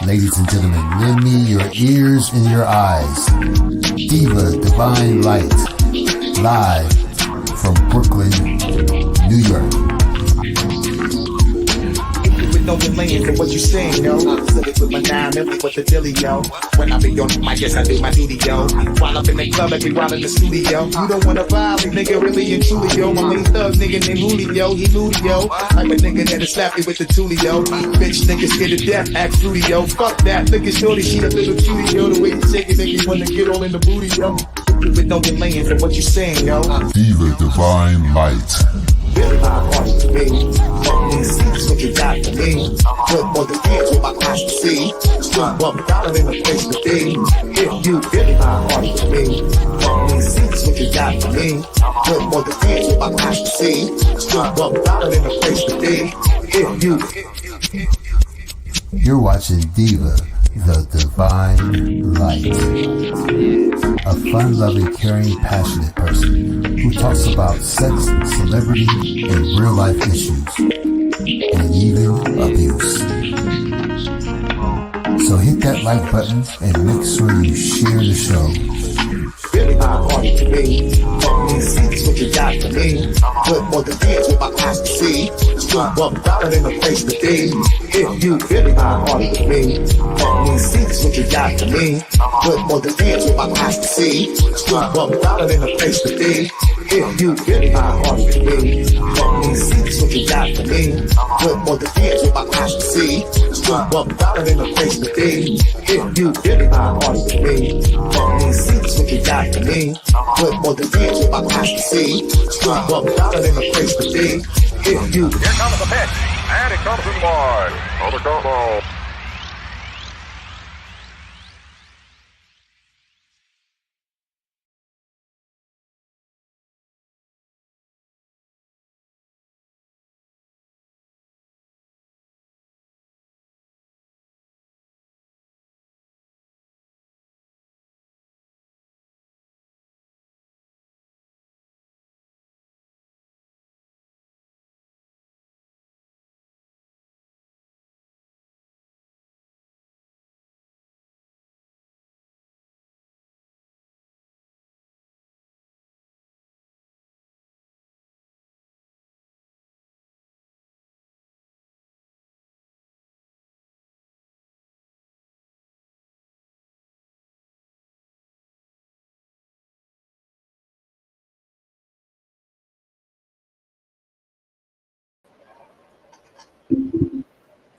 Ladies and gentlemen, lend me your ears and your eyes. Diva Divine Light, live from Brooklyn, New York. No delaying for what you saying, yo. Silly with my 9 milli with the dilly, yo. When I be on the mic, yes, I do my duty, yo. While I'm in the club, I be while in the studio. You don't wanna violate, nigga, really and truly, yo. My main thug, nigga named Julio, he moody, yo. I'm a nigga that'll slap me with the tulio. Bitch, nigga scared to death, act fruity, yo. Fuck that, nigga, shorty, she a little cutie, yo. The way you shake it, make me wanna get all in the booty, yo. With no delaying for what you saying, yo. Diva Divine Light. Really my heart to me. These seats what you got for me. Good more than years with my eyes to see. Still $1 in the place to be. If you really my heart to me. These seats what you got for me. Good more than years with my eyes to see. Still $1 in the place to be. If you. You're watching Diva, the Divine Light. A fun-loving, caring, passionate person who talks about sex, celebrity, and real-life issues, and even abuse. So hit that like button and make sure you share the show. Really my heart to me. These seats what you got for me. Good more than years with my eyes to see. Still $1 in the place to be. If you really my heart to me. These seats what you got for me. Good more than years with my eyes to see. Still $1 in the place to be. If you really my heart to me. These seats what you got for me. Good more than years with my eyes to see. Still $1 in the place to be. If you really my heart to me. These seats what you got for me. Good more than years with my eyes to see. Still $1 in the place to be. If you. Here comes the pitch, and it comes in wide. On the combo.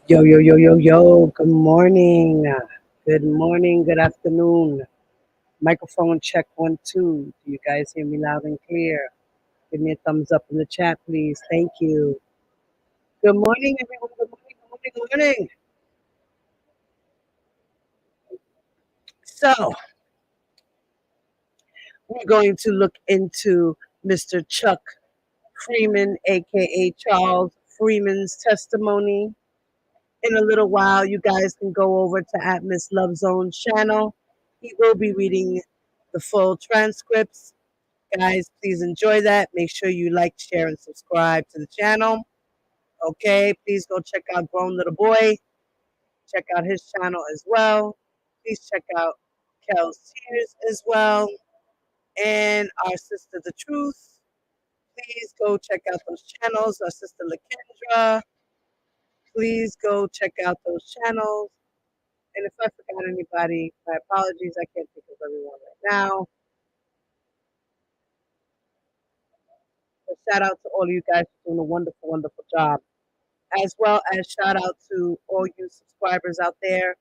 Yo, yo, yo, yo, yo. Good morning. Good morning. Good afternoon. Microphone check 1, 2. Do you guys hear me loud and clear? Give me a thumbs up in the chat, please. Thank you. Good morning, everyone. Good morning. Good morning. Good morning. So, we're going to look into Mr. Chuck Freeman, aka Charles Freeman's testimony. In a little while, you guys can go over to at Miss Love Zone's channel. He will be reading the full transcripts. Guys, please enjoy that. Make sure you like, share, and subscribe to the channel. Okay, please go check out Grown Little Boy. Check out his channel as well. Please check out Kel's Tears as well. And our sister The Truth. Please go check out those channels. Our sister LaKendra. Please go check out those channels. And if I forgot anybody, my apologies. I can't think of everyone right now. But shout out to all of you guys for doing a wonderful, wonderful job. As well as shout out to all you subscribers out there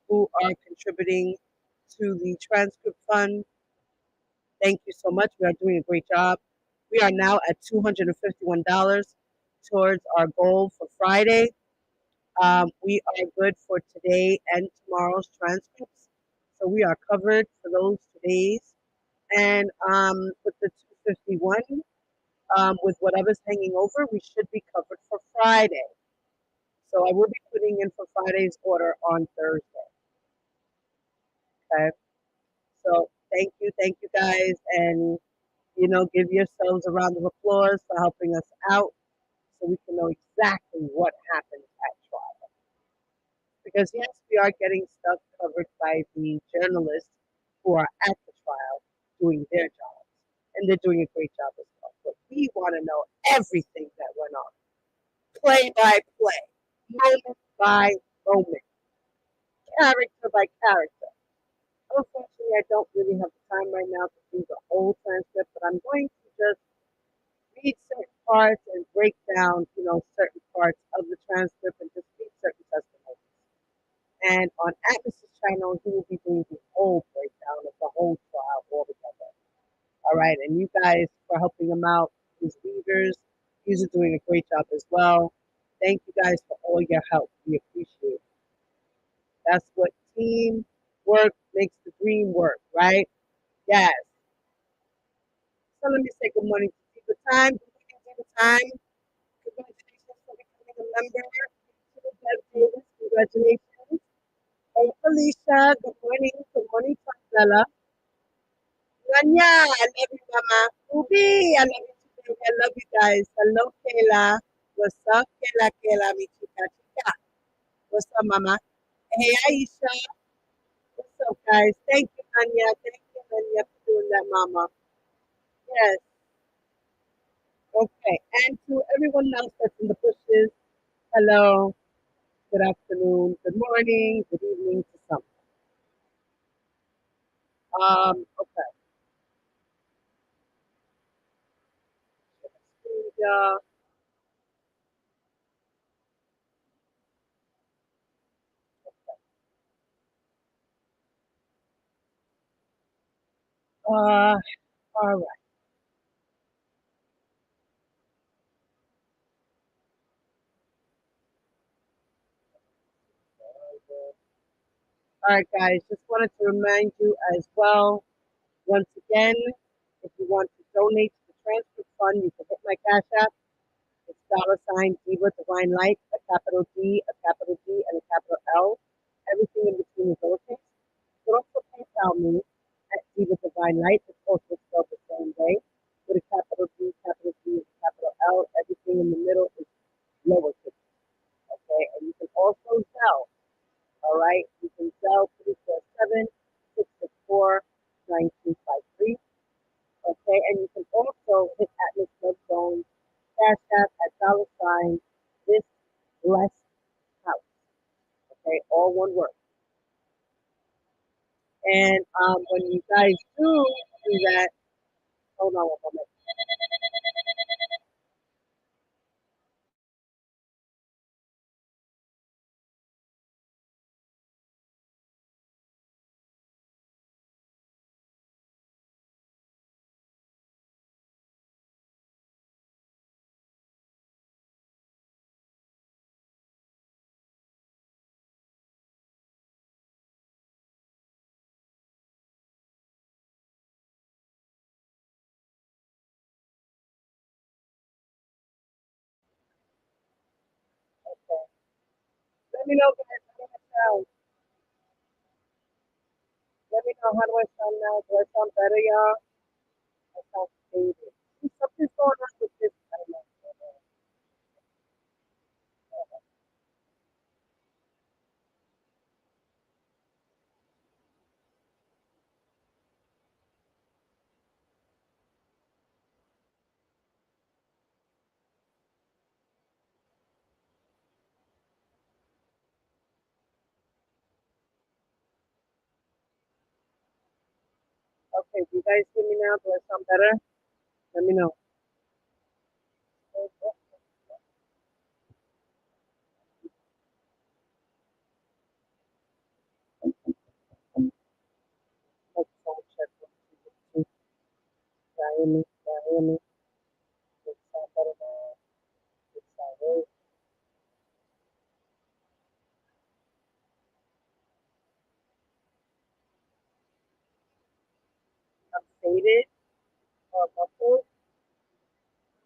who are contributing to the transcript fund. Thank you so much. We are doing a great job. We are now at $251 towards our goal for Friday. We are good for today and tomorrow's transcripts. So we are covered for those 2 days. And with the 251, with whatever's hanging over, we should be covered for Friday. So I will be putting in for Friday's order on Thursday. Okay. So thank you guys. And, give yourselves a round of applause for helping us out so we can know exactly what happened at trial. Because yes, we are getting stuff covered by the journalists who are at the trial doing their jobs, and they're doing a great job as well. But we want to know everything that went on, play by play, moment by moment, character by character. Unfortunately, I don't really have the time right now to do the whole transcript, but I'm going to just read certain parts and break down, certain parts of the transcript and just read certain testimonies. And on Atlas's channel, he will be doing the whole breakdown of the whole trial altogether. All right, and you guys for helping him out, his readers, he's doing a great job as well. Thank you guys for all your help. We appreciate it. That's what team work makes the dream work, right? Yes. So let me say good morning to Diva Time. Good morning, Diva Time. Congratulations for becoming a member to the Dev Davis. Congratulations. Hey, Felicia. Good morning. Good morning, Bella. Rania, I love you, Mama. Ubi, I love you too, baby. I love you guys. Hello, Kayla. What's up, Kayla? Kayla, mi chica, chica. What's up, Mama? Hey, Aisha. What's up, guys? Thank you, Anya. Thank you, Anya, for doing that, Mama. Yes. Okay. And to everyone else that's in the bushes, hello, good afternoon, good morning, good evening to some. Okay. Yeah. All right. All right, guys. Just wanted to remind you as well. Once again, if you want to donate to the transfer fund, you can hit my cash app. It's $ Diva Divine Light, a capital D, a capital D, and a capital L. Everything in between is lowercase. You can also PayPal me at Diva Divine Light. It's also spelled the same way with a capital D, and a capital L. Everything in the middle is lowercase. Okay, and you can also Zelle. All right, you can Zelle 347-664-9253. Okay, and you can also hit Atlas Love Zone Cash App at this blessed house. Okay, all one word. And when you guys do that, hold on one moment. Okay. Let me know, guys, how do I sound? Let me know, how do I sound now? Do I sound better, y'all? I sound faded. Something's going on with this. I don't know. Okay, do you guys hear me now? Do I sound better? Let me know. Let's sound check. Can you hear me? Can you hear me? Does it sound better now? Does it sound good? I'm faded or muffled.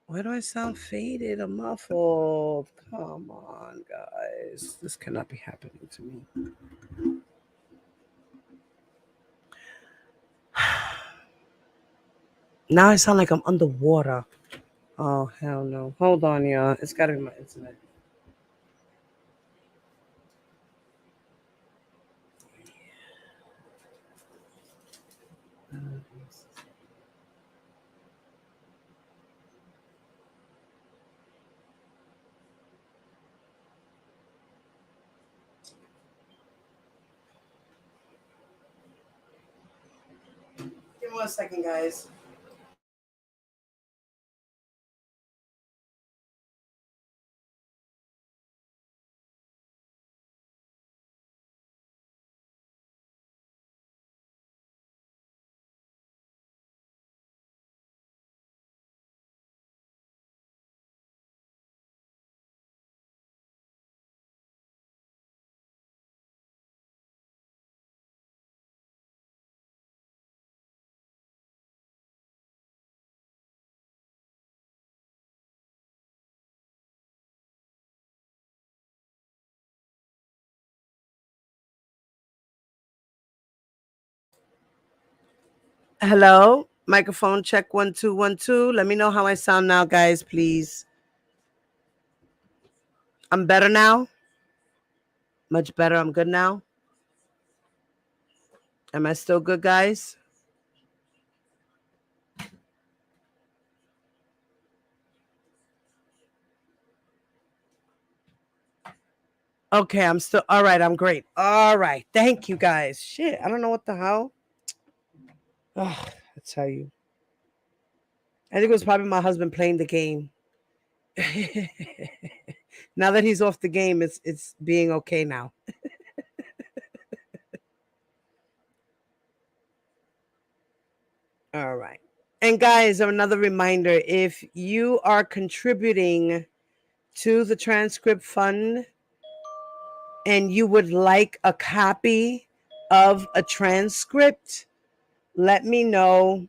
Why do I sound faded or muffled? Come on, guys. This cannot be happening to me. Now I sound like I'm underwater. Oh, hell no. Hold on, y'all. It's got to be my internet. Give me 1 second, guys. Hello, microphone check 1 2 1 2. Let me know how I sound now, guys, please. I'm better now. Much better. I'm good now. Am I still good, guys? Okay, I'm still all right. I'm great. All right. Thank you, guys. Shit, I don't know what the hell. Ugh, I tell you. I think it was probably my husband playing the game. Now that he's off the game, it's being okay now. All right. And guys, another reminder, if you are contributing to the transcript fund and you would like a copy of a transcript, let me know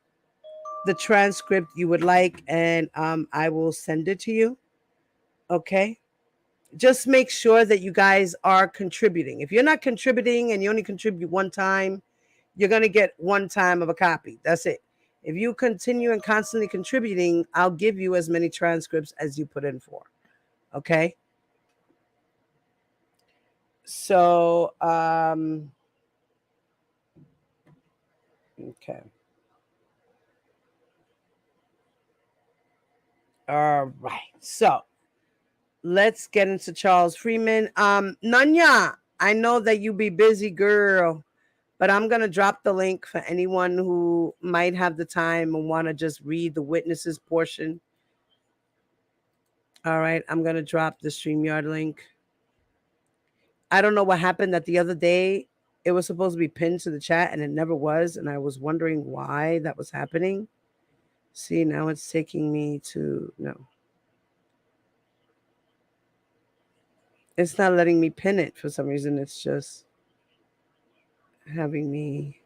the transcript you would like, and I will send it to you. Okay. Just make sure that you guys are contributing. If you're not contributing and you only contribute one time, you're going to get one time of a copy. That's it. If you continue and constantly contributing, I'll give you as many transcripts as you put in for. Okay. So, okay. All right. So let's get into Charles Freeman. Nanya, I know that you be busy, girl, but I'm going to drop the link for anyone who might have the time and want to just read the witnesses portion. All right. I'm going to drop the StreamYard link. I don't know what happened that the other day. It was supposed to be pinned to the chat and it never was. And I was wondering why that was happening. See, now it's taking me to, no. It's not letting me pin it for some reason. It's just having me.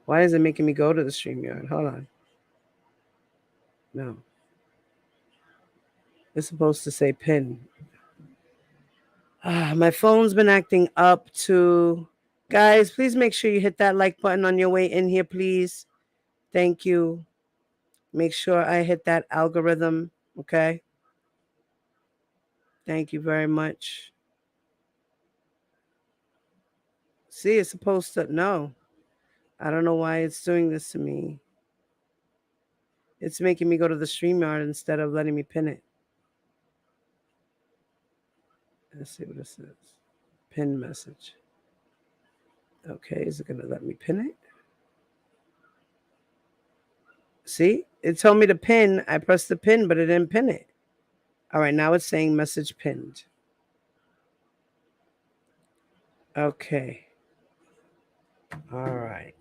Why is it making me go to the StreamYard? Hold on. No. It's supposed to say pin. My phone's been acting up too. Guys, please make sure you hit that like button on your way in here, please. Thank you. Make sure I hit that algorithm, okay? Thank you very much. See, it's supposed to, no. I don't know why it's doing this to me. It's making me go to the StreamYard instead of letting me pin it. Let's see what it says. Pin message. Okay, is it going to let me pin it? See, it told me to pin. I pressed the pin, but it didn't pin it. All right, now it's saying message pinned. Okay. All right.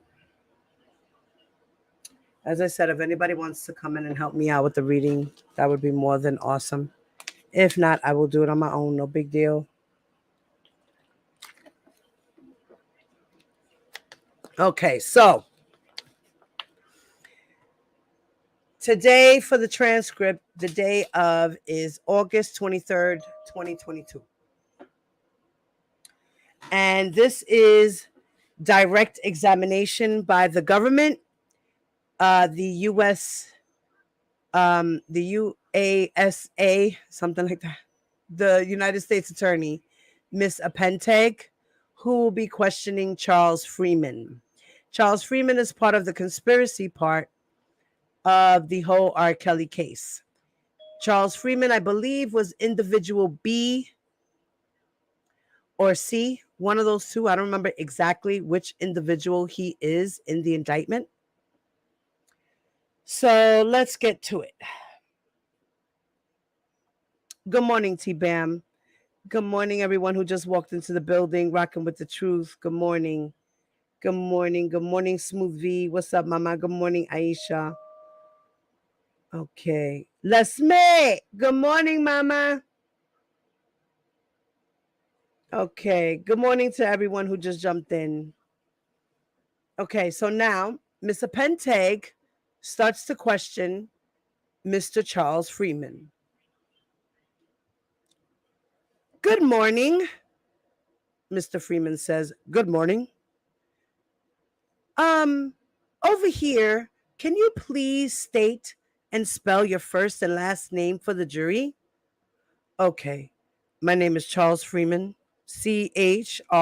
As I said, if anybody wants to come in and help me out with the reading, that would be more than awesome. If not, I will do it on my own. No big deal. Okay, so today for the transcript, the day of is August 23rd, 2022. And this is direct examination by the government, the U.S., the UASA, something like that, the United States Attorney, Miss Apenteg, who will be questioning Charles Freeman. Charles Freeman is part of the conspiracy part of the whole R. Kelly case. Charles Freeman, I believe, was individual B or C, one of those two. I don't remember exactly which individual he is in the indictment. So let's get to it. Good morning, T-Bam. Good morning, everyone who just walked into the building, rocking with the truth. Good morning. Good morning. Good morning, Smooth V. What's up, Mama? Good morning, Aisha. Okay. Lesme. Good morning, Mama. Okay. Good morning to everyone who just jumped in. Okay, so now Mr. Pentag starts to question Mr. Charles Freeman. Good morning, Mr. Freeman says. Good morning. Over here, can you please state and spell your first and last name for the jury? Okay. My name is Charles Freeman. CHRLESFREEMAN.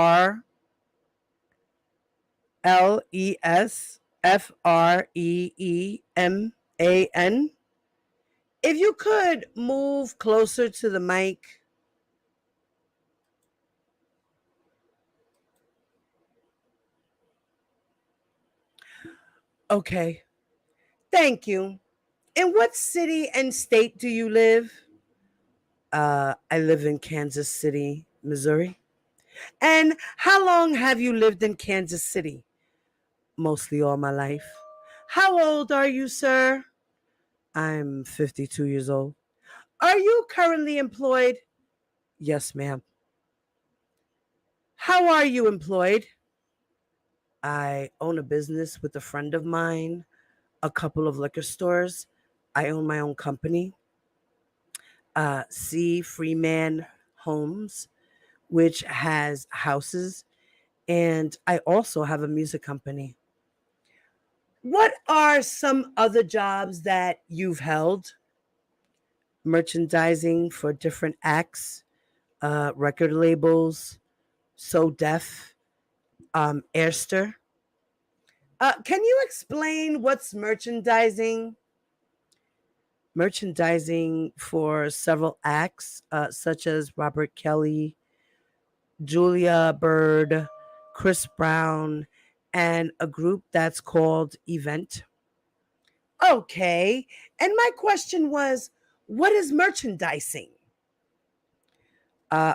If you could move closer to the mic. Okay. Thank you. In what city and state do you live? I live in Kansas City, Missouri. And how long have you lived in Kansas City? Mostly all my life. How old are you, sir? I'm 52 years old. Are you currently employed? Yes, ma'am. How are you employed? I own a business with a friend of mine, a couple of liquor stores. I own my own company, C. Freeman Homes, which has houses, and I also have a music company. What are some other jobs that you've held? Merchandising for different acts, record labels, So Def, Airster. Can you explain what's merchandising? Merchandising for several acts, such as Robert Kelly, Julia Bird, Chris Brown, and a group that's called Event. Okay. And my question was, what is merchandising?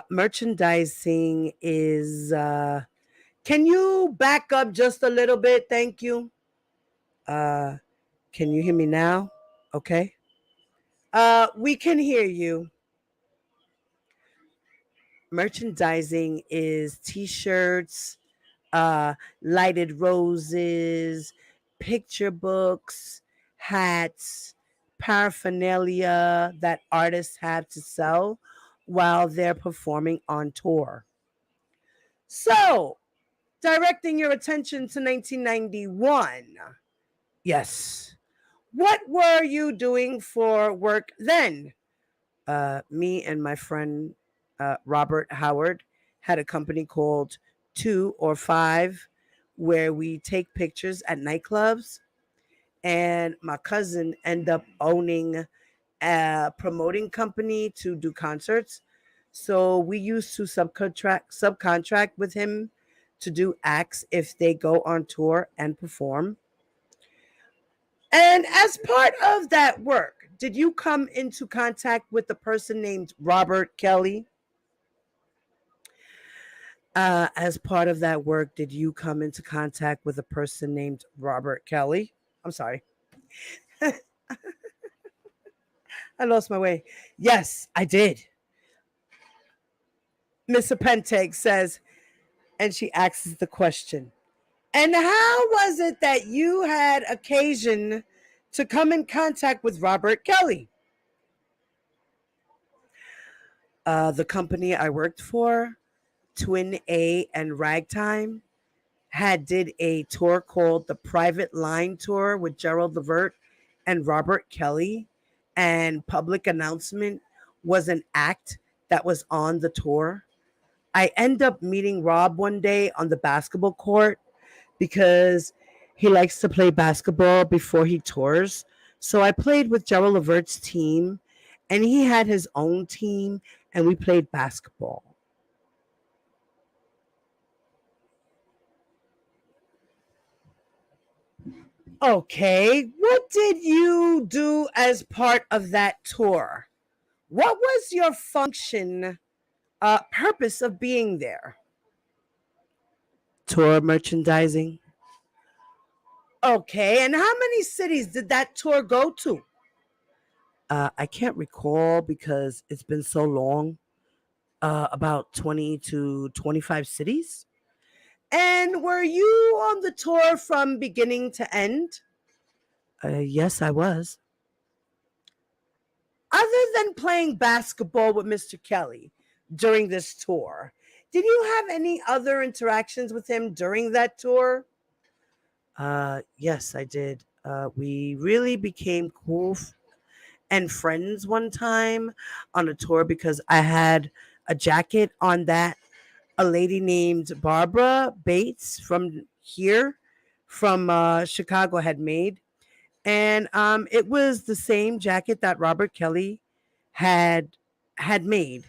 Merchandising is, can you back up just a little bit? Thank you. Can you hear me now? Okay. We can hear you. Merchandising is t-shirts, lighted roses, picture books, hats, paraphernalia that artists have to sell while they're performing on tour. So, directing your attention to 1991. Yes. What were you doing for work then? Me and my friend Robert Howard had a company called 2 or 5 where we take pictures at nightclubs. And my cousin ended up owning a promoting company to do concerts. So we used to subcontract with him to do acts if they go on tour and perform. And as part of that work, did you come into contact with a person named Robert Kelly? As part of that work, did you come into contact with a person named Robert Kelly? I'm sorry. I lost my way. Yes, I did. Mr. Pentag says, and she asks the question. And how was it that you had occasion to come in contact with Robert Kelly? The company I worked for, Twin A and Ragtime, had did a tour called the Private Line Tour with Gerald Levert and Robert Kelly, and Public Announcement was an act that was on the tour. I end up meeting Rob one day on the basketball court because he likes to play basketball before he tours. So I played with Gerald Levert's team, and he had his own team, and we played basketball. Okay, what did you do as part of that tour? What was your function, purpose of being there? Tour merchandising. Okay, and how many cities did that tour go to? I can't recall because it's been so long. About 20 to 25 cities. And were you on the tour from beginning to end? Yes, I was. Other than playing basketball with Mr. Kelly during this tour, did you have any other interactions with him during that tour? Yes, I did. We really became cool and friends one time on a tour because I had a jacket on that a lady named Barbara Bates from here, from Chicago, had made. And it was the same jacket that Robert Kelly had had made,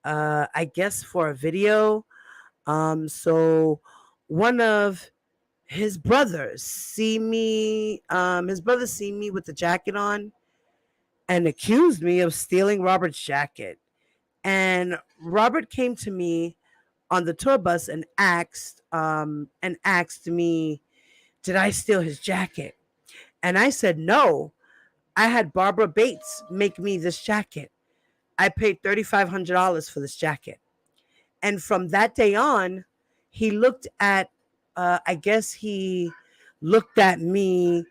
I guess, for a video. So one of his brothers see me with the jacket on and accused me of stealing Robert's jacket. And Robert came to me on the tour bus and asked me, did I steal his jacket? And I said no. I had Barbara Bates make me this jacket. I paid $3,500 for this jacket. And from that day on, he looked at I guess he looked at me,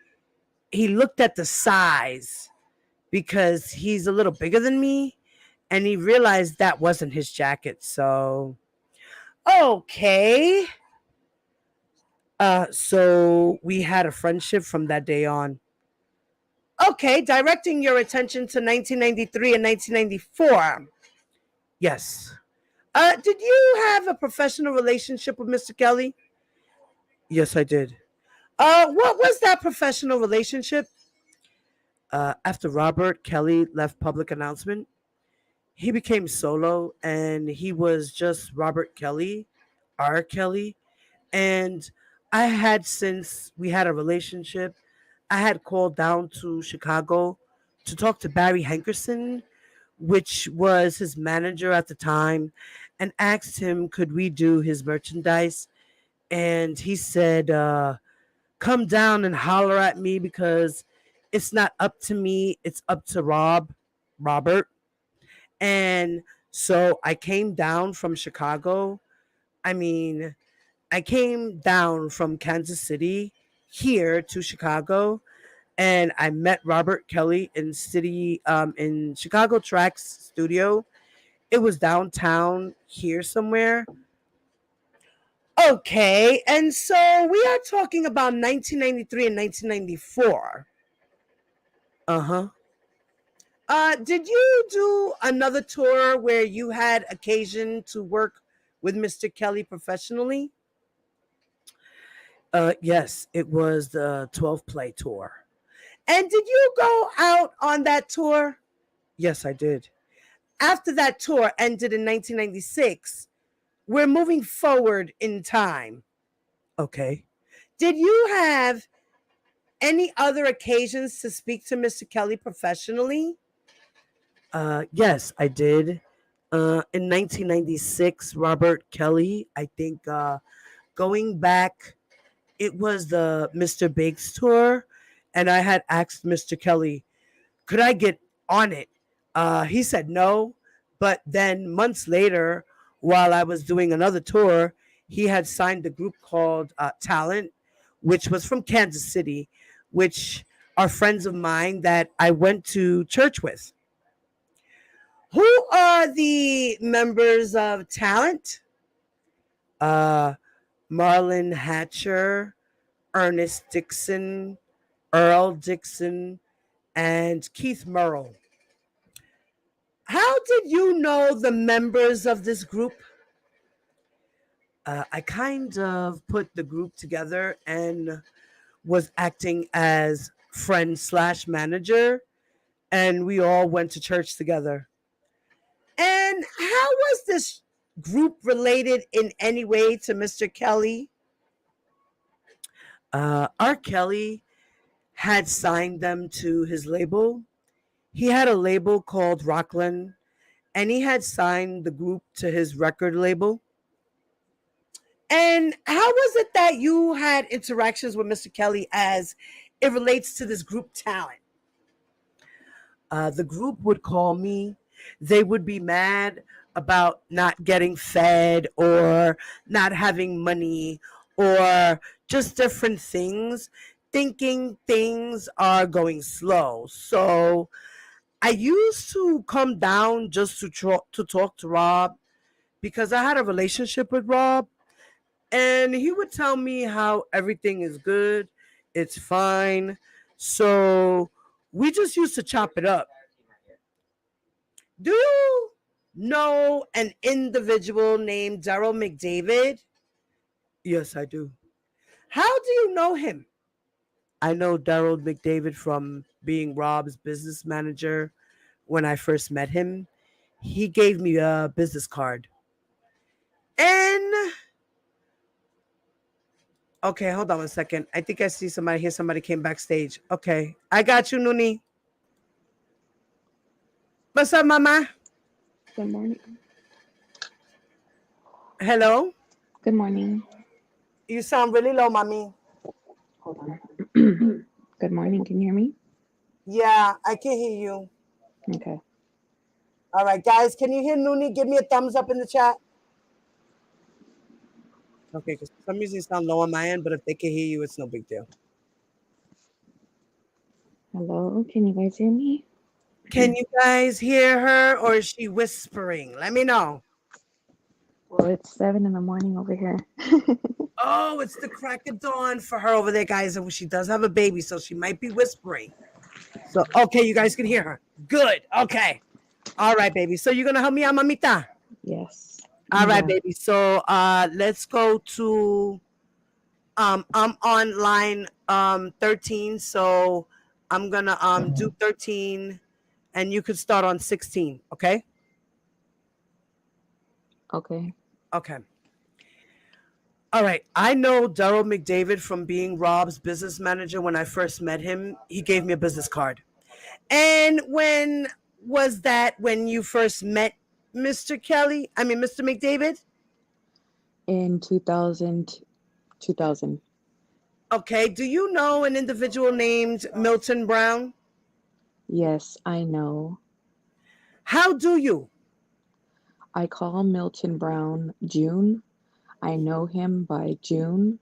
he looked at the size because he's a little bigger than me, and he realized that wasn't his jacket. So okay. So we had a friendship from that day on. Okay, directing your attention to 1993 and 1994. Yes. Did you have a professional relationship with Mr. Kelly? Yes, I did. What was that professional relationship? After Robert Kelly left public announcement, he became solo and he was just Robert Kelly, R. Kelly. And I had, since we had a relationship, I had called down to Chicago to talk to Barry Hankerson, which was his manager at the time, and asked him, could we do his merchandise? And he said, come down and holler at me because it's not up to me, it's up to Robert. And so I came down from Chicago. I mean, I came down from Kansas City here to Chicago, and I met Robert Kelly in Chicago Tracks studio. It was downtown here somewhere. Okay, and so we are talking about 1993 and 1994. Uh-huh. Did you do another tour where you had occasion to work with Mr. Kelly professionally? Yes, it was the 12 play tour. And did you go out on that tour? Yes, I did. After that tour ended in 1996, we're moving forward in time. Okay. Did you have any other occasions to speak to Mr. Kelly professionally? Yes, I did. In 1996, Robert Kelly, I think, going back, it was the Mr. Biggs tour, and I had asked Mr. Kelly, could I get on it? He said no, but then months later, while I was doing another tour, he had signed a group called Talent, which was from Kansas City, which are friends of mine that I went to church with. Who are the members of Talent? Uh, Marlon Hatcher, Ernest Dixon, Earl Dixon, and Keith Murrow. How did you know the members of this group? I kind of put the group together and was acting as friend slash manager, and we all went to church together. And how was this group related in any way to Mr. Kelly? R. Kelly had signed them to his label. He had a label called Rockland, and he had signed the group to his record label. And how was it that you had interactions with Mr. Kelly as it relates to this group talent? The group would call me. They would be mad about not getting fed or not having money or just different things, thinking things are going slow. So I used to come down just to talk to Rob because I had a relationship with Rob, and he would tell me how everything is good, it's fine. So we just used to chop it up. Do you know an individual named Daryl McDavid? Yes, I do. How do you know him? I know Daryl McDavid from being Rob's business manager when I first met him. He gave me a business card. And okay, hold on 1 second. I think I see somebody here. Somebody came backstage. Okay, I got you, Nuni. What's up, Mama? Good morning. Hello. Good morning. You sound really low, mommy. Hold on. Good morning. Can you hear me? Yeah, I can hear you. Okay. All right, guys, can you hear Nuni? Give me a thumbs up in the chat. Okay, because for some reason you sound low on my end, but if they can hear you, it's no big deal. Hello. Can you guys hear me? Can you guys hear her, or is she whispering? Let me know. Well, it's 7 in the morning over here. Oh, it's the crack of dawn for her over there, guys. And she does have a baby, so she might be whispering. So, okay, you guys can hear her. Good. Okay. All right, baby. So you're gonna help me out, mamita. Yes. All right, Yeah. baby. So let's go to I'm on line 13. So I'm gonna do 13 and you could start on 16, okay? Okay. Okay. All right. I know Daryl McDavid from being Rob's business manager. When I first met him, he gave me a business card. And when was that when you first met Mr. Kelly? I mean, Mr. McDavid? In 2000. 2000. Okay. Do you know an individual named Milton Brown? Yes, I know. How do you? I call Milton Brown June. I know him by June,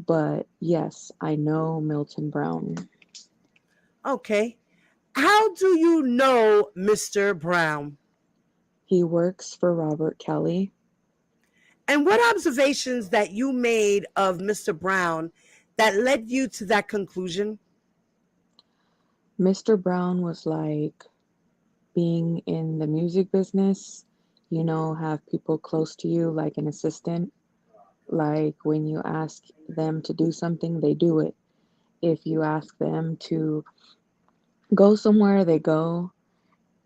but yes, I know Milton Brown. Okay. How do you know Mr. Brown? He works for Robert Kelly. And what observations that you made of Mr. Brown that led you to that conclusion? Mr. Brown was like being in the music business, have people close to you, like an assistant. Like when you ask them to do something, they do it. If you ask them to go somewhere, they go.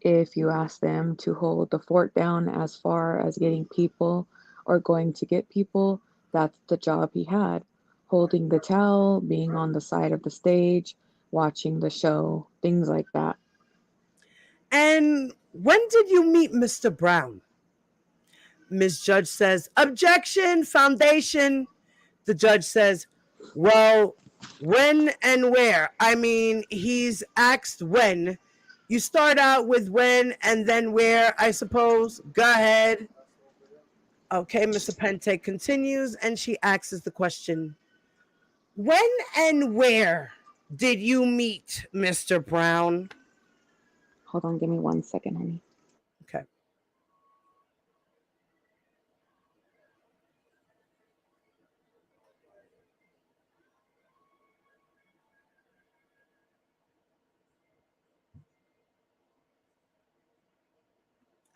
If you ask them to hold the fort down as far as getting people or going to get people, that's the job he had. Holding the towel, being on the side of the stage, watching the show, things like that. And when did you meet Mr. Brown? Ms. Judge says, objection, foundation. The judge says, well, when and where? I mean, he's asked when. You start out with when and then where, I suppose. Go ahead. Okay, Mr. Pente continues and she asks the question, when and where did you meet Mr. Brown? Hold on, give me 1 second, honey. Okay.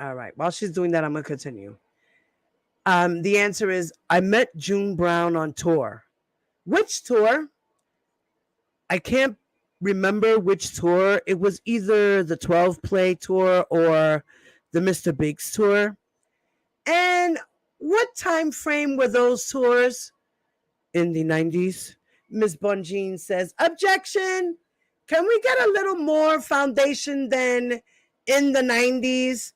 All right. While she's doing that, I'm going to continue. The answer is I met June Brown on tour. Which tour? I can't remember which tour. It was either the 12 play tour or the Mr. Biggs tour. And what time frame were those tours? In the 90s. Miss Bonjean says, objection. Can we get a little more foundation than in the 90s?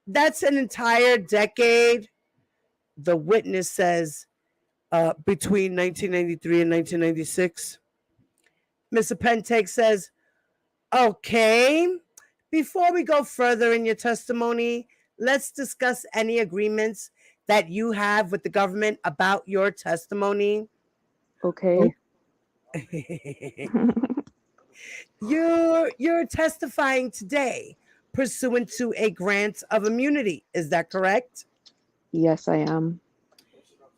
That's an entire decade. The witness says, between 1993 and 1996. Mr. Pentake says, okay, before we go further in your testimony, let's discuss any agreements that you have with the government about your testimony. Okay. You're testifying today pursuant to a grant of immunity. Is that correct? Yes, I am.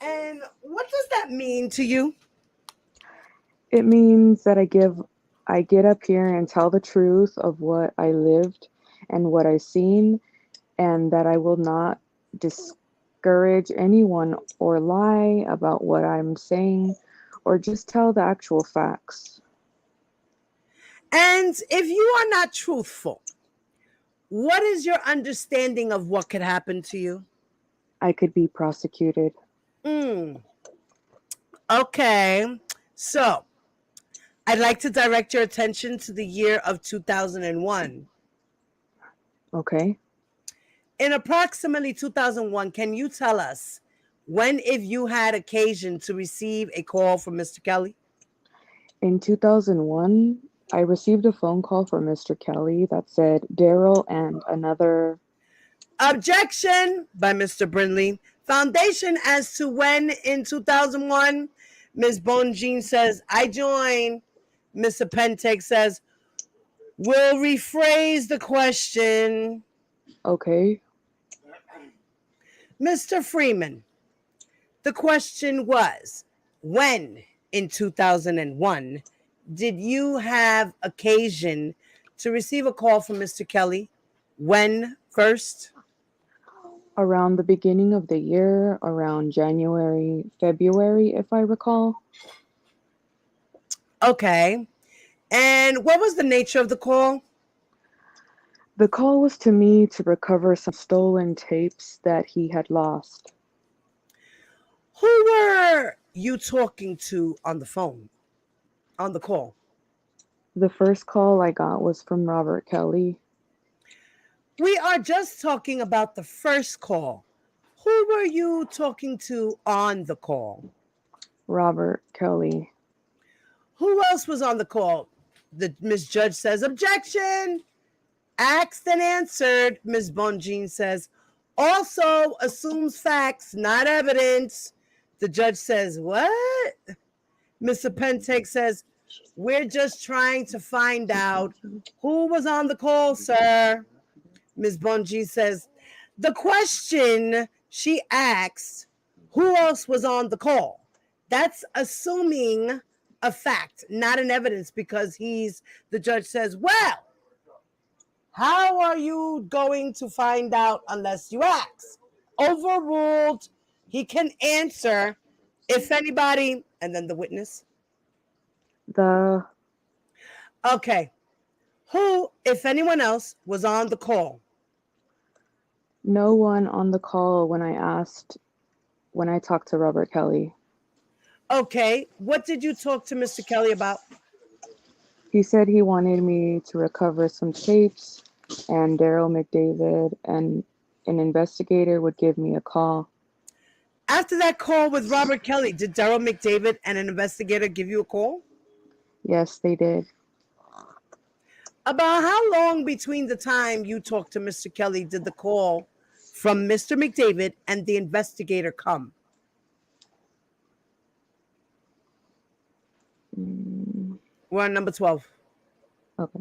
And what does that mean to you? It means that I get up here and tell the truth of what I lived and what I seen, and that I will not discourage anyone or lie about what I'm saying, or just tell the actual facts. And if you are not truthful, what is your understanding of what could happen to you? I could be prosecuted. Okay, so I'd like to direct your attention to the year of 2001. Okay. In approximately 2001, can you tell us when, if you had occasion to receive a call from Mr. Kelly? In 2001, I received a phone call from Mr. Kelly that said Daryl and another... Objection by Mr. Brindley. Foundation as to when in 2001. Ms. Bonjean says, I join. Mr. Pentake says, we'll rephrase the question. Okay. Mr. Freeman, the question was, when in 2001 did you have occasion to receive a call from Mr. Kelly? When first? Around the beginning of the year, around January, February, if I recall. Okay. And what was the nature of the call? The call was to me to recover some stolen tapes that he had lost. Who were you talking to on the phone, on the call? The first call I got was from Robert Kelly. We are just talking about the first call. Who were you talking to on the call? Robert Kelly. Who else was on the call? The Miss Judge says, objection. Asked and answered. Miss Bonjean says, also assumes facts, not evidence. The judge says, what? Mr. Pentake says, we're just trying to find out who was on the call, sir. Ms. Bonjean says, the question she asked, who else was on the call? That's assuming a fact, not an evidence, because the judge says, well, how are you going to find out unless you ask? Overruled. He can answer if anybody, and then the witness. Okay. Who, if anyone else, was on the call? No one on the call when I talked to Robert Kelly. Okay. What did you talk to Mr. Kelly about? He said he wanted me to recover some tapes, and Daryl McDavid and an investigator would give me a call. After that call with Robert Kelly, did Daryl McDavid and an investigator give you a call? Yes, they did. About how long between the time you talked to Mr. Kelly did the call from Mr. McDavid and the investigator come? We're on number 12. Okay.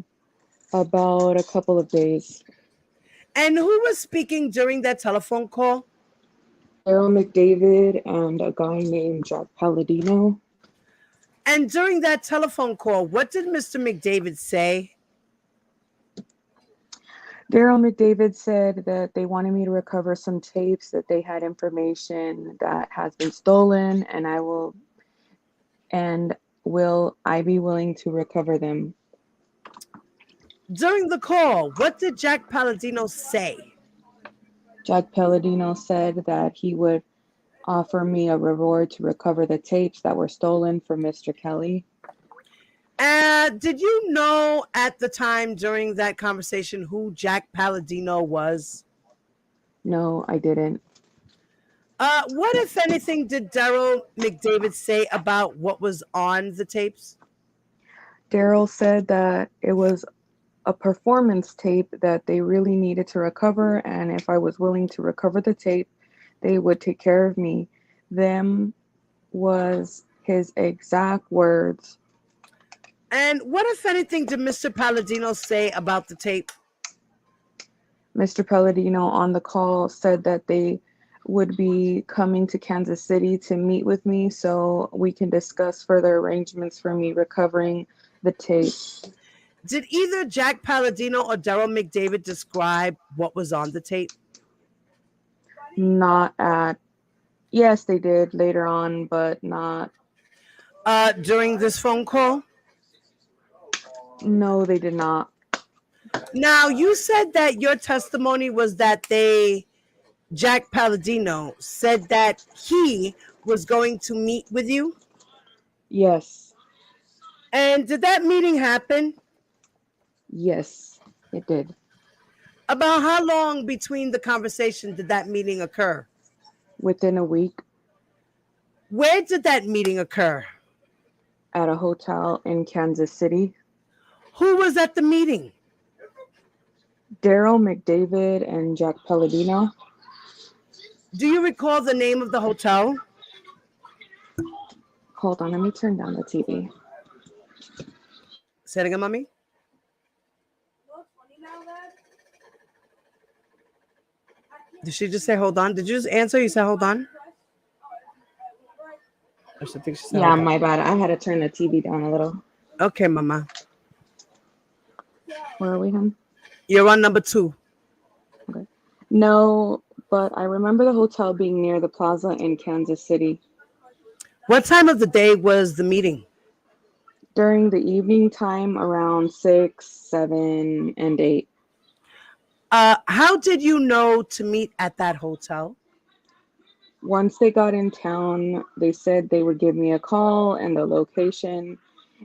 About a couple of days. And who was speaking during that telephone call? Daryl McDavid and a guy named Jack Palladino. And during that telephone call, what did Mr. McDavid say? Daryl McDavid said that they wanted me to recover some tapes, that they had information that has been stolen, and will I be willing to recover them? During the call, what did Jack Palladino say? Jack Palladino said that he would offer me a reward to recover the tapes that were stolen from Mr. Kelly. Did you know at the time during that conversation who Jack Palladino was? No, I didn't. What, if anything, did Daryl McDavid say about what was on the tapes? Daryl said that it was a performance tape that they really needed to recover, and if I was willing to recover the tape, they would take care of me. Them was his exact words. And what, if anything, did Mr. Palladino say about the tape? Mr. Palladino on the call said that they would be coming to Kansas City to meet with me so we can discuss further arrangements for me recovering the tape. Did either Jack Palladino or Daryl McDavid describe what was on the tape? Yes, they did later on, but not. During this phone call? No, they did not. Now, you said that your testimony was that Jack Palladino said that he was going to meet with you? Yes. And did that meeting happen? Yes, it did. About how long between the conversation did that meeting occur? Within a week. Where did that meeting occur? At a hotel in Kansas City. Who was at the meeting? Daryl McDavid and Jack Palladino. Do you recall the name of the hotel? Hold on, let me turn down the TV. Say it again, mommy. Did she just say hold on? Did you just answer? You said hold on? I should think she said Yeah, hold on. my bad. I had to turn the TV down a little. Okay, mama. Where are we, hon? You're on number 2. Okay. No, but I remember the hotel being near the plaza in Kansas City. What time of the day was the meeting? During the evening time, around 6, 7, and 8. How did you know to meet at that hotel? Once they got in town, they said they would give me a call and the location.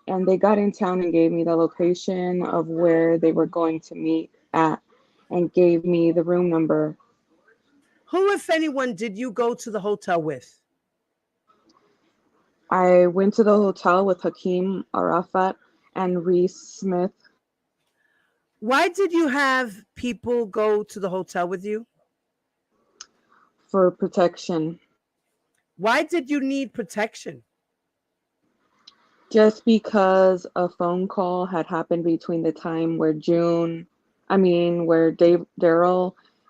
And they got in town and gave me the location of where they were going to meet at and gave me the room number. Who, if anyone, did you go to the hotel with? I went to the hotel with Hakeem Arafat and Reese Smith. Why did you have people go to the hotel with you? For protection. Why did you need protection? Just because a phone call had happened between the time where Daryl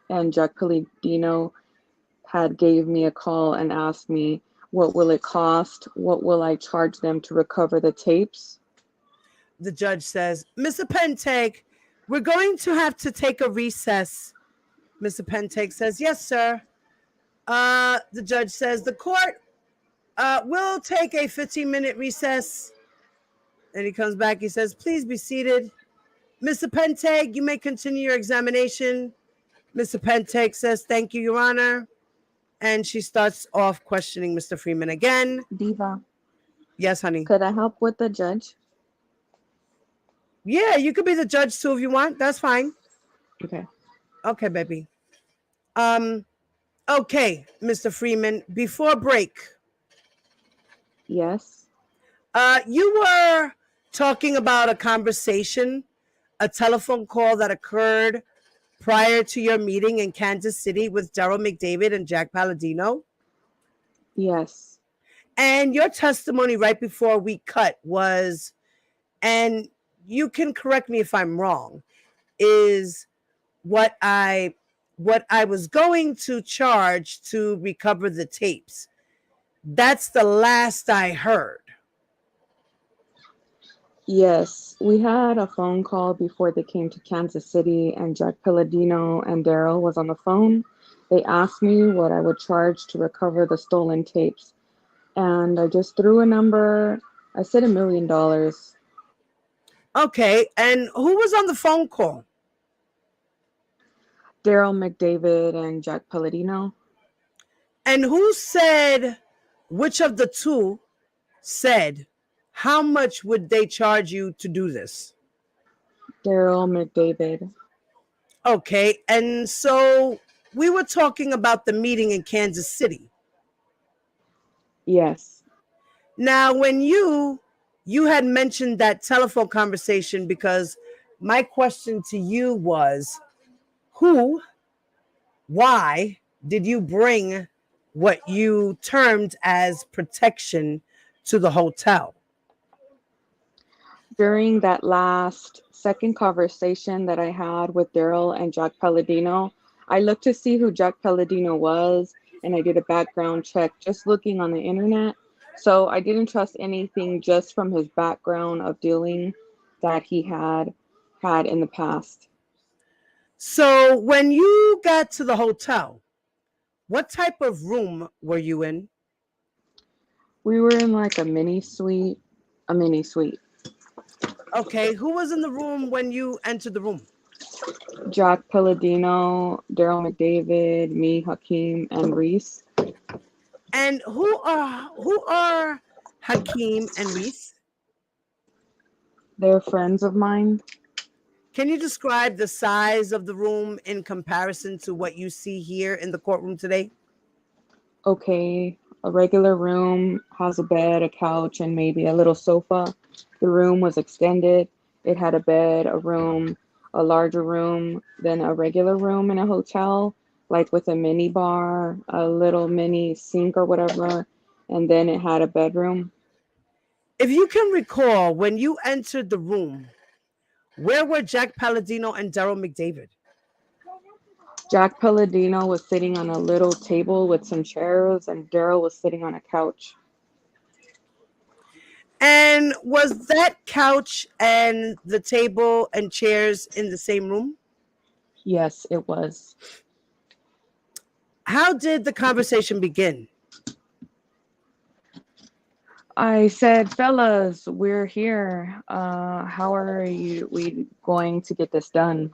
and Jack Palladino had gave me a call and asked me, what will it cost? What will I charge them to recover the tapes? The judge says, Mr. Pentake, we're going to have to take a recess. Mr. Pentake says, yes, sir. The judge says, the court will take a 15-minute recess. And he comes back. He says, please be seated. Mr. Pentake, you may continue your examination. Mr. Pentake says, thank you, Your Honor. And she starts off questioning Mr. Freeman again. Diva. Yes, honey. Could I help with the judge? Yeah, you could be the judge too if you want. That's fine. Okay. Okay, baby. Okay, Mr. Freeman, before break. Yes. You were talking about a conversation, a telephone call that occurred prior to your meeting in Kansas City with Daryl McDavid and Jack Palladino. Yes. And your testimony right before we cut was, and you can correct me if I'm wrong, is what I was going to charge to recover the tapes. That's the last I heard. Yes, we had a phone call before they came to Kansas City, and Jack Palladino and Daryl was on the phone. They asked me what I would charge to recover the stolen tapes, and I just threw a number. I said $1 million. Okay, and who was on the phone call? Daryl McDavid and Jack Palladino. And who said, which of the two said, how much would they charge you to do this? Daryl McDavid. Okay, and so we were talking about the meeting in Kansas City. Yes. Now, when you had mentioned that telephone conversation because my question to you was who, why did you bring what you termed as protection to the hotel? During that last second conversation that I had with Daryl and Jack Palladino, I looked to see who Jack Palladino was, and I did a background check just looking on the internet. So I didn't trust anything just from his background of dealing that he had in the past. So, when you got to the hotel, what type of room were you in? We were in like a mini suite. Okay, who was in the room when you entered the room? Jack Palladino, Daryl McDavid, me, Hakeem, and Reese. And who are Hakeem and Reese? They're friends of mine. Can you describe the size of the room in comparison to what you see here in the courtroom today? Okay, a regular room has a bed, a couch, and maybe a little sofa. The room was extended. It had a bed, a larger room than a regular room in a hotel, like with a mini bar, a little mini sink or whatever, and then it had a bedroom. If you can recall, when you entered the room, where were Jack Palladino and Daryl McDavid? Jack Palladino was sitting on a little table with some chairs, and Daryl was sitting on a couch. And was that couch and the table and chairs in the same room? Yes, it was. How did the conversation begin? I said, fellas, we're here. How are we going to get this done?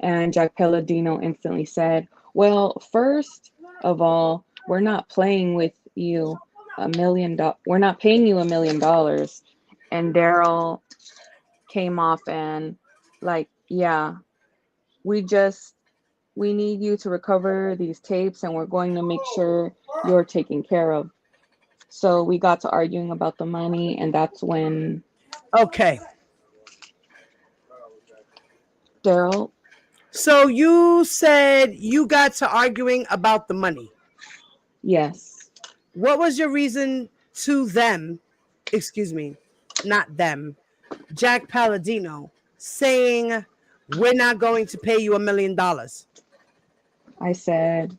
And Jack Palladino instantly said, well, first of all, we're not playing with you we're not paying you $1 million. And Daryl came off and like, yeah, we need you to recover these tapes and we're going to make sure you're taken care of. So we got to arguing about the money, and that's when Okay. Daryl, So you said you got to arguing about the money. yes, What was your reason to them, excuse me, not them, Jack Palladino, saying, we're not going to pay you $1 million? I said,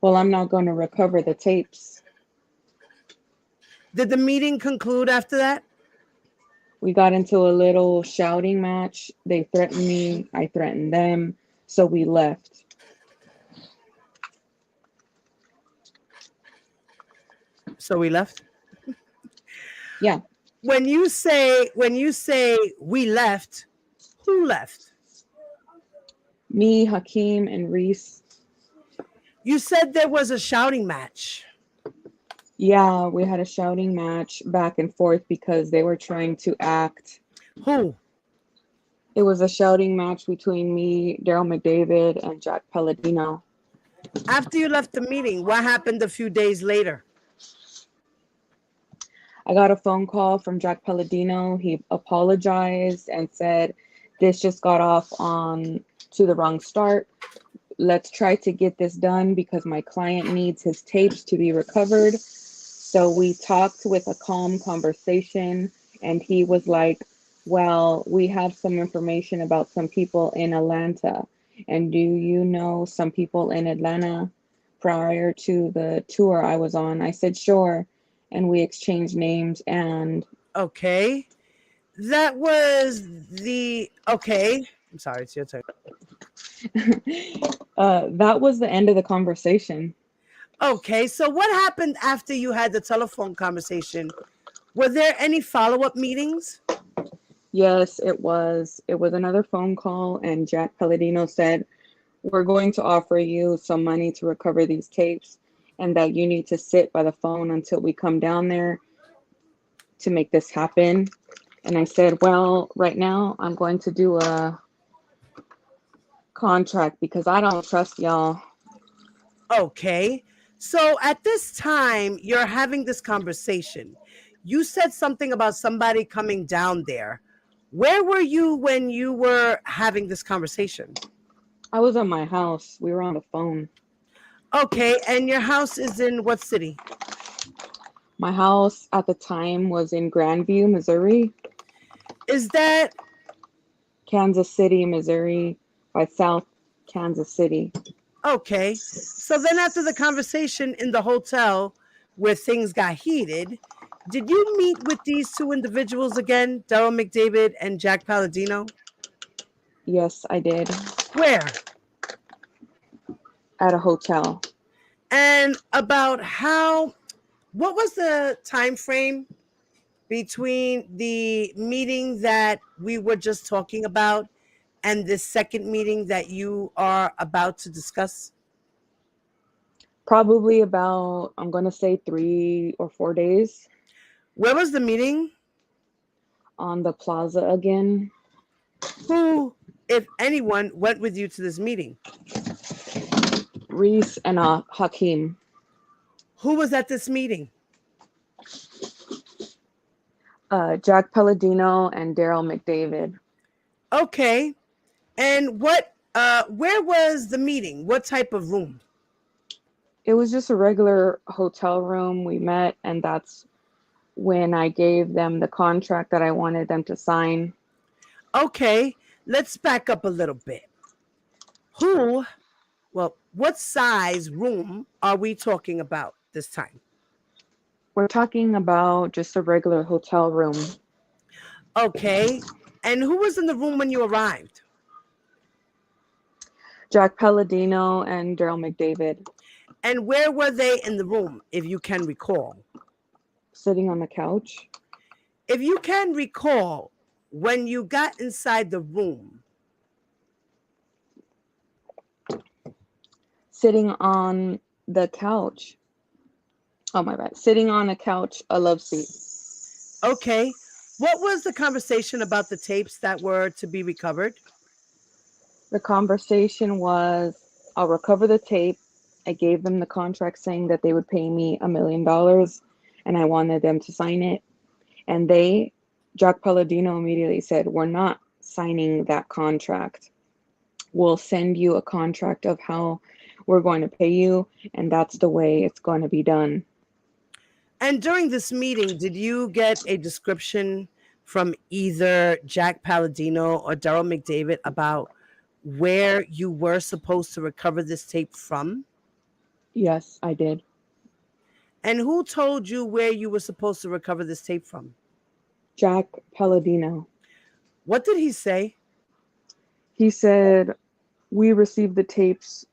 well, I'm not going to recover the tapes. Did the meeting conclude after that? We got into a little shouting match. They threatened me, I threatened them, so we left. So we left. Yeah, When you say we left, who left? me, Hakeem, and Reese. You said there was a shouting match. Yeah, we had a shouting match back and forth because they were trying to act. Who? It was a shouting match between me, Daryl McDavid, and Jack Palladino. After you left the meeting, what happened a few days later? I got a phone call from Jack Palladino. He apologized and said, this just got off on to the wrong start. Let's try to get this done because my client needs his tapes to be recovered. So we talked with a calm conversation, and he was like, well, we have some information about some people in Atlanta. And do you know some people in Atlanta prior to the tour I was on? I said, sure. And we exchanged names, and Okay. That was the okay. I'm sorry, it's your turn. That was the end of the conversation. Okay, so what happened after you had the telephone conversation? Were there any follow-up meetings? Yes, it was. It was another phone call, and Jack Palladino said, "We're going to offer you some money to recover these tapes, and that you need to sit by the phone until we come down there to make this happen." And I said, "Well, right now I'm going to do a contract because I don't trust y'all." Okay. So at this time, you're having this conversation. You said something about somebody coming down there. Where were you when you were having this conversation? I was at my house. We were on the phone. Okay, and your house is in what city? My house at the time was in Grandview, Missouri, Is that Kansas City, Missouri, by South Kansas City. okay? So then, after the conversation in the hotel where things got heated, did you meet with these two individuals again, Daryl McDavid and Jack Palladino? Yes, I did. Where? At a hotel. And about how, what was the time frame between the meeting that we were just talking about and this second meeting that you are about to discuss? Probably about, I'm going to say 3 or 4 days. Where was the meeting? On the plaza again. Who, if anyone, went with you to this meeting? Reese and Hakeem. Who was at this meeting? Jack Palladino and Daryl McDavid. Okay. And where was the meeting? What type of room? It was just a regular hotel room. We met, and that's when I gave them the contract that I wanted them to sign. Okay. Let's back up a little bit. What size room are we talking about this time? We're talking about just a regular hotel room. Okay. And who was in the room when you arrived? Jack Palladino and Daryl McDavid. And where were they in the room, if you can recall? Sitting on the couch. If you can recall, when you got inside the room, Sitting on the couch. Oh my bad. Sitting on a couch, a love seat. okay. What was the conversation about the tapes that were to be recovered? The conversation was, I'll recover the tape. I gave them the contract saying that they would pay me $1 million, and I wanted them to sign it. And Jack Palladino immediately said, "We're not signing that contract. We'll send you a contract of how we're going to pay you, and that's the way it's going to be done." And during this meeting, did you get a description from either Jack Palladino or Daryl McDavid about where you were supposed to recover this tape from? Yes, I did. And who told you where you were supposed to recover this tape from? Jack Palladino. What did he say? He said, we received the tapes.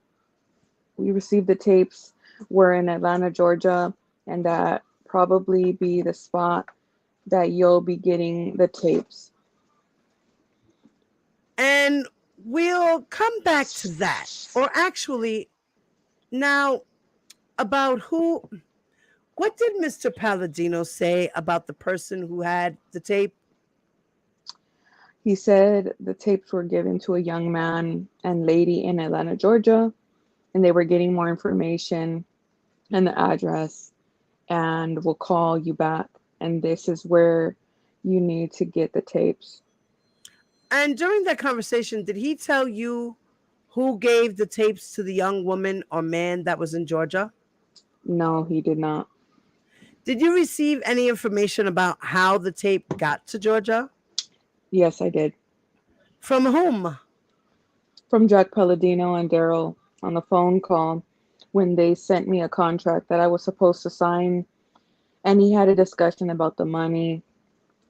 We're in Atlanta, Georgia, and that probably be the spot that you'll be getting the tapes. And we'll come back to that. Or actually, now about what did Mr. Palladino say about the person who had the tape? He said the tapes were given to a young man and lady in Atlanta, Georgia, and they were getting more information and the address, and will call you back. And this is where you need to get the tapes. And during that conversation, did he tell you who gave the tapes to the young woman or man that was in Georgia? No, he did not. Did you receive any information about how the tape got to Georgia? Yes, I did. From whom? From Jack Palladino and Daryl on the phone call when they sent me a contract that I was supposed to sign. And he had a discussion about the money.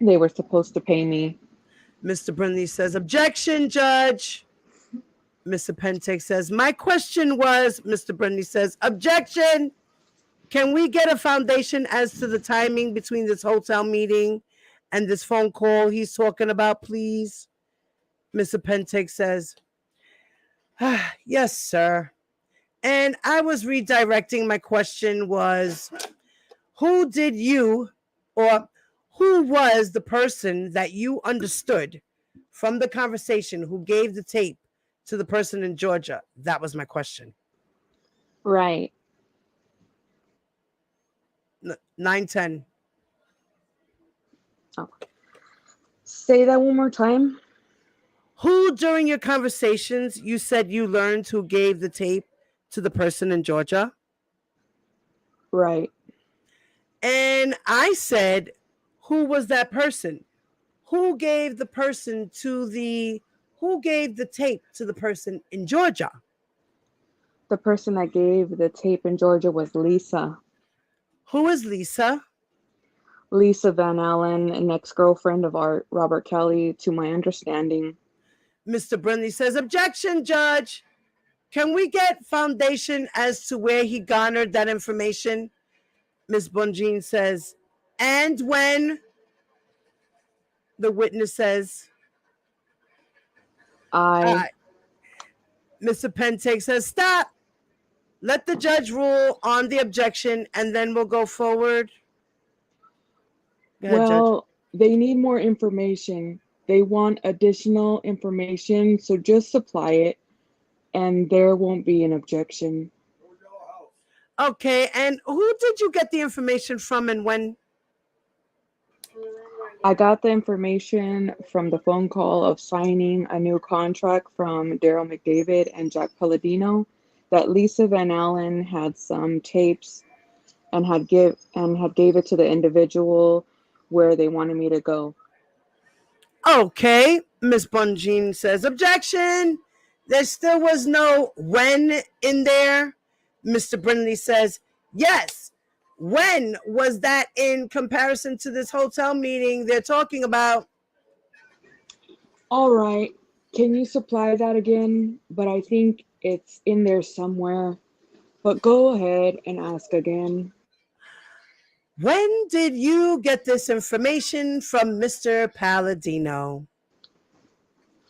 They were supposed to pay me. Mr. Brindley says, objection, Judge. Mr. Pentek says, my question was, Mr. Brindley says, objection. Can we get a foundation as to the timing between this hotel meeting and this phone call he's talking about, please? Mr. Pentek says, yes, sir. And I was redirecting. My question was, who did you, or who was the person that you understood from the conversation who gave the tape to the person in Georgia? That was my question. Right. 9:10. Oh. Say that one more time. Who during your conversations you said you learned who gave the tape to the person in Georgia? Right. And I said, who was that person? Who gave the tape to the person in Georgia? The person that gave the tape in Georgia was Lisa. Who is Lisa? Lisa Van Allen, an ex-girlfriend of Art Robert Kelly, to my understanding. Mr. Brindley says, objection, Judge. Can we get foundation as to where he garnered that information? Ms. Bonjean says, and when? The witness says, I Mr. Pentek says, stop. Let the judge rule on the objection, and then we'll go forward. Go ahead, well, they need more information. They want additional information, so just supply it, and there won't be an objection. Okay, and who did you get the information from and when? I got the information from the phone call of signing a new contract from Daryl McDavid and Jack Palladino that Lisa Van Allen had some tapes and had gave it to the individual where they wanted me to go. Okay, Miss Bonjean says, objection. There still was no when in there. Mr. Brindley says, yes. When was that in comparison to this hotel meeting they're talking about? All right, can you supply that again? But I think it's in there somewhere. But go ahead and ask again. When did you get this information from Mr. Palladino?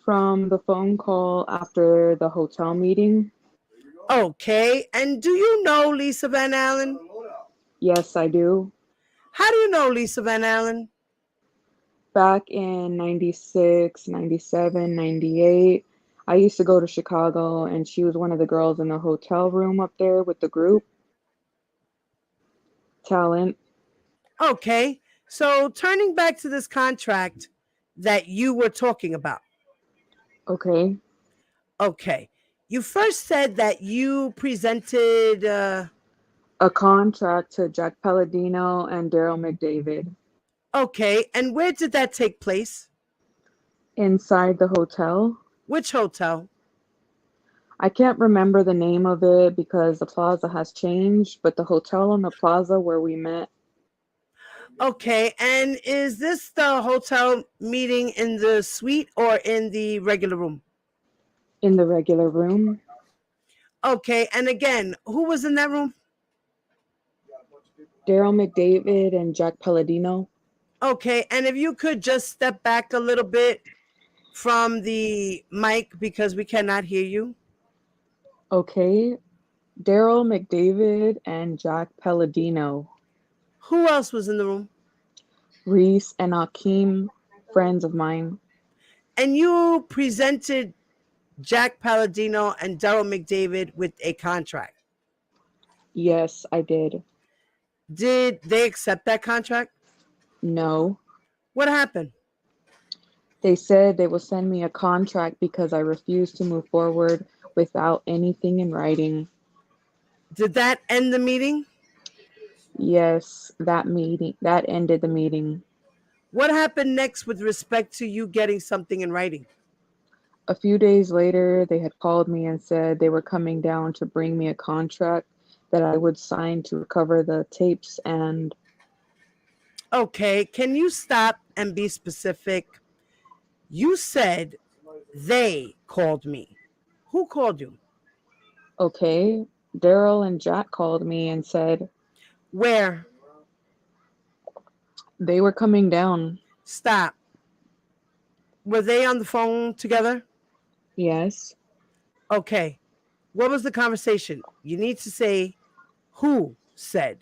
From the phone call after the hotel meeting. Okay, and do you know Lisa Van Allen? Yes, I do. How do you know Lisa Van Allen? Back in 96, 97, 98, I used to go to Chicago, and she was one of the girls in the hotel room up there with the group. Talent. Okay, so turning back to this contract that you were talking about. Okay. Okay, you first said that you presented... A contract to Jack Palladino and Daryl McDavid. Okay, and where did that take place? Inside the hotel. Which hotel? I can't remember the name of it because the plaza has changed, but the hotel on the plaza where we met. Okay, and is this the hotel meeting in the suite or in the regular room? In the regular room. Okay, and again, who was in that room? Daryl McDavid and Jack Palladino. Okay, and if you could just step back a little bit from the mic because we cannot hear you. Okay. Daryl McDavid and Jack Palladino. Who else was in the room? Reese and Akeem, friends of mine. And you presented Jack Palladino and Daryl McDavid with a contract. Yes, I did. Did they accept that contract? No. What happened? They said they will send me a contract because I refused to move forward without anything in writing. Did that end the meeting? Yes, that ended the meeting. What happened next with respect to you getting something in writing? A few days later, they had called me and said they were coming down to bring me a contract that I would sign to recover the tapes and... Okay, can you stop and be specific? You said they called me. Who called you? Okay, Daryl and Jack called me and said Where? they were coming down. Stop. Were they on the phone together? Yes. Okay. What was the conversation? You need to say who said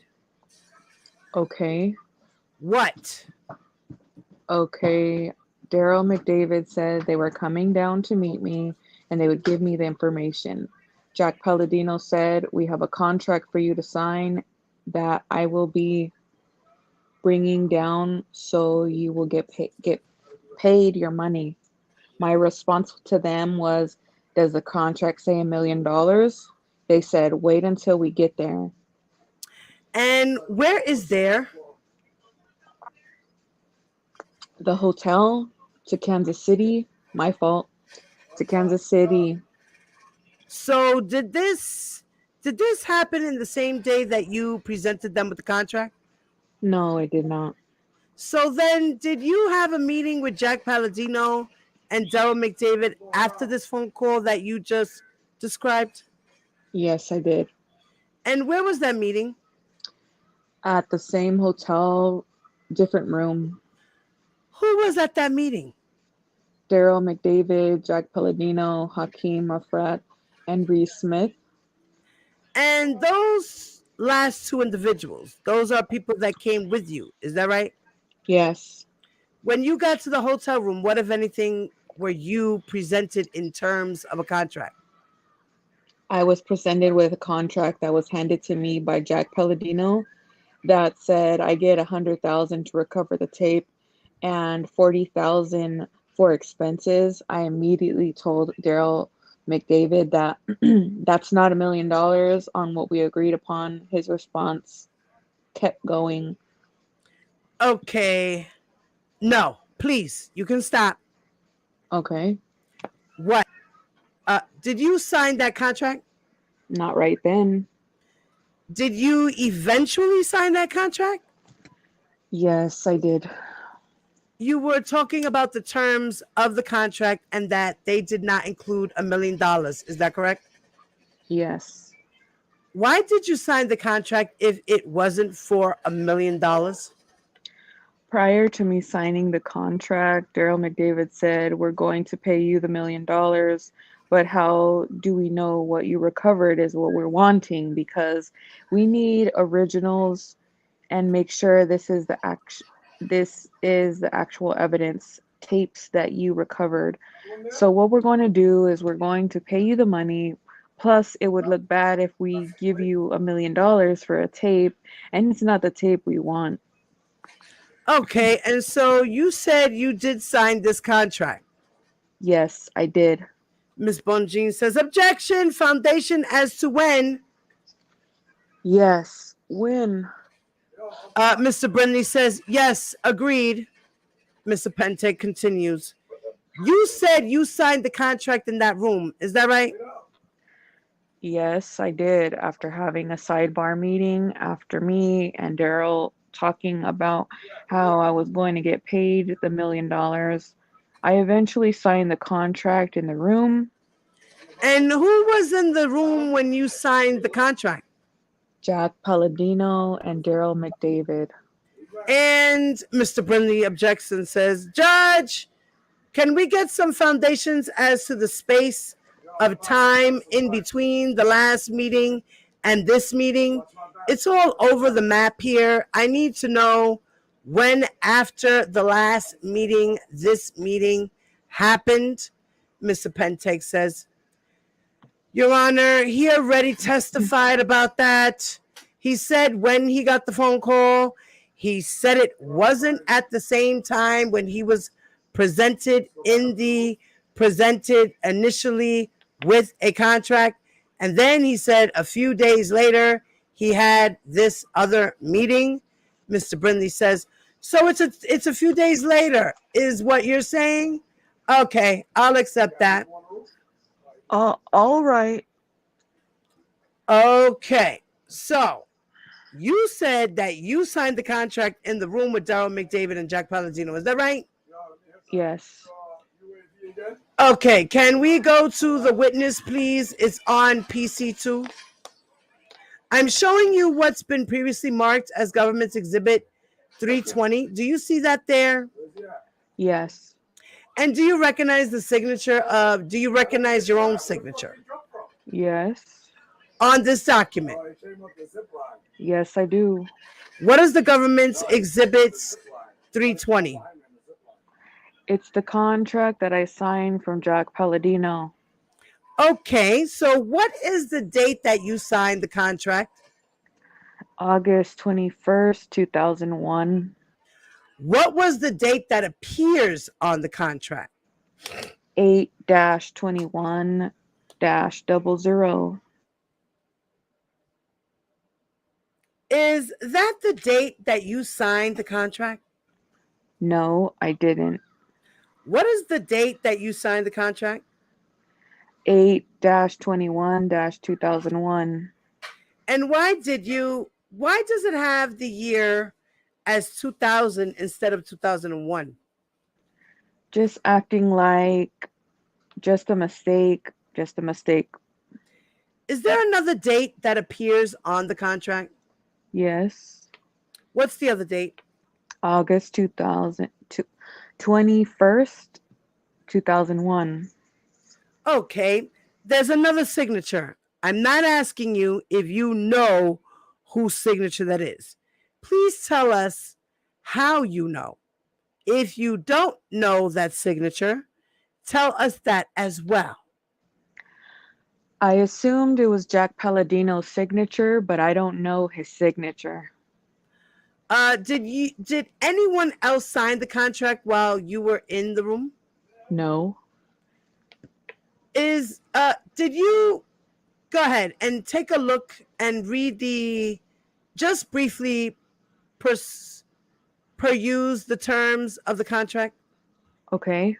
Okay. what. Okay. Daryl McDavid said they were coming down to meet me and they would give me the information. Jack Palladino said, we have a contract for you to sign that I will be bringing down so you will get paid your money. My response to them was, does the contract say $1 million? They said, wait until we get there. And where is there? The hotel to Kansas City, my fault, to Kansas City. So did this happen in the same day that you presented them with the contract? No, it did not. So then did you have a meeting with Jack Palladino and Daryl McDavid after this phone call that you just described? Yes, I did. And where was that meeting? At the same hotel, different room. Who was at that meeting? Daryl McDavid, Jack Palladino, Hakeem Mafrat, and Reese Smith. And those last two individuals, those are people that came with you. Is that right? Yes. When you got to the hotel room, what, if anything, were you presented in terms of a contract? I was presented with a contract that was handed to me by Jack Palladino that said I get 100,000 to recover the tape and 40,000 for expenses. I immediately told Daryl McDavid that that's not $1 million on what we agreed upon. His response kept going. Okay. No, please, you can stop. Okay, What? Did you sign that contract? not right then. Did you eventually sign that contract? Yes, I did. You were talking about the terms of the contract and that they did not include $1 million. Is that correct? Yes. Why did you sign the contract if it wasn't for $1 million? Prior to me signing the contract, Daryl McDavid said, we're going to pay you the $1 million, but how do we know what you recovered is what we're wanting because we need originals and make sure this is the actual evidence tapes that you recovered. So what we're going to do is we're going to pay you the money. Plus, it would look bad if we give you $1 million for a tape, and it's not the tape we want. Okay, and so you said you did sign this contract. Yes, I did. Ms. Bonjean says, objection, foundation as to when. Yes. When? Mr. Brindley says, yes, agreed. Mr. Pente continues, you said you signed the contract in that room. Is that right? Yes, I did. After having a sidebar meeting, after me and Daryl talking about how I was going to get paid the $1 million, I eventually signed the contract in the room. And who was in the room when you signed the contract? Jack Palladino and Daryl McDavid. And Mr. Brindley objects and says, Judge, can we get some foundations as to the space of time in between the last meeting and this meeting? It's all over the map here. I need to know when after the last meeting this meeting happened. Mr. Pentake says, Your Honor, he already testified about that. He said when he got the phone call, he said it wasn't at the same time when he was presented initially with a contract. And then he said a few days later, he had this other meeting. Mr. Brindley says, so it's a few days later, is what you're saying? Okay, I'll accept that. All right. Okay, so You said that you signed the contract in the room with Daryl McDavid and Jack Palladino. Is that right? Yes. Okay, can we go to the witness, please? It's on PC2. I'm showing you what's been previously marked as Government's Exhibit 320. Do you see that there? Yes. And do you recognize the signature of, do you recognize your own signature Yes. on this document? Yes, I do. What is the Government's Exhibits 320? It's the contract that I signed from Jack Palladino. Okay, so what is the date that you signed the contract? August 21st, 2001. What was the date that appears on the contract? 8-21-00. Is that the date that you signed the contract? No, I didn't. What is the date that you signed the contract? 8-21-2001. And why does it have the year as 2000 instead of 2001? Just acting like just a mistake. Just a mistake. Is there another date that appears on the contract? Yes. What's the other date? August 21st, 2001. Okay, there's another signature. I'm not asking you if you know whose signature that is. Please tell us how you know. If you don't know that signature, tell us that as well. I assumed it was Jack Palladino's signature, but I don't know his signature. Did anyone else sign the contract while you were in the room? No. Did you go ahead and take a look and read just briefly peruse the terms of the contract? Okay.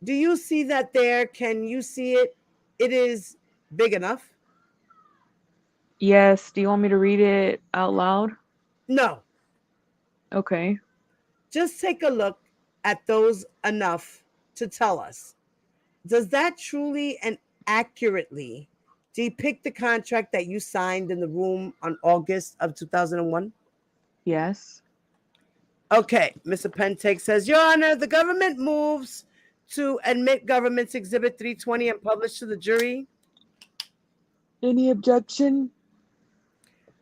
Do you see that there? Can you see it? It is big enough. Yes. Do you want me to read it out loud? No. Okay. Just take a look at those enough to tell us. Does that truly and accurately depict the contract that you signed in the room on August of 2001? Yes. Okay, Mr. Pentek says, Your Honor, the government moves to admit Government's Exhibit 320 and publish to the jury. Any objection?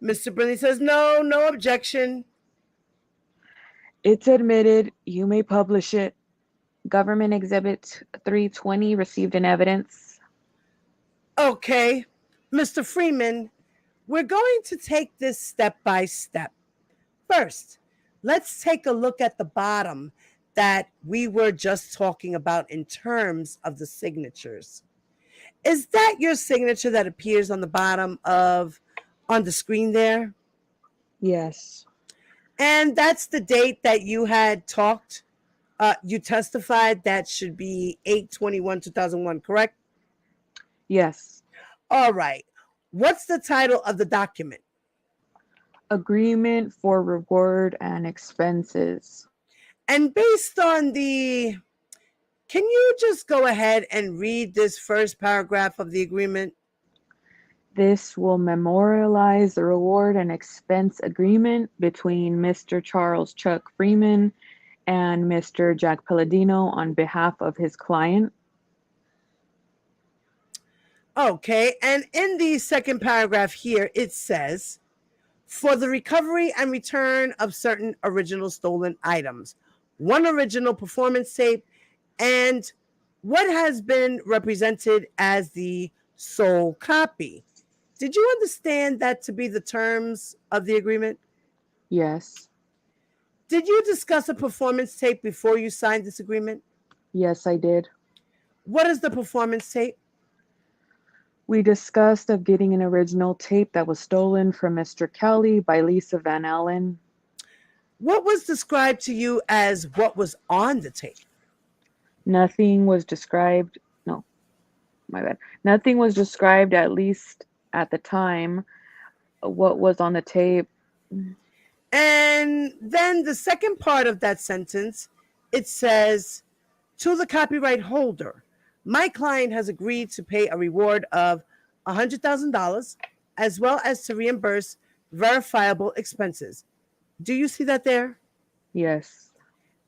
Mr. Brindley says, no objection. It's admitted. You may publish it. Government Exhibit 320 received in evidence. Okay, Mr. Freeman, we're going to take this step by step. First, let's take a look at the bottom that we were just talking about in terms of the signatures. Is that your signature that appears on the bottom on the screen there? Yes. And that's the date that you had you testified that should be 8/21/2001, correct? Yes. All right. What's the title of the document? Agreement for reward and expenses. And based on can you just go ahead and read this first paragraph of the agreement? This will memorialize the reward and expense agreement between Mr. Charles Chuck Freeman and Mr. Jack Palladino on behalf of his client. Okay, and in the second paragraph here, it says, for the recovery and return of certain original stolen items, one original performance tape, and what has been represented as the sole copy. Did you understand that to be the terms of the agreement? Yes. Did you discuss a performance tape before you signed this agreement? Yes, I did. What is the performance tape? We discussed of getting an original tape that was stolen from Mr. Kelly by Lisa Van Allen. What was described to you as what was on the tape? Nothing was described. Nothing was described, at least at the time. what was on the tape. And then the second part of that sentence, it says, to the copyright holder, my client has agreed to pay a reward of $100,000 as well as to reimburse verifiable expenses. Do you see that there? Yes.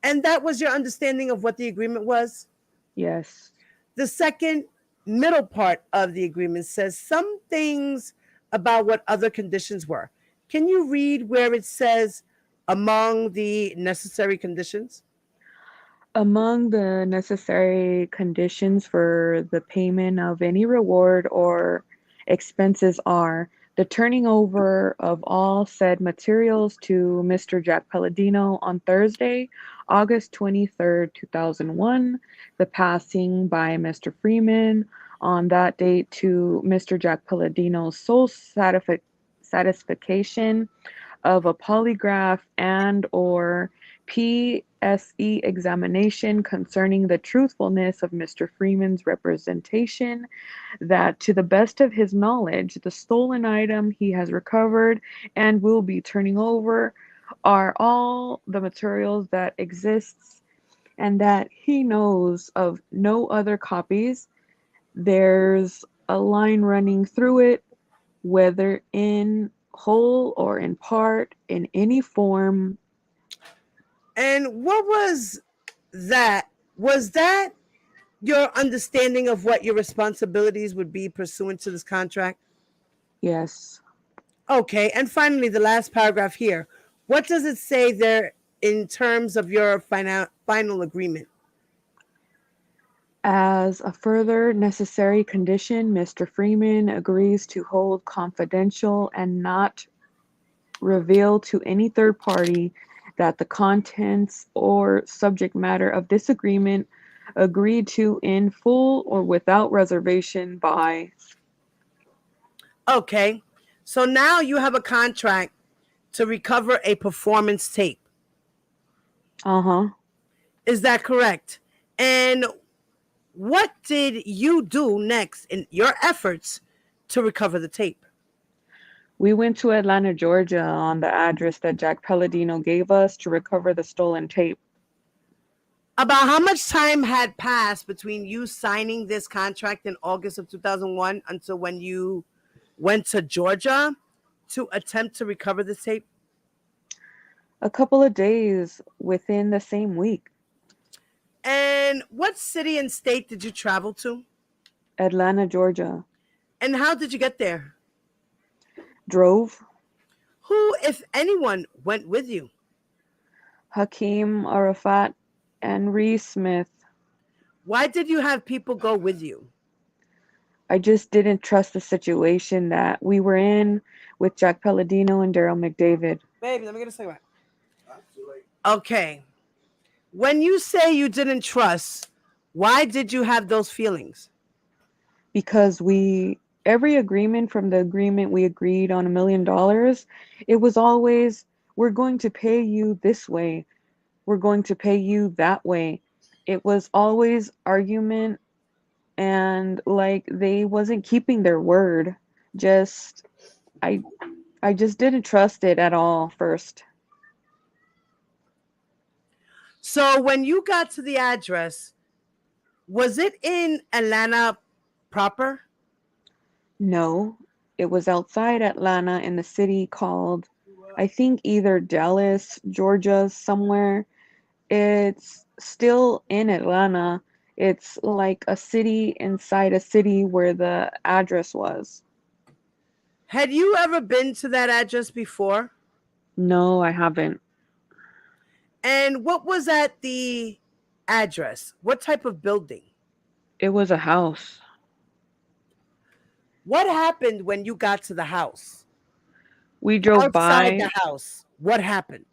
And that was your understanding of what the agreement was? Yes. The second middle part of the agreement says some things about what other conditions were. Can you read where it says among the necessary conditions? Among the necessary conditions for the payment of any reward or expenses are the turning over of all said materials to Mr. Jack Palladino on Thursday, August 23rd, 2001, the passing by Mr. Freeman on that date to Mr. Jack Palladino's sole satisfaction of a polygraph and or PSE examination concerning the truthfulness of Mr. Freeman's representation that to the best of his knowledge the stolen item he has recovered and will be turning over are all the materials that exists and that he knows of no other copies. There's a line running through it, whether in whole or in part, in any form. And what was that? Was that your understanding of what your responsibilities would be pursuant to this contract? Yes. Okay. And finally, the last paragraph here. What does it say there in terms of your final agreement? As a further necessary condition, Mr. Freeman agrees to hold confidential and not reveal to any third party that the contents or subject matter of this agreement agreed to in full or without reservation by. Okay. So now you have a contract to recover a performance tape. Uh-huh. Is that correct? And what did you do next in your efforts to recover the tape? We went to Atlanta, Georgia on the address that Jack Palladino gave us to recover the stolen tape. About how much time had passed between you signing this contract in August of 2001 until when you went to Georgia to attempt to recover the tape? A couple of days within the same week. And what city and state did you travel to? Atlanta, Georgia. And how did you get there? Drove. Who, if anyone, went with you? Hakeem Arafat and Reese Smith. Why did you have people go with you? I just didn't trust the situation that we were in with Jack Palladino and Daryl McDavid. Baby, let me get a cigarette. Okay. When you say you didn't trust, why did you have those feelings? Because every agreement from the agreement we agreed on $1 million, it was always, we're going to pay you this way. We're going to pay you that way. It was always argument and like they wasn't keeping their word. I just didn't trust it at all first. So when you got to the address, was it in Atlanta proper? No, it was outside Atlanta in the city called, I think either Dallas, Georgia, somewhere. It's still in Atlanta. It's like a city inside a city where the address was. Had you ever been to that address before? No, I haven't. And what was at the address? What type of building? It was a house. What happened when you got to the house? We drove Outside by. the house, what happened?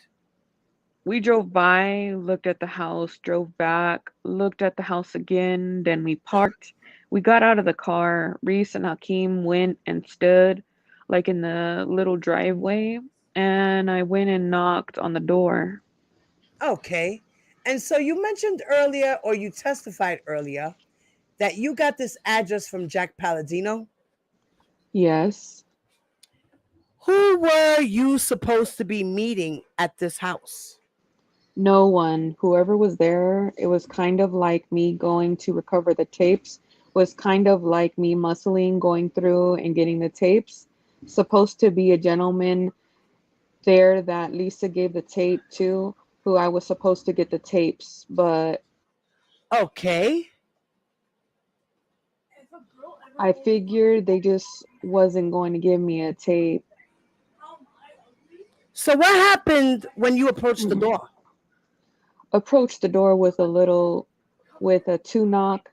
We drove by, looked at the house, drove back, looked at the house again, then we parked. We got out of the car. Reese and Hakeem went and stood like in the little driveway, and I went and knocked on the door. Okay. And so you mentioned earlier, or you testified earlier, that you got this address from Jack Palladino. Yes. Who were you supposed to be meeting at this house? No one, whoever was there, it was kind of like me going to recover the tapes, was kind of like me muscling, going through and getting the tapes. Supposed to be a gentleman there that Lisa gave the tape to, who I was supposed to get the tapes, but Okay. I figured they just wasn't going to give me a tape. So what happened when you approached the door? Approached the door with a two knock,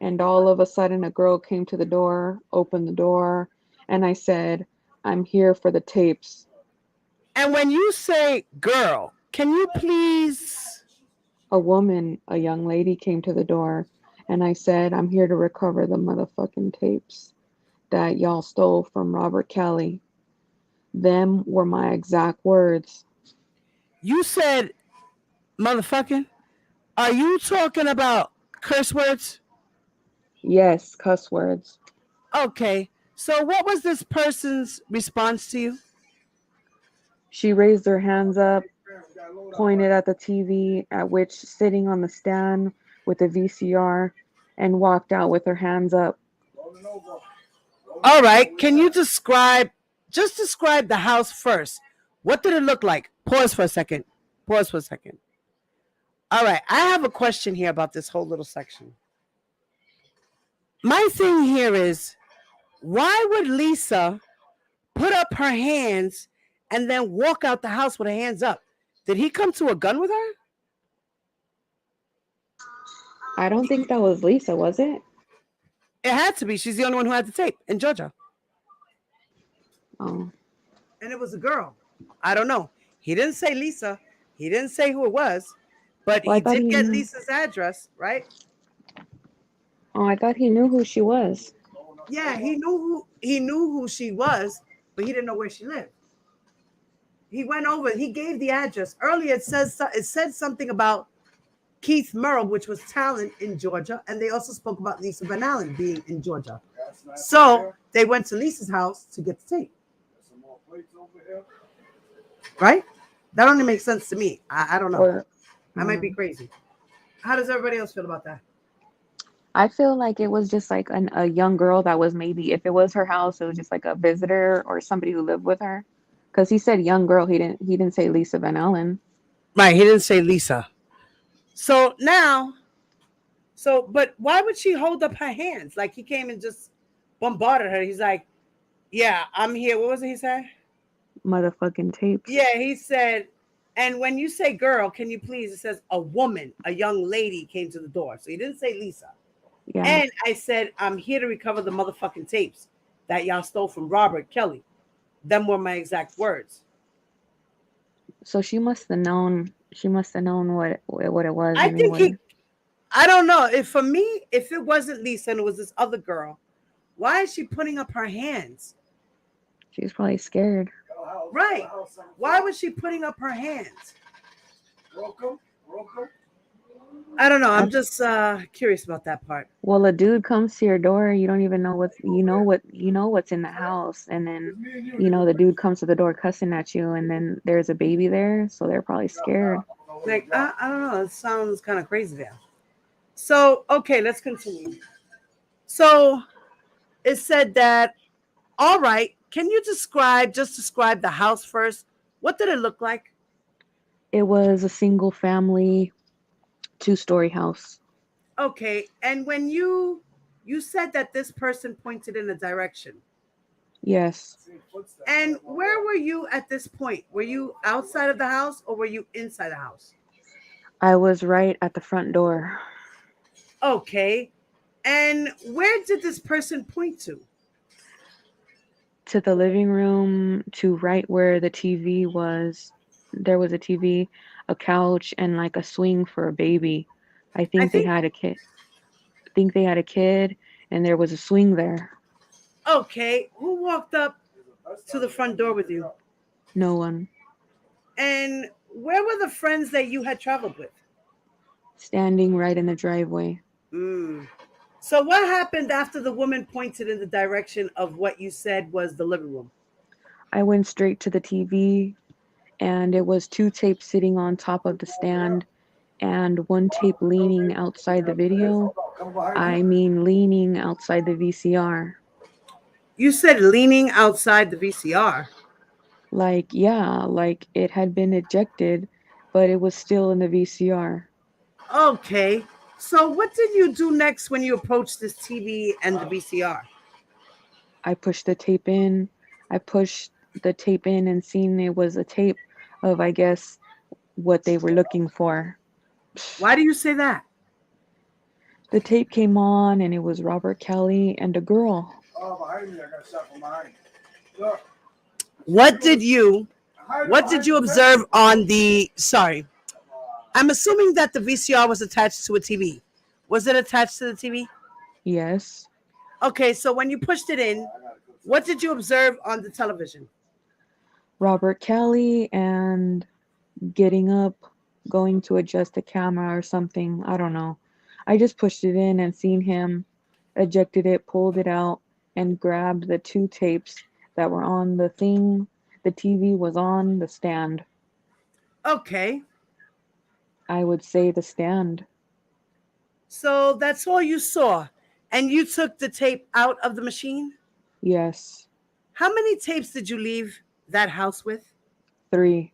and all of a sudden a girl came to the door, opened the door, and I said, "I'm here for the tapes." And when you say girl, can you please? A woman, a young lady came to the door, and I said, "I'm here to recover the motherfucking tapes that y'all stole from Robert Kelly." Them were my exact words. You said motherfucking? Are you talking about curse words? Yes, cuss words. Okay. So what was this person's response to you? She raised her hands up, pointed at the TV, at which sitting on the stand with the VCR, and walked out with her hands up. All right. Can you describe the house first? What did it look like? Pause for a second. Pause for a second. All right. I have a question here about this whole little section. My thing here is, why would Lisa put up her hands and then walk out the house with her hands up? Did he come to a gun with her? I don't think that was Lisa, was it? It had to be. She's the only one who had the tape in Georgia. Oh, And it was a girl. I don't know. He didn't say Lisa. He didn't say who it was, but well, he did get Lisa's address, right? I thought he knew who she was. Yeah, he knew who she was, but he didn't know where she lived. He went over. He gave the address earlier. It said something about Keith Murrow, which was talent in Georgia, and they also spoke about Lisa Van Allen being in Georgia. So they went to Lisa's house to get the tape. Right? That only makes sense to me. I don't know. Or I might be crazy. How does everybody else feel about that? I feel like it was just like a young girl that was, maybe if it was her house, it was just like a visitor or somebody who lived with her. Because he said young girl, he didn't say Lisa Van Allen. Right. He didn't say Lisa. So now, but why would she hold up her hands? Like he came and just bombarded her. He's like, yeah, I'm here. What was it he said? Motherfucking tapes. Yeah, he said, and when you say girl, can you please? It says a woman, a young lady came to the door. So he didn't say Lisa. Yeah. And I said, I'm here to recover the motherfucking tapes that y'all stole from Robert Kelly. Them were my exact words. So she must have known. She must have known what it was I think anyway. I don't know. If for me, if it wasn't Lisa and it was this other girl, why is she putting up her hands? She's probably scared. Right. Why was she putting up her hands? I don't know. I'm just curious about that part. Well, a dude comes to your door, you don't even know what's in the house, and then the dude comes to the door cussing at you, and then there's a baby there, so they're probably scared. Like I don't know. It sounds kind of crazy there. So okay, let's continue. So it said that. All right. Can you describe the house first? What did it look like? It was a single family, 2-story house. Okay. And when you said that this person pointed in a direction. Yes. And where were you at this point? Were you outside of the house or were you inside the house? I was right at the front door. Okay. And where did this person point to? To the living room, to right where the TV was. There was a TV, a couch, and like a swing for a baby. I think they had a kid. And there was a swing there. Okay. Who walked up to the front door with you? No one. And where were the friends that you had traveled with? Standing right in the driveway. So what happened after the woman pointed in the direction of what you said was the living room? I went straight to the TV, and it was two tapes sitting on top of the stand and one tape leaning outside the video. I mean, leaning outside the VCR. You said leaning outside the VCR. Like, yeah, like it had been ejected, but it was still in the VCR. Okay. So what did you do next when you approached this TV and the VCR? I pushed the tape in. I pushed the tape in and seen it was a tape of, I guess, what they were looking for. Why do you say that? The tape came on and it was Robert Kelly and a girl. What did you observe on the sorry. I'm assuming that the VCR was attached to a TV. Was it attached to the TV? Yes, Okay, so when you pushed it in, what did you observe on the television? Robert Kelly and getting up, going to adjust the camera or something. I don't know. I just pushed it in and seen him, ejected it, pulled it out, and grabbed the two tapes that were on the thing. The TV was on the stand. Okay, I would say the stand. so that's all you saw. And you took the tape out of the machine? Yes, How many tapes did you leave that house with? 3.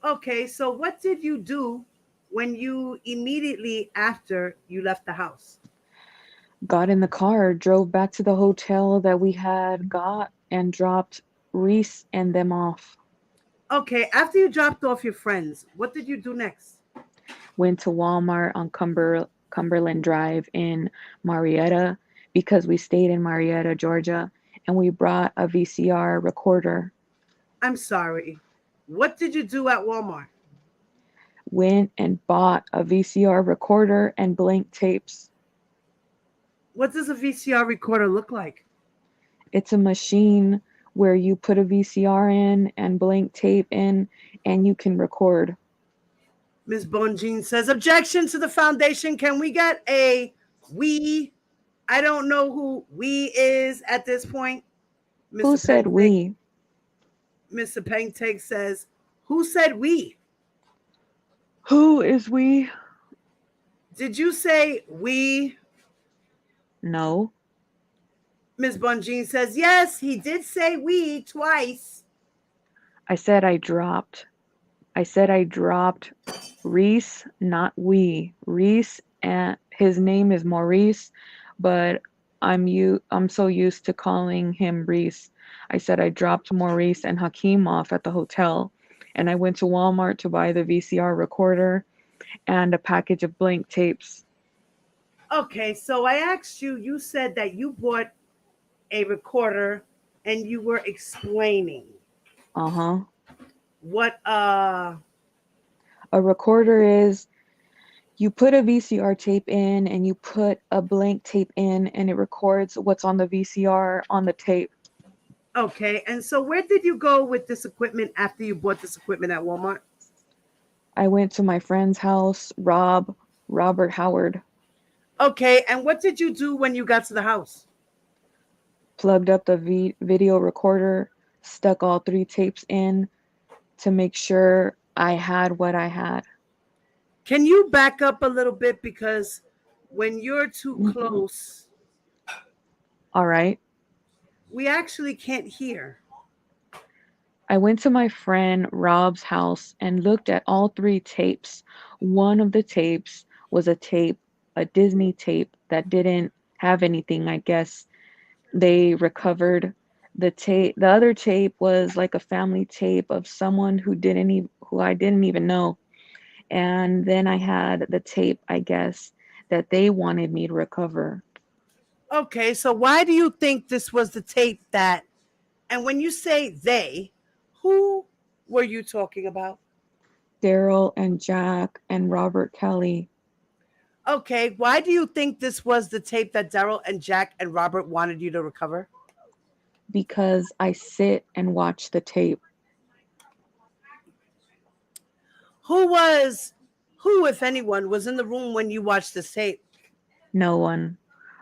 Okay, so what did you do when you immediately after you left the house? Got in the car, drove back to the hotel that we had got, and dropped Reese and them off. Okay, after you dropped off your friends, what did you do next? Went to Walmart on Cumberland Drive in Marietta because we stayed in Marietta, Georgia, and we brought a VCR recorder. I'm sorry. What did you do at Walmart? Went and bought a VCR recorder and blank tapes. What does a VCR recorder look like? It's a machine where you put a VCR in and blank tape in and you can record. Ms. Bonjean says, objection to the foundation. Can we get a we? I don't know who we is at this point. Who said we? Mr. Pengteg says, who said we? Who is we? Did you say we? No. Ms. Bonjean says, yes, he did say we twice. I said I dropped. Reese, not we. Reese, and his name is Maurice, but I'm so used to calling him Reese. I said I dropped Maurice and Hakeem off at the hotel, and I went to Walmart to buy the VCR recorder and a package of blank tapes. Okay, so I asked you, you said that you bought a recorder and you were explaining Uh-huh. what A recorder is you put a VCR tape in and you put a blank tape in and it records what's on the VCR on the tape. okay, and so where did you go with this equipment after you bought this equipment at Walmart? I went to my friend's house, Robert Howard, Okay, and what did you do when you got to the house? plugged up the video recorder, stuck all 3 tapes in to make sure I had what I had. Can you back up a little bit, because when you're too close, All right. we actually can't hear. I went to my friend Rob's house and looked at all 3 tapes. One of the tapes was a Disney tape that didn't have anything, I guess. They recovered the tape. The other tape was like a family tape of someone who I didn't even know. And then I had the tape, I guess, that they wanted me to recover. Okay, so why do you think this was the tape that, and when you say they, who were you talking about? Daryl and Jack and Robert Kelly. Okay, why do you think this was the tape that Daryl and Jack and Robert wanted you to recover? Because I sit and watch the tape. Who, if anyone, was in the room when you watched this tape? No one.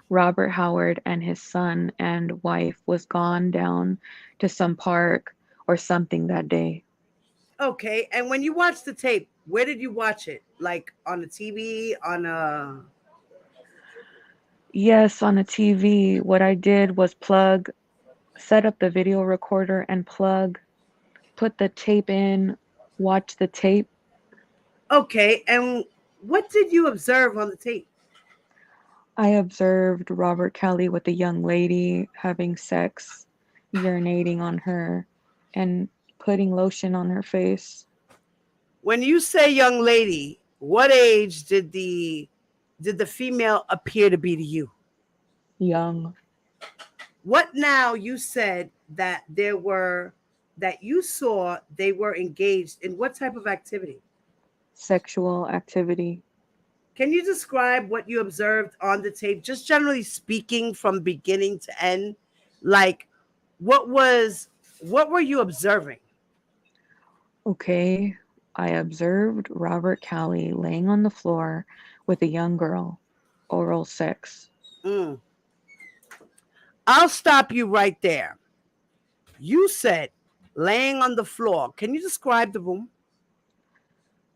Robert Howard and his son and wife was gone down to some park or something that day. Okay, and when you watched the tape, where did you watch it? Like on the TV, on a. Yes, on the TV, what I did was set up the video recorder and put the tape in, watch the tape. Okay, and what did you observe on the tape? I observed Robert Kelly with a young lady having sex, urinating on her, and putting lotion on her face. When you say young lady, what age did the female appear to be to you? Young. What now you said that you saw they were engaged in what type of activity? Sexual activity. Can you describe what you observed on the tape, just generally speaking, from beginning to end? Like, what was what were you observing? Okay, I observed Robert Kelly laying on the floor with a young girl. Oral sex. Mm. I'll stop you right there. You said laying on the floor. Can you describe the room?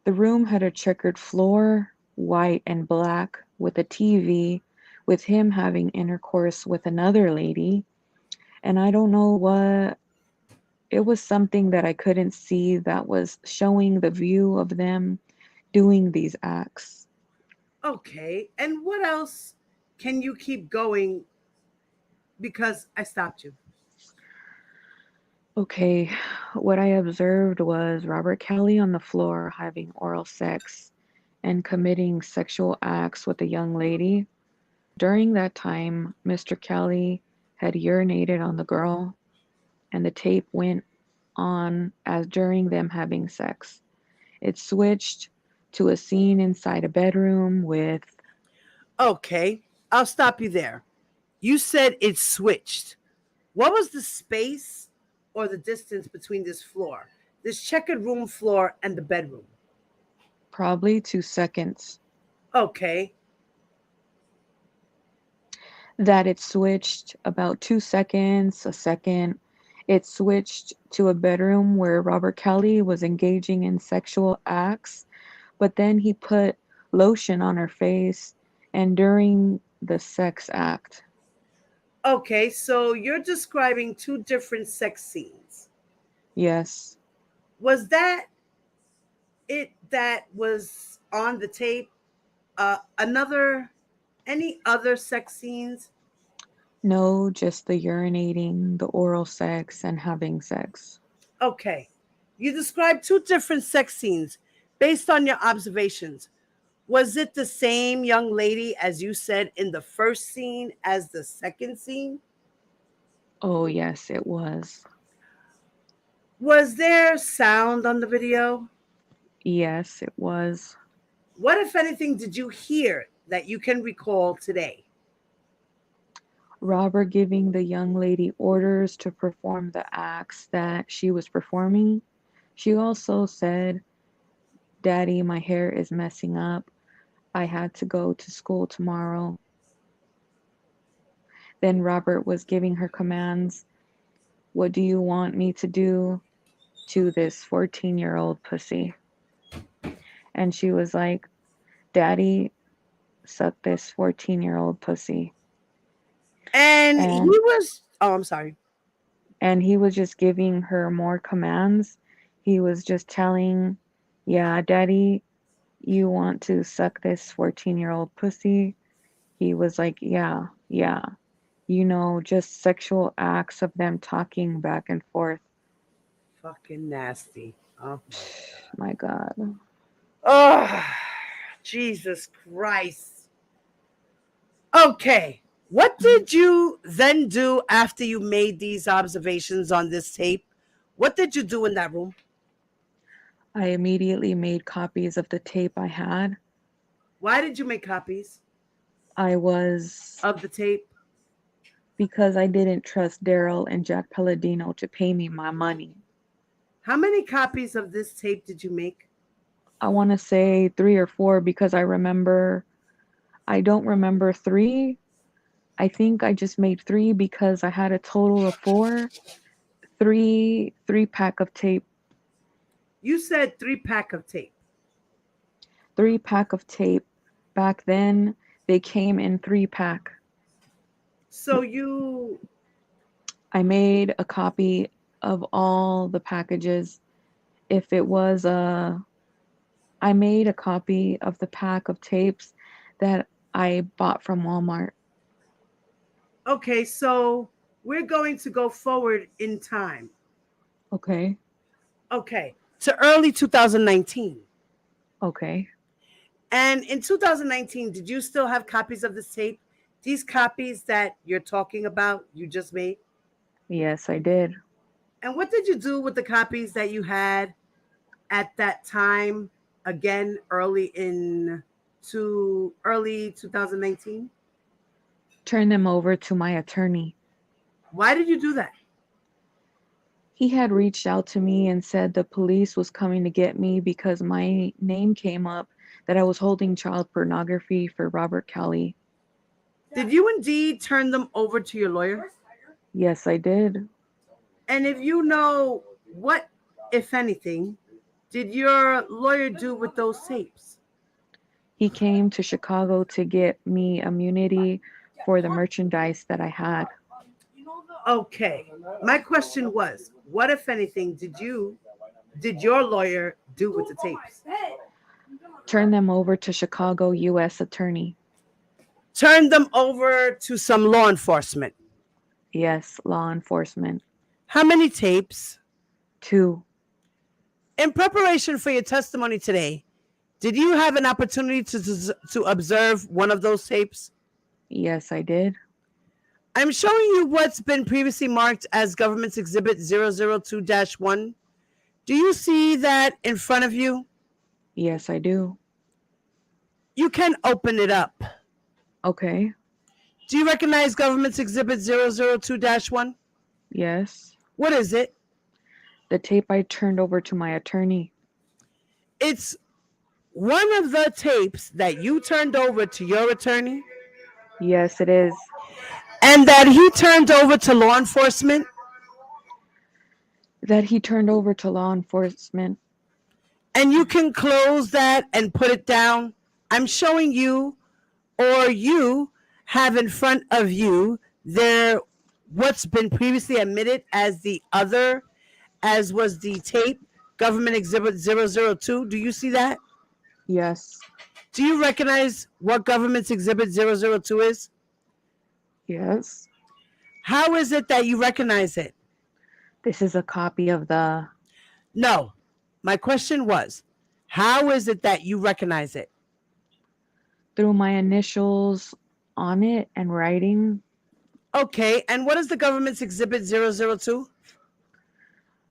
The room had a checkered floor, white and black, with a TV, with him having intercourse with another lady. And I don't know what, it was something that I couldn't see that was showing the view of them doing these acts. Okay. And what else can you keep going because I stopped you? Okay, what I observed was Robert Kelly on the floor having oral sex and committing sexual acts with a young lady. During that time, Mr. Kelly had urinated on the girl, and the tape went on as during them having sex. It switched to a scene inside a bedroom with, Okay. I'll stop you there. You said it switched. What was the space or the distance between this checkered room floor, and the bedroom? probably 2 seconds, Okay. that it switched about 2 seconds, a second. It switched to a bedroom where Robert Kelly was engaging in sexual acts, but then he put lotion on her face and during the sex act. Okay, so you're describing two different sex scenes. Yes. Was that it that was on the tape? Another any other sex scenes? No, just the urinating, the oral sex, and having sex. Okay. You described two different sex scenes based on your observations. Was it the same young lady as you said in the first scene as the second scene? Oh, yes, it was. Was there sound on the video? Yes, it was. What, if anything, did you hear that you can recall today? Robert giving the young lady orders to perform the acts that she was performing. She also said, Daddy, my hair is messing up. I had to go to school tomorrow. Then Robert was giving her commands. What do you want me to do to this 14-year-old pussy? And she was like, Daddy, suck this 14-year-old pussy. And he And was, oh, I'm sorry. and he was just giving her more commands. He was just telling, yeah, Daddy, you want to suck this 14-year-old pussy? He was like, yeah, yeah. Just sexual acts of them talking back and forth. Fucking nasty. Oh My God. my God. Oh, Jesus Christ. Okay. What did you then do after you made these observations on this tape? What did you do in that room? I immediately made copies of the tape I had. Why did you make copies I was, of the tape? because I didn't trust Daryl and Jack Palladino to pay me my money. How many copies of this tape did you make? I want to say 3 or 4 because I don't remember 3. I think I just made 3 because I had a total of 4. Three pack of tape. You said 3-pack of tape. 3 pack of tape. Back then, they came in 3 pack. So you I made a copy of all the packages. If it was I made a copy of the pack of tapes that I bought from Walmart. okay? So we're going to go forward in time. Okay. Okay, to early 2019. Okay. And in 2019, did you still have copies of this tape? These copies that you're talking about, you just made? Yes, I did. And what did you do with the copies that you had at that time? Again, early 2019. Turn them over to my attorney. Why did you do that? He had reached out to me and said the police was coming to get me because my name came up that I was holding child pornography for Robert Kelly. Did you indeed turn them over to your lawyer? Yes, I did. And if you know, what, if anything, did your lawyer do with those tapes? He came to Chicago to get me immunity for the merchandise that I had. Okay. My question was, what, if anything, did your lawyer do with the tapes? Turn them over to Chicago U.S. Attorney. Turn them over to some law enforcement. Yes, law enforcement. How many tapes? 2. In preparation for your testimony today, did you have an opportunity to observe one of those tapes? Yes, I did. I'm showing you what's been previously marked as Government's Exhibit 002-1. Do you see that in front of you? Yes, I do. You can open it up. Okay. Do you recognize Government's Exhibit 002-1? Yes. What is it? The tape I turned over to my attorney. It's one of the tapes that you turned over to your attorney Yes, it is. and that he turned over to law enforcement. That he turned over to law enforcement. And you can close that and put it down. I'm showing you, or you have in front of you there what's been previously admitted as the other, as was the tape, Government Exhibit 002. Do you see that? Yes. Do you recognize what Government's Exhibit 002 is? Yes. How is it that you recognize it? This is a copy of the... No. My question was, how is it that you recognize it? Through my initials on it and writing. Okay, and what is the Government's Exhibit 002?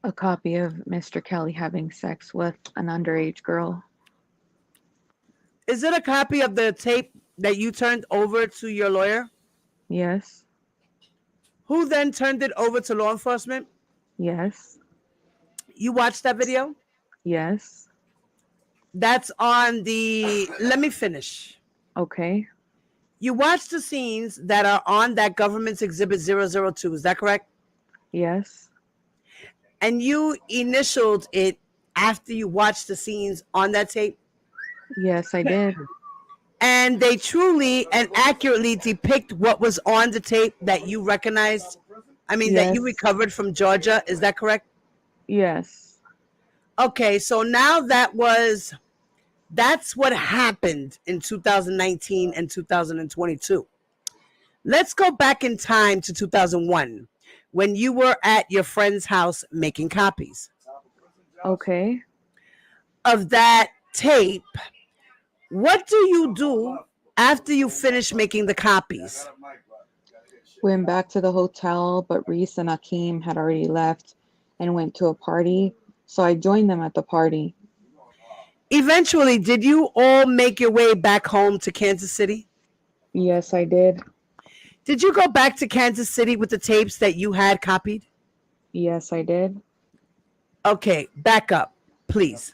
A copy of Mr. Kelly having sex with an underage girl. Is it a copy of the tape that you turned over to your lawyer? Yes. Who then turned it over to law enforcement? Yes. You watched that video? Yes. That's on the... Let me finish. Okay. You watched the scenes that are on that Government's Exhibit 002. Is that correct? Yes. And you initialed it after you watched the scenes on that tape? Yes, I did. And they truly and accurately depict what was on the tape that you recognized? I mean, that you Yes. recovered from Georgia. Is that correct? Yes. Okay, so now that's what happened in 2019 and 2022. Let's go back in time to 2001 when you were at your friend's house making copies Okay. of that tape. What do you do after you finish making the copies? Went back to the hotel, but Reese and Akeem had already left and went to a party, so I joined them at the party. Eventually, did you all make your way back home to Kansas City? Yes, I did. Did you go back to Kansas City with the tapes that you had copied? Yes, I did. Okay, back up, please.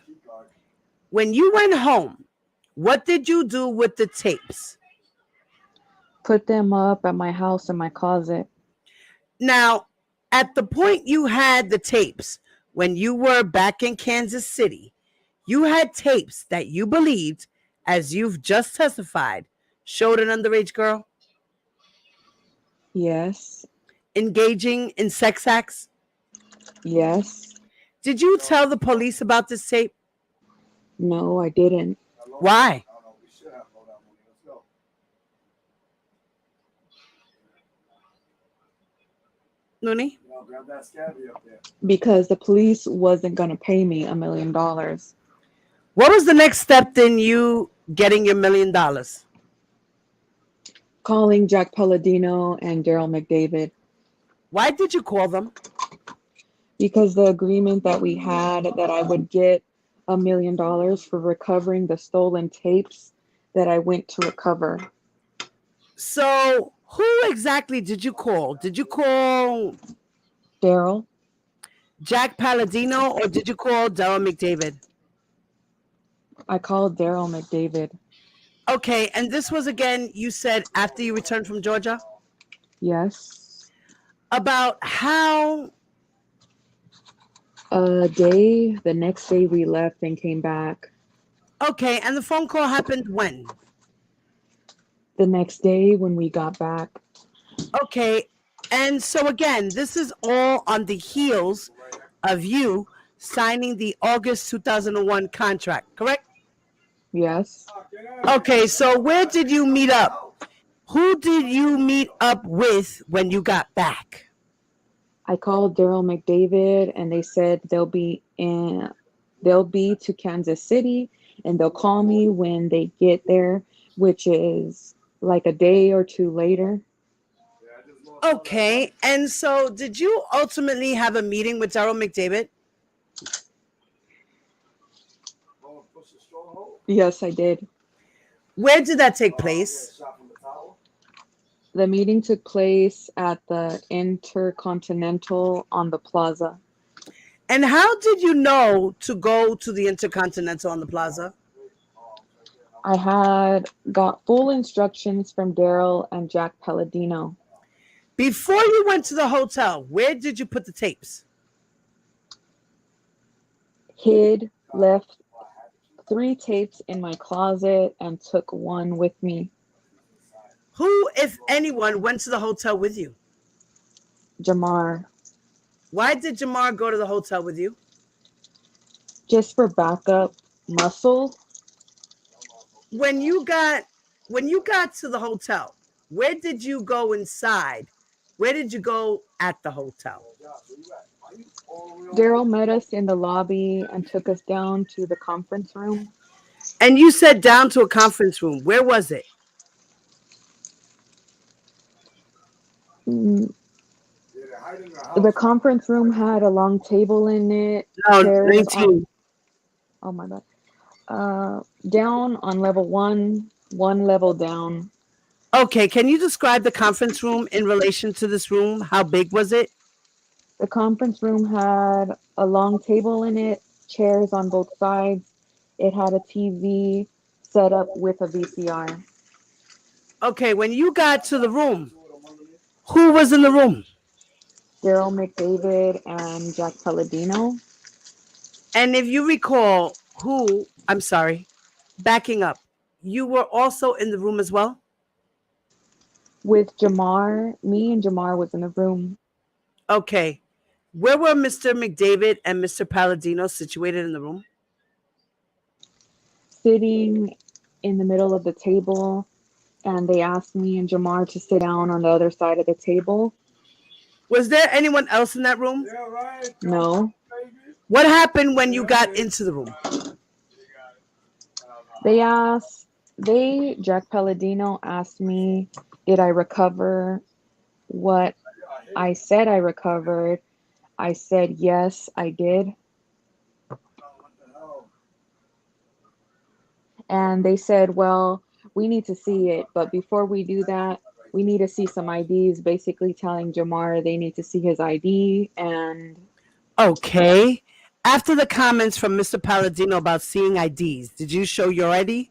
When you went home, what did you do with the tapes? Put them up at my house in my closet. Now, At the point you had the tapes, when you were back in Kansas City, you had tapes that you believed, as you've just testified, showed an underage girl Yes. engaging in sex acts. Yes. Did you tell the police about this tape? No, I didn't. Why? Looney? Because the police wasn't going to pay me $1 million. What was the next step in you getting your $1 million? Calling Jack Palladino and Daryl McDavid. Why did you call them? Because the agreement that we had that I would get $1 million for recovering the stolen tapes that I went to recover. So, who exactly did you call? Did you call Daryl? Jack Palladino or did you call Daryl McDavid? I called Daryl McDavid. Okay, and this was again, you said after you returned from Georgia? Yes. About how? The next day we left and came back. Okay, and the phone call happened when? The next day when we got back. Okay, and so again, this is all on the heels of you signing the August 2001 contract, correct? Yes. Okay, so where did you meet up? Who did you meet up with when you got back? I called Daryl McDavid and they said they'll be to Kansas City and they'll call me when they get there, which is like a day or two later. Okay, and so did you ultimately have a meeting with Daryl McDavid? Yes, I did. Where did that take place? The meeting took place at the Intercontinental on the plaza. And how did you know to go to the Intercontinental on the plaza? I had got full instructions from Daryl and Jack Palladino. Before you went to the hotel, where did you put the tapes? Left 3 tapes in my closet and took one with me. Who, if anyone, went to the hotel with you? Jamar. Why did Jamar go to the hotel with you? Just for backup muscle. When you got to the hotel, where did you go inside? Where did you go at the hotel? Daryl met us in the lobby and took us down to the conference room. And you said down to a conference room. Where was it? The conference room had a long table in it. No, Chairs 19. Oh my God. Down on level 1, 1 level down. Okay, can you describe the conference room in relation to this room? How big was it? The conference room had a long table in it, chairs on both sides. It had a TV set up with a VCR. Okay, when you got to the room, who was in the room? Daryl McDavid and Jack Palladino. And if you recall, backing up, you were also in the room as well? With Jamar, me and Jamar was in the room. Okay. Where were Mr. McDavid and Mr. Palladino situated in the room? Sitting in the middle of the table, and they asked me and Jamar to sit down on the other side of the table. Was there anyone else in that room? No. What happened when you got into the room? Jack Palladino asked me, did I recover what I said I recovered? I said, yes, I did. And they said, well, we need to see it. But before we do that, we need to see some IDs, basically telling Jamar they need to see his ID. And okay. After the comments from Mr. Palladino about seeing IDs, did you show your ID?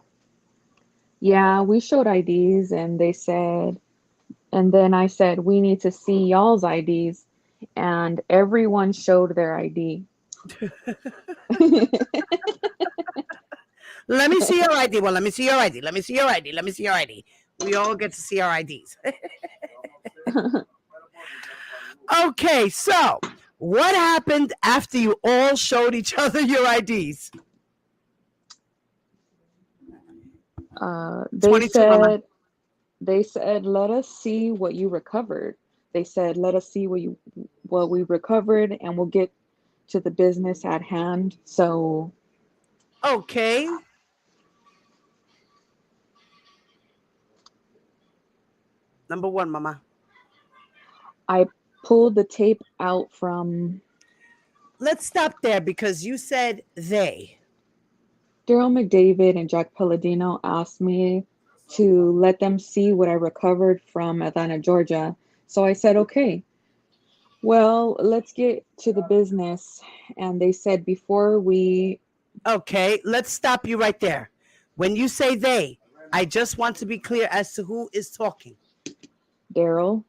Yeah, we showed IDs and they said, and then I said, we need to see y'all's IDs. and everyone showed their ID. Let me see your ID. Well, let me see your ID. Let me see your ID. Let me see your ID. We all get to see our IDs. Okay, so what happened after you all showed each other your IDs? They 22, mama. said they said, let us see what you recovered. They said, let us see what we recovered, and we'll get to the business at hand. So Okay. Number one, mama. I pulled the tape out from Let's stop there because you said they. Daryl McDavid and Jack Palladino asked me to let them see what I recovered from Atlanta, Georgia. So I said, okay, well, let's get to the business. And they said, before we, Okay, let's stop you right there. When you say they, I just want to be clear as to who is talking. Daryl,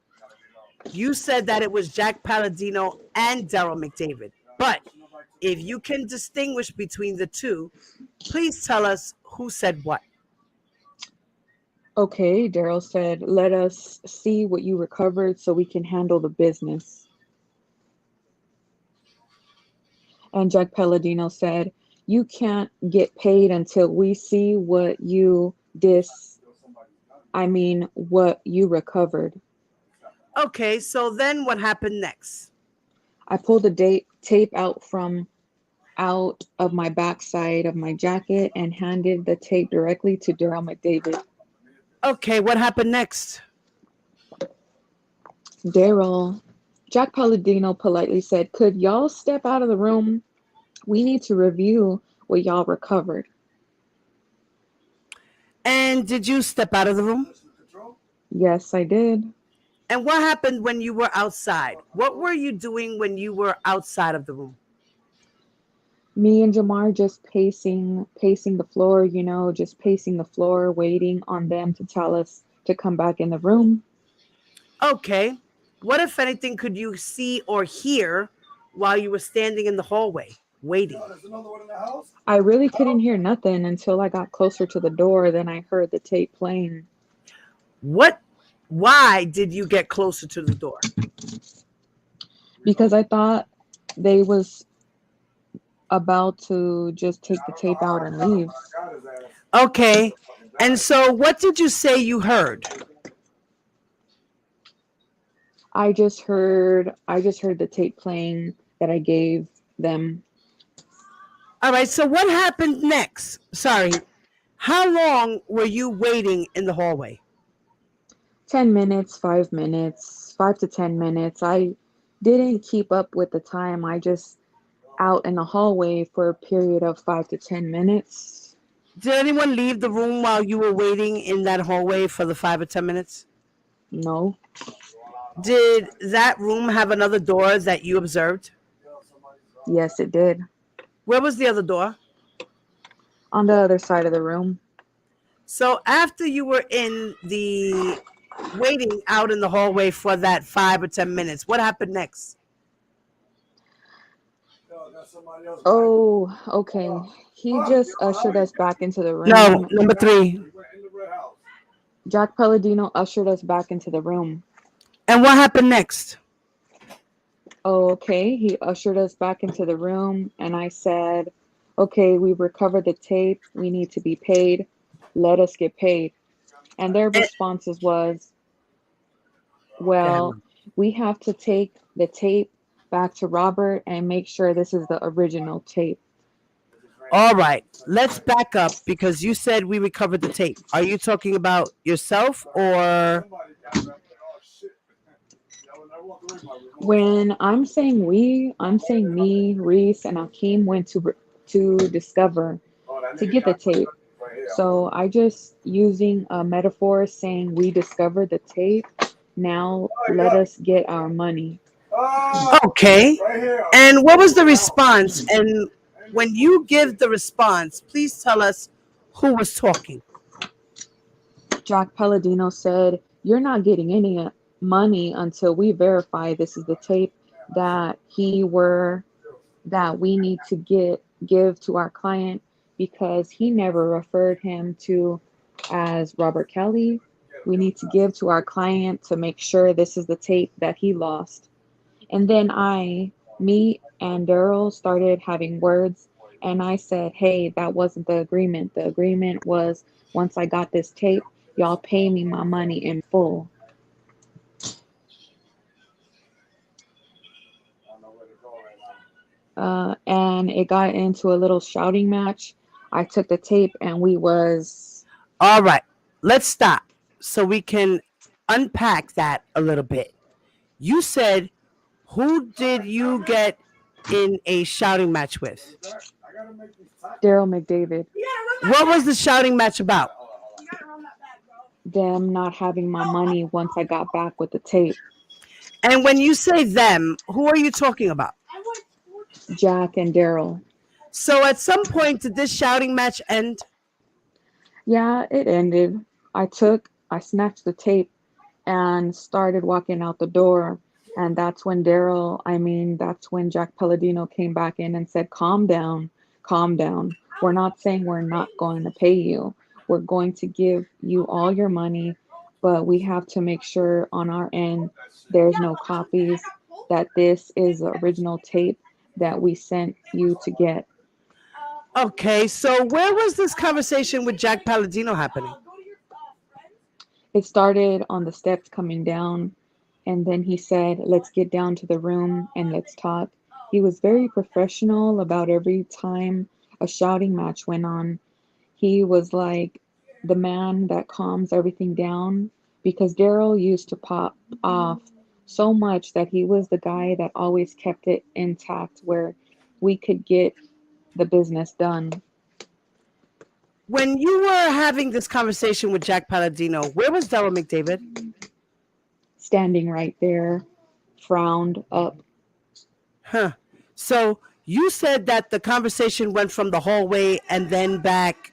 You said that it was Jack Palladino and Daryl McDavid. But if you can distinguish between the two, please tell us who said what. okay, Daryl said, let us see what you recovered so we can handle the business. And Jack Palladino said, you can't get paid until we see what what you recovered. Okay, so then what happened next? I pulled the tape out of my backside of my jacket and handed the tape directly to Daryl McDavid. Okay, what happened next? Jack Palladino politely said, could y'all step out of the room? We need to review what y'all recovered. And did you step out of the room? Yes, I did. And what happened when you were outside? What were you doing when you were outside of the room? Me and Jamar just pacing the floor, just pacing the floor, waiting on them to tell us to come back in the room. Okay. What, if anything, could you see or hear while you were standing in the hallway waiting? I really couldn't hear nothing until I got closer to the door. Then I heard the tape playing. What? Why did you get closer to the door? Because I thought they was about to just take the tape out and leave. Okay. And so what did you say you heard? I just heard the tape playing that I gave them. All right. So what happened next? Sorry. How long were you waiting in the hallway? 10 minutes, 5 minutes, 5 to 10 minutes. I didn't keep up with the time. I just out in the hallway for a period of 5 to 10 minutes. Did anyone leave the room while you were waiting in that hallway for the 5 or 10 minutes? No. Did that room have another door that you observed? Yes, it did. Where was the other door? On the other side of the room. So after you were in the waiting out in the hallway for that 5 or 10 minutes, what happened next? Oh, okay. He just ushered us back into the room. No, number 3. Jack Palladino ushered us back into the room. And what happened next? Oh, okay. He ushered us back into the room, and I said, okay, we recovered the tape. We need to be paid. Let us get paid. And their responses was, well, we have to take the tape back to Robert and make sure this is the original tape. All right, let's back up because you said we recovered the tape. Are you talking about yourself or? When I'm saying we, I'm saying me, Reese, and Akeem went to Discover to get the tape. So I just using a metaphor saying we discovered the tape. Now let us get our money. Okay. And what was the response? And when you give the response, please tell us who was talking. Jack Palladino said, you're not getting any money until we verify this is the tape. that that we need to give to our client because he never referred him to as Robert Kelly. We need to give to our client to make sure this is the tape that he lost. And then me and Daryl started having words, and I said, hey, that wasn't the agreement. The agreement was once I got this tape, y'all pay me my money in full. And it got into a little shouting match. I took the tape and we was All right, let's stop so we can unpack that a little bit. You said, who did you get in a shouting match with? Daryl McDavid. What was the shouting match about? Them not having my money once I got back with the tape. And when you say them, who are you talking about? Jack and Daryl. So at some point, did this shouting match end? Yeah, it ended. I snatched the tape and started walking out the door. And that's when that's when Jack Palladino came back in and said, calm down, calm down. We're not saying we're not going to pay you. We're going to give you all your money, but we have to make sure on our end there's no copies, that this is the original tape that we sent you to get. Okay, so where was this conversation with Jack Palladino happening? It started on the steps coming down, and then he said, let's get down to the room and let's talk. He was very professional about every time a shouting match went on. He was like the man that calms everything down because Daryl used to pop off so much that he was the guy that always kept it intact where we could get the business done. When you were having this conversation with Jack Palladino, where was Daryl McDavid? Standing right there, frowned up. Huh. So you said that the conversation went from the hallway and then back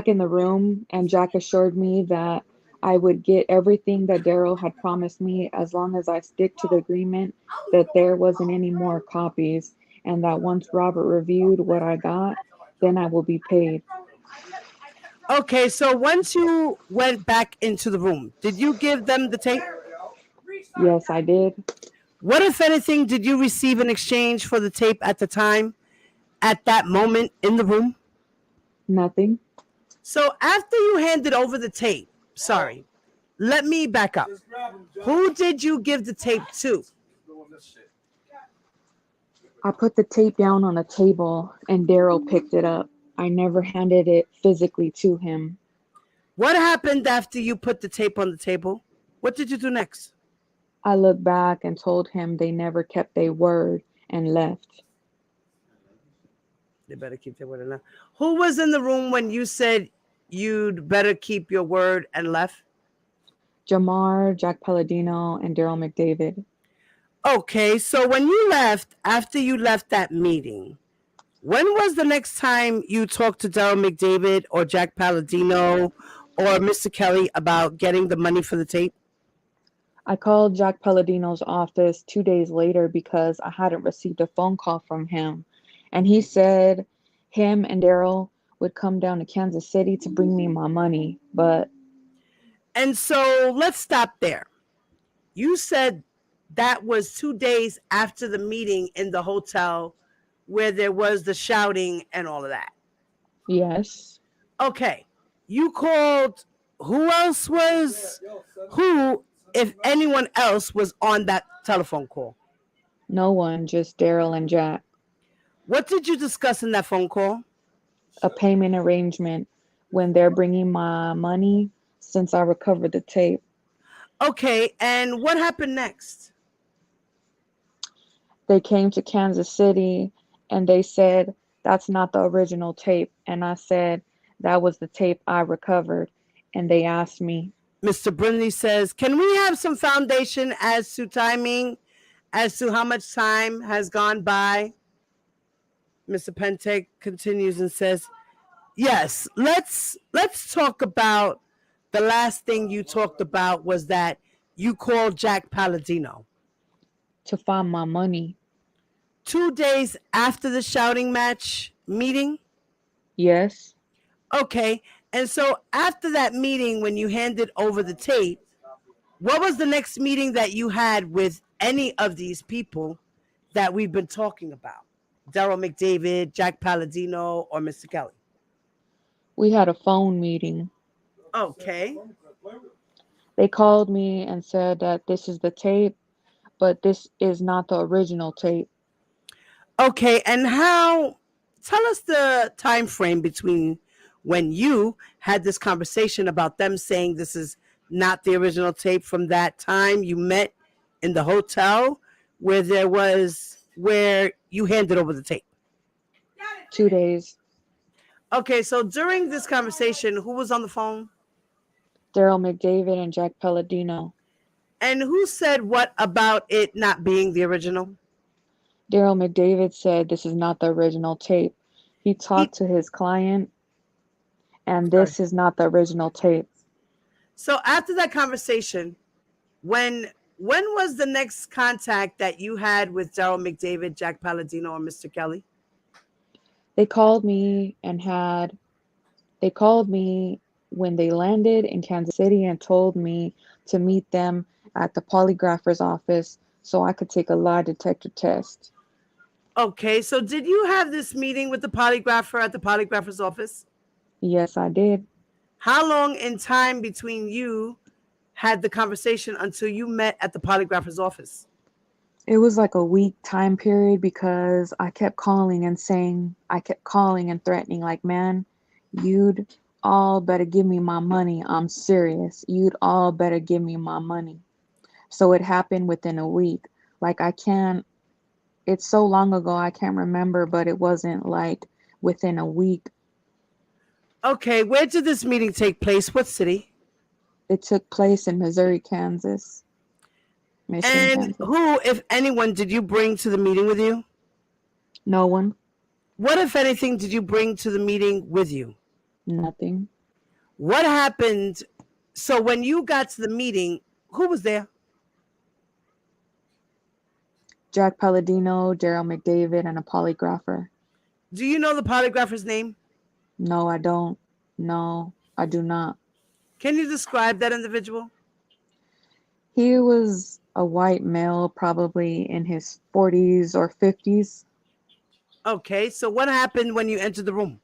in the room, and Jack assured me that I would get everything that Daryl had promised me as long as I stick to the agreement that there wasn't any more copies, and that once Robert reviewed what I got, then I will be paid. Okay, so once you went back into the room, did you give them the tape? Yes, I did. What, if anything, did you receive in exchange for the tape at the time, at that moment in the room? Nothing. So after you handed over the tape, let me back up. Who did you give the tape to? I put the tape down on a table and Daryl picked it up. I never handed it physically to him. What happened after you put the tape on the table? What did you do next? I looked back and told him they never kept their word and left. They better keep their word and left. Who was in the room when you said you'd better keep your word and left? Jamar, Jack Palladino, and Daryl McDavid. Okay, so when you left, after you left that meeting, when was the next time you talked to Daryl McDavid or Jack Palladino or Mr. Kelly about getting the money for the tape? I called Jack Palladino's office 2 days later because I hadn't received a phone call from him. And he said him and Daryl would come down to Kansas City to bring me my money, but... And so let's stop there. You said that was 2 days after the meeting in the hotel where there was the shouting and all of that. Yes. Okay. You called, who, if anyone else, was on that telephone call? No one, just Daryl and Jack. What did you discuss in that phone call? A payment arrangement when they're bringing my money since I recovered the tape. Okay, and what happened next? They came to Kansas City and they said, that's not the original tape. And I said, that was the tape I recovered. And they asked me. Mr. Brindley says, can we have some foundation as to timing, as to how much time has gone by? Mr. Pentek continues and says, yes, let's talk about the last thing you talked about was that you called Jack Palladino. to find my money. 2 days after the shouting match meeting? Yes. Okay. And so after that meeting, when you handed over the tape, what was the next meeting that you had with any of these people that we've been talking about? Daryl McDavid, Jack Palladino, or Mr. Kelly? We had a phone meeting. Okay. They called me and said that this is the tape, but this is not the original tape. Okay, and how tell us the time frame between when you had this conversation about them saying this is not the original tape from that time you met in the hotel where you handed over the tape. 2 days. Okay, so during this conversation, who was on the phone? Daryl McDavid and Jack Palladino. And who said what about it not being the original? Daryl McDavid said this is not the original tape. He He talked to his client, and sorry. this is not the original tape. So after that conversation, when was the next contact that you had with Daryl McDavid, Jack Palladino, or Mr. Kelly? They called me when they landed in Kansas City and told me to meet them at the polygrapher's office so I could take a lie detector test. Okay, so did you have this meeting with the polygrapher at the polygrapher's office? Yes, I did. How long in time between you had the conversation until you met at the polygrapher's office? It was like a week time period because I kept calling and threatening, like, man, you'd all better give me my money. I'm serious. You'd all better give me my money. So it happened within a week. Like, it's so long ago, I can't remember, but it wasn't like within a week. Okay, where did this meeting take place? What city? It took place in Missouri, Kansas, Mission, And Kansas. who, if anyone, did you bring to the meeting with you? No one, What, if anything, did you bring to the meeting with you? nothing. What happened? So when you got to the meeting, who was there? Jack Palladino, Daryl McDavid, and a polygrapher. Do you know the polygrapher's name? No, I don't. No, I do not. Can you describe that individual? He was a white male, probably in his 40s or 50s. Okay, so what happened when you entered the room?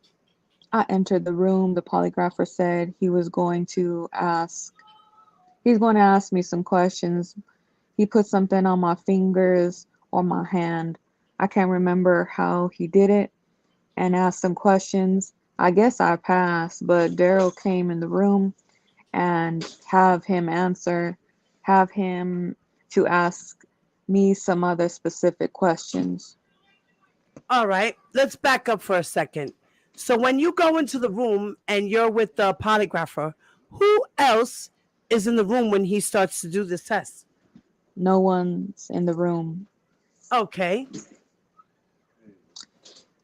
I entered the room. The polygrapher said he's going to ask me some questions. He put something on my fingers or my hand. I can't remember how he did it, and asked some questions. I guess I passed, but Daryl came in the room and have him to ask me some other specific questions. All right, let's back up for a second. So when you go into the room and you're with the polygrapher, who else is in the room when he starts to do this test? No one's in the room. Okay.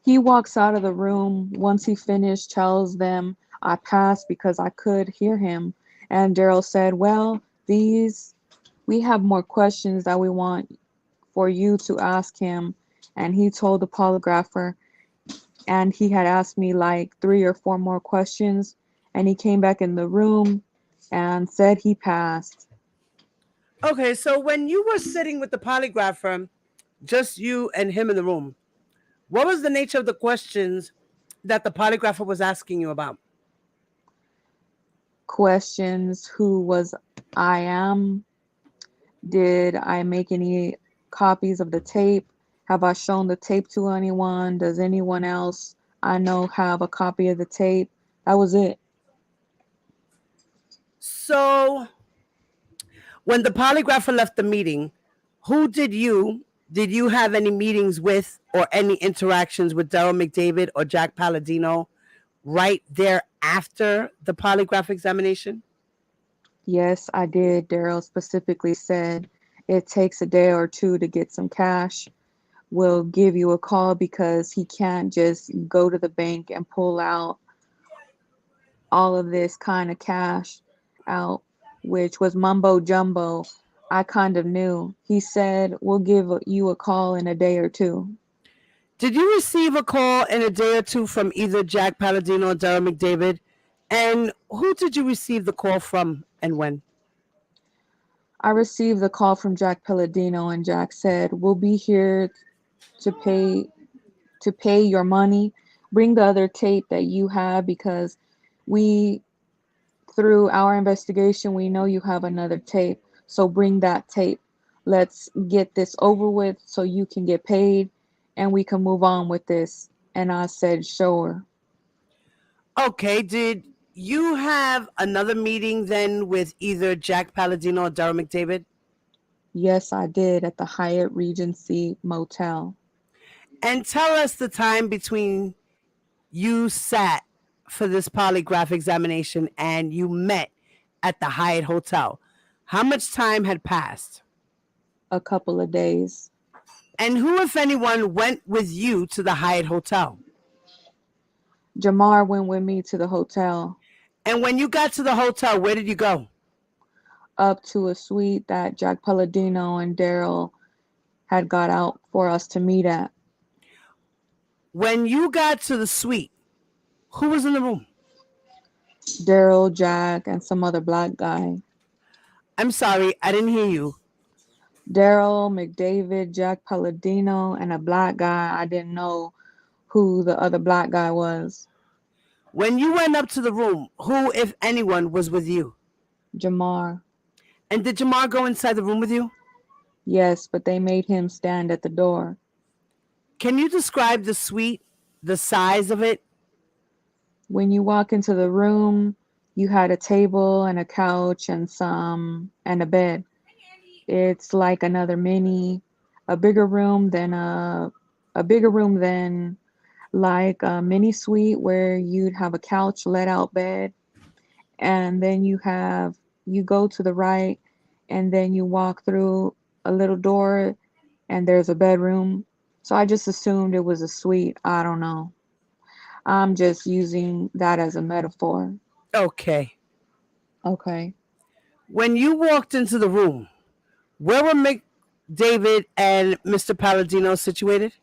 He walks out of the room. Once he finished, tells them I passed because I could hear him. And Daryl said, well, we have more questions that we want for you to ask him. And he told the polygrapher, and he had asked me like 3 or 4 more questions. And he came back in the room and said he passed. Okay, so when you were sitting with the polygrapher, just you and him in the room, what was the nature of the questions that the polygrapher was asking you about? Questions: who was I am? Did I make any copies of the tape? Have I shown the tape to anyone? Does anyone else I know have a copy of the tape? That was it. So when the polygrapher left the meeting, who did you have any meetings with or any interactions with Daryl McDavid or Jack Palladino right there after the polygraph examination? Yes, I did. Daryl specifically said it takes a day or two to get some cash. We'll give you a call because he can't just go to the bank and pull out all of this kind of cash out, which was mumbo jumbo. I kind of knew. He said, we'll give you a call in a day or two. Did you receive a call in a day or two from either Jack Palladino or Daryl McDavid? And who did you receive the call from and when? I received the call from Jack Palladino, and Jack said, we'll be here to pay your money. Bring the other tape that you have because we through our investigation we know you have another tape. So bring that tape. Let's get this over with so you can get paid and we can move on with this. And I said, sure. Okay, did you have another meeting then with either Jack Palladino or Daryl McDavid? Yes, I did at the Hyatt Regency Motel. And tell us the time between you sat for this polygraph examination and you met at the Hyatt Hotel. How much time had passed? A couple of days. And who, if anyone, went with you to the Hyatt Hotel? Jamar went with me to the hotel. And when you got to the hotel, where did you go? Up to a suite that Jack Palladino and Daryl had got out for us to meet at. When you got to the suite, who was in the room? Daryl, Jack, and some other black guy. I'm sorry, I didn't hear you. Daryl, McDavid, Jack Palladino, and a black guy. I didn't know who the other black guy was. When you went up to the room, who, if anyone, was with you? Jamar. And did Jamar go inside the room with you? Yes, but they made him stand at the door. Can you describe the suite, the size of it? When you walk into the room, you had a table and a couch and a bed. It's like another a bigger room than like a mini suite where you'd have a couch, let out bed, and then you go to the right and then you walk through a little door and there's a bedroom. So I just assumed it was a suite. I don't know. I'm just using that as a metaphor. Okay. Okay. When you walked into the room, where were McDavid and Mr. Palladino situated?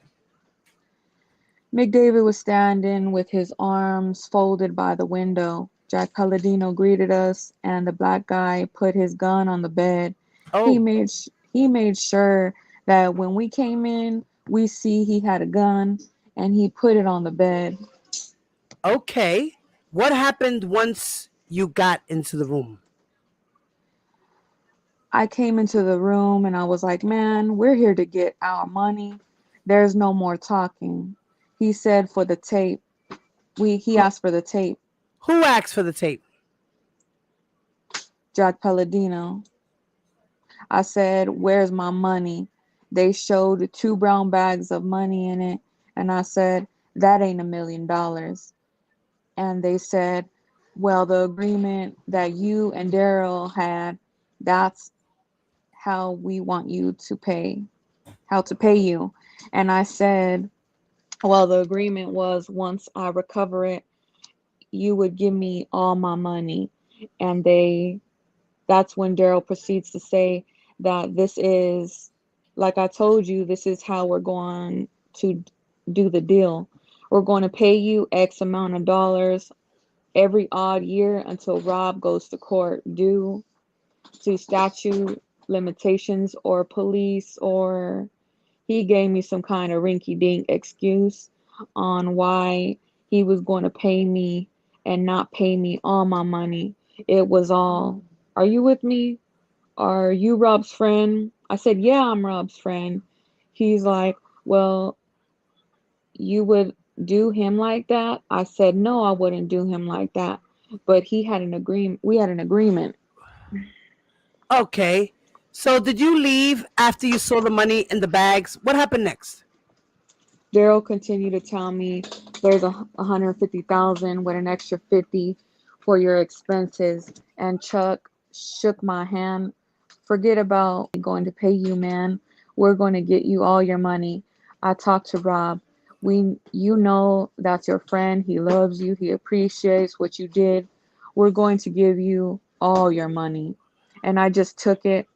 McDavid was standing with his arms folded by the window. Jack Palladino greeted us, and the black guy put his gun on the bed. He Oh, made sure that when we came in, we see he had a gun, and he put it on the bed. okay. What happened once you got into the room? I came into the room and I was like, man, we're here to get our money. There's no more talking. He said for the tape. He asked for the tape. Who asked for the tape? Jack Palladino. I said, where's my money? They showed 2 brown bags of money in it. And I said, that ain't $1 million. And they said, well, the agreement that you and Daryl had, that's how we want you to pay, how to pay you. And I said, well, the agreement was once I recover it, you would give me all my money. And that's when Daryl proceeds to say that this is, like I told you, this is how we're going to do the deal. We're going to pay you X amount of dollars every odd year until Rob goes to court due to statute limitations or police, or he gave me some kind of rinky-dink excuse on why he was going to pay me and not pay me all my money. It was all, are you with me? Are you Rob's friend? I said, yeah, I'm Rob's friend. He's like, well, you would do him like that? I said, no, I wouldn't do him like that. But he had an agreement. We had an agreement. Okay. So did you leave after you saw the money in the bags? What happened next? Daryl continued to tell me there's 150,000 with an extra 50 for your expenses. And Chuck shook my hand. Forget about going to pay you, man. We're going to get you all your money. I talked to Rob. You know that's your friend. He loves you. He appreciates what you did. We're going to give you all your money. And I just took it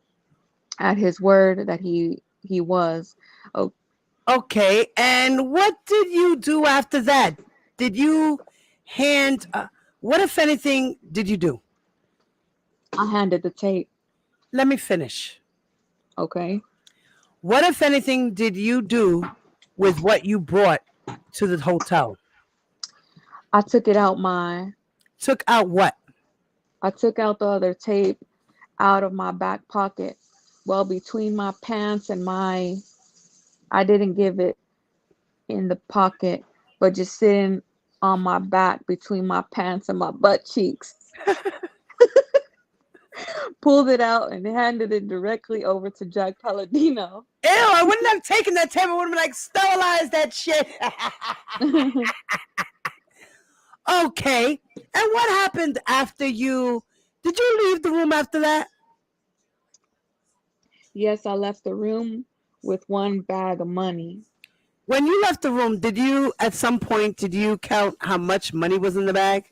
at his word that he was. Oh, Okay, and what did you do after that? Did you hand? What, if anything, did you do? I handed the tape. Let me finish. Okay. What, if anything, did you do with what you brought to the hotel? I took it out my Took out what? I took out the other tape out of my back pocket. Well, between my pants and I didn't give it in the pocket, but just sitting on my back between my pants and my butt cheeks. Pulled it out and handed it directly over to Jack Palladino. Ew, I wouldn't have taken that tape. I would have been like, sterilize that shit. Okay. And what happened after you? Did you leave the room after that? Yes, I left the room with one bag of money. When you left the room, did you, at some point, did you count how much money was in the bag?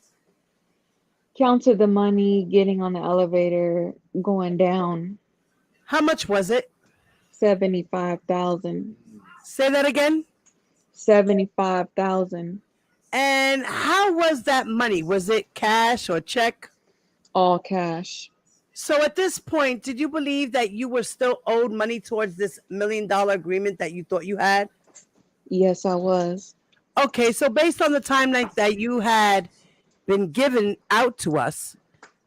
Counted the money, getting on the elevator, going down. How much was it? 75,000. Say that again. 75,000. And how was that money? Was it cash or check? All cash. So at this point, did you believe that you were still owed money towards this $1 million agreement that you thought you had? Yes, I was. Okay, so based on the timeline that you had been given out to us,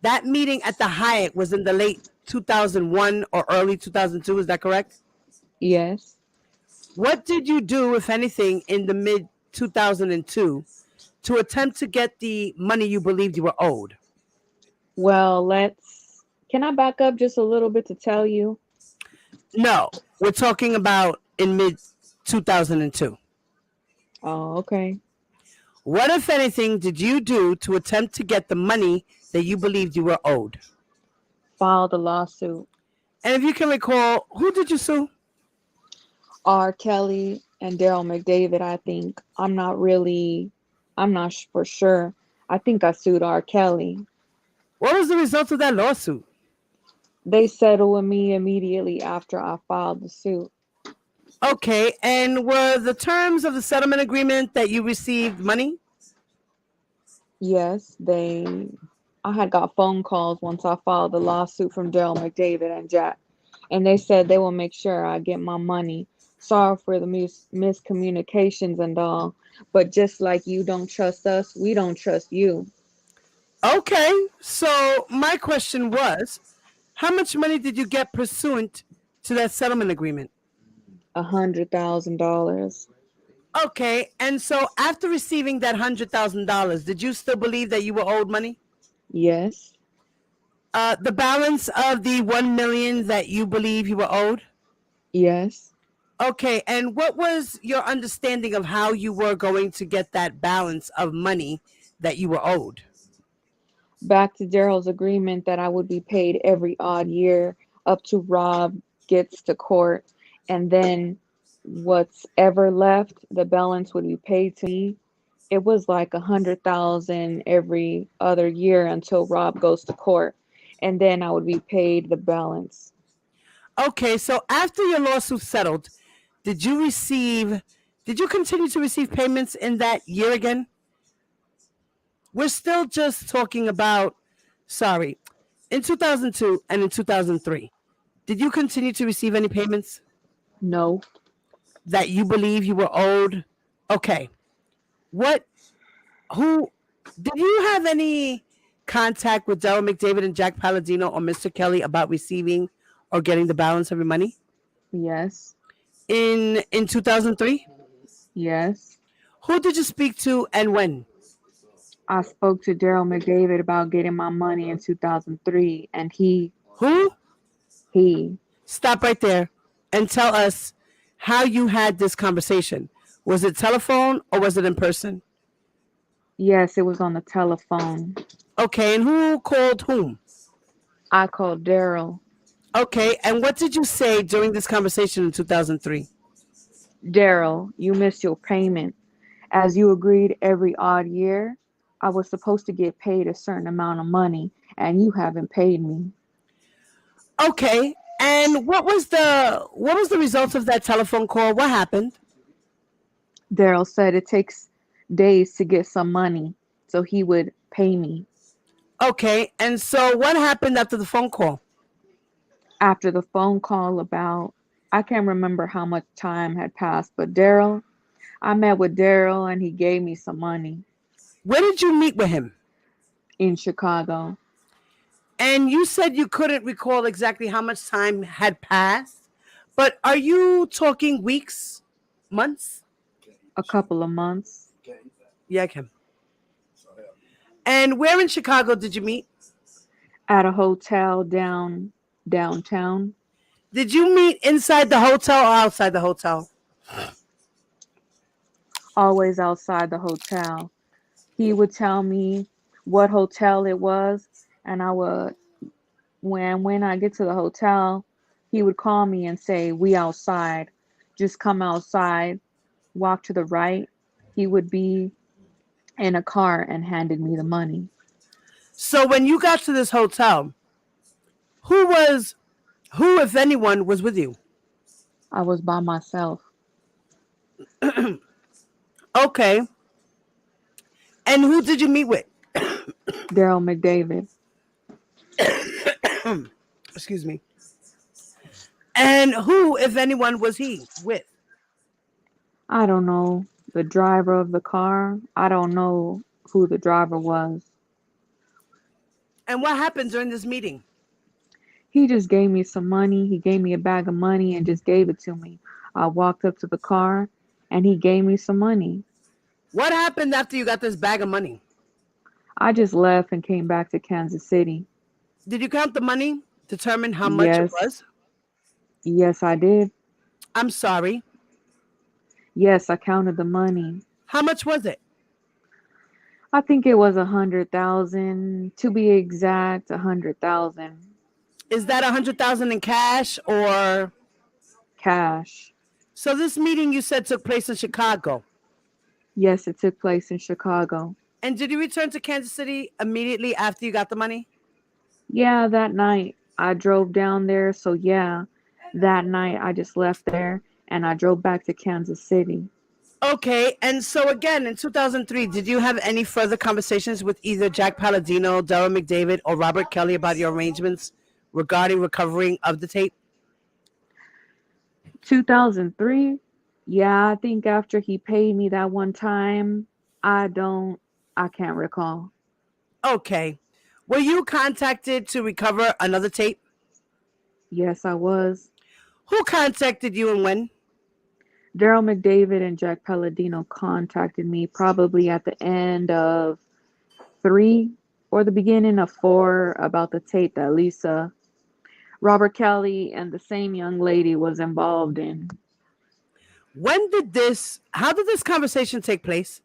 that meeting at the Hyatt was in the late 2001 or early 2002. Is that correct? Yes. What did you do, if anything, in the mid 2002 to attempt to get the money you believed you were owed? Well, can I back up just a little bit to tell you? No, we're talking about in mid 2002. Oh, okay. What, if anything, did you do to attempt to get the money that you believed you were owed? Filed a lawsuit. And if you can recall, who did you sue? R. Kelly and Daryl McDavid, I think. I'm not for sure. I think I sued R. Kelly. What was the result of that lawsuit? They settled with me immediately after I filed the suit. Okay, and were the terms of the settlement agreement that you received money? Yes, I had got phone calls once I filed the lawsuit from Daryl McDavid and Jack, and they said they will make sure I get my money. Sorry for the miscommunications and all, but just like you don't trust us, we don't trust you. Okay, so my question was, how much money did you get pursuant to that settlement agreement? $100,000. Okay, and so after receiving that $100,000, did you still believe that you were owed money? Yes. The balance of the 1 million that you believe you were owed? Yes. Okay, and what was your understanding of how you were going to get that balance of money that you were owed? Back to Daryl's agreement that I would be paid every odd year up to Rob gets to court, and then what's ever left, the balance would be paid to me. It was like 100,000 every other year until Rob goes to court, and then I would be paid the balance. Okay, so after your lawsuit settled, did you continue to receive payments in that year again? We're still just talking about, sorry, in 2002 and in 2003. Did you continue to receive any payments No. that you believe you were owed? Okay. Who, did you have any contact with Daryl McDavid and Jack Palladino or Mr. Kelly about receiving or getting the balance of your money? Yes. In 2003? Yes. Who did you speak to and when? I spoke to Daryl McDavid about getting my money in 2003, and Who? he, Stop right there and tell us how you had this conversation. Was it telephone or was it in person? yes, it was on the telephone. Okay, and who called whom? I called Daryl. Okay, and what did you say during this conversation in 2003? Daryl, you missed your payment. As you agreed every odd year, I was supposed to get paid a certain amount of money, and you haven't paid me. Okay, And what was the result of that telephone call? What happened? Daryl said it takes days to get some money, so he would pay me. Okay, and so what happened after the phone call? After the phone call, about I can't remember how much time had passed, but I met with Daryl and he gave me some money Where did you meet with him? in Chicago, And you said you couldn't recall exactly how much time had passed, but are you talking weeks, months? a couple of months, Yeah, I can. And where in Chicago did you meet? at a hotel downtown, Did you meet inside the hotel or outside the hotel? always outside the hotel. He would tell me what hotel it was, and I would when I get to the hotel, he would call me and say, "We outside. Just come outside, walk to the right." He would be in a car and handed me the money. So when you got to this hotel, who was who, if anyone, was with you? I was by myself. Okay. And who did you meet with? Daryl McDavid. Excuse me. And who, if anyone, was he with? I don't know the driver of the car. I don't know who the driver was. And what happened during this meeting? He just gave me some money. He gave me a bag of money and just gave it to me. I walked up to the car and he gave me some money. What happened after you got this bag of money? I just left and came back to Kansas City. Did you count the money? Determine how much it Yes, was? yes, I did. I'm sorry. Yes, I counted the money. How much was it? I think it was 100,000. To be exact, 100,000 Is that 100,000 in cash or? cash. So this meeting you said took place in Chicago. Yes, it took place in Chicago. And did you return to Kansas City immediately after you got the money? Yeah, that night I drove down there. So, yeah, that night I just left there and I drove back to Kansas City. Okay, and so again, in 2003, did you have any further conversations with either Jack Palladino, Daryl McDavid, or Robert Kelly about your arrangements regarding recovering of the tape? 2003? Yeah, I think after he paid me that one time, I can't recall. Okay. Were you contacted to recover another tape? Yes, I was. Who contacted you and when? Daryl McDavid and Jack Palladino contacted me probably at the end of three or the beginning of four about the tape that Lisa, Robert Kelly, and the same young lady was involved in. How did this conversation take place?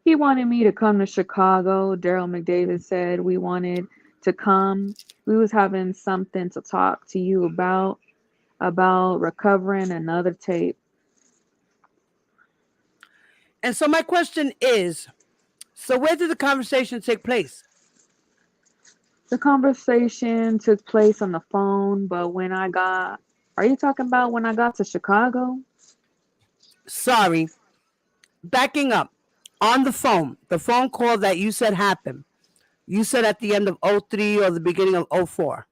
He wanted me to come to Chicago. Daryl McDavid said we wanted to come. We was having something to talk to you about recovering another tape. And so my question is, so where did the conversation take place? The conversation took place on the phone, but are you talking about when I got to Chicago? Sorry, backing up. On the phone call that you said happened, you said at the end of '03 or the beginning of '04.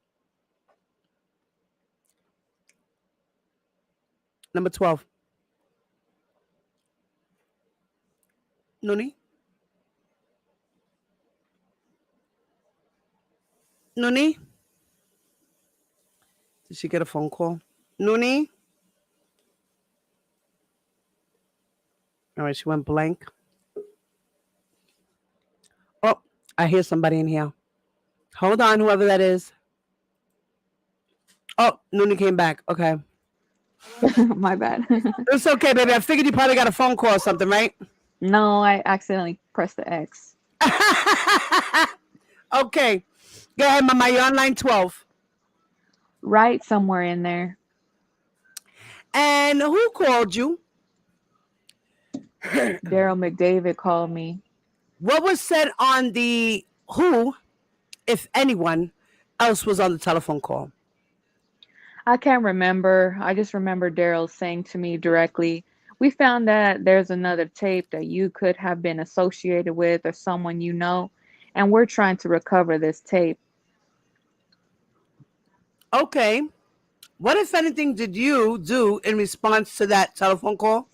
Number 12. Nuni? Nuni? Did she get a phone call? Nuni? All right, she went blank. Oh, I hear somebody in here. Hold on, whoever that is. Oh, Nuni came back. Okay. My bad. It's okay, baby. I figured you probably got a phone call or something, right? No, I accidentally pressed the X. Okay. Go ahead, Mama. You're on line 12. Right somewhere in there. And who called you? Daryl McDavid called me. What was said on the who, if anyone else was on the telephone call? I can't remember. I just remember Daryl saying to me directly, "We found that there's another tape that you could have been associated with or someone you know, and we're trying to recover this tape." Okay. What, if anything, did you do in response to that telephone call?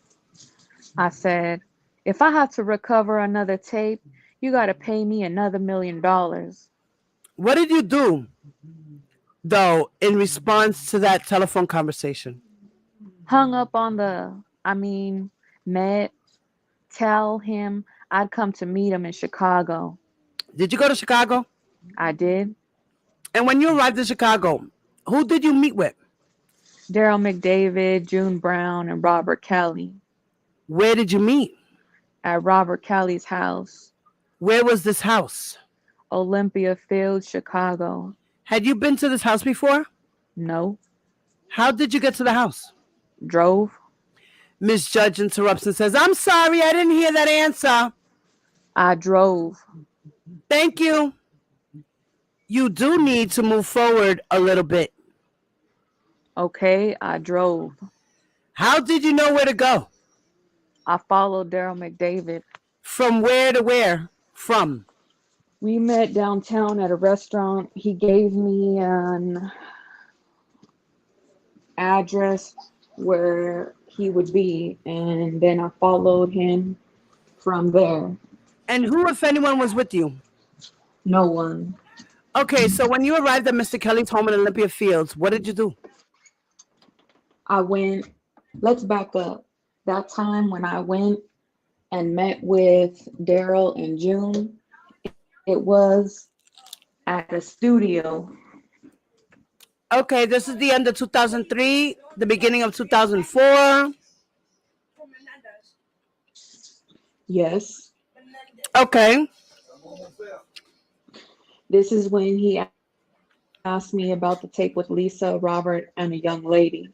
I said, "If I have to recover another tape, you got to pay me another $1,000,000. What did you do, though, in response to that telephone conversation? Hung up on met, tell him I'd come to meet him in Chicago. Did you go to Chicago? I did. And when you arrived in Chicago, who did you meet with? Daryl McDavid, June Brown, and Robert Kelly. Where did you meet? At Robert Kelly's house. Where was this house? Olympia Fields, Chicago. Had you been to this house before? No. How did you get to the house? Drove. Miss Judge interrupts and says, "I'm sorry, I didn't hear that answer." I drove. Thank you. You do need to move forward a little bit. Okay, I drove. How did you know where to go? I followed Daryl McDavid. From where to where? From? We met downtown at a restaurant. He gave me an address where he would be, and then I followed him from there. And who, if anyone, was with you? No one. Okay, so when you arrived at Mr. Kelly's home in Olympia Fields, what did you do? I went, let's back up. That time when I went and met with Daryl and June, it was at a studio. Okay, this is the end of 2003, the beginning of 2004. Yes. Okay. This is when he asked me about the tape with Lisa, Robert, and a young lady.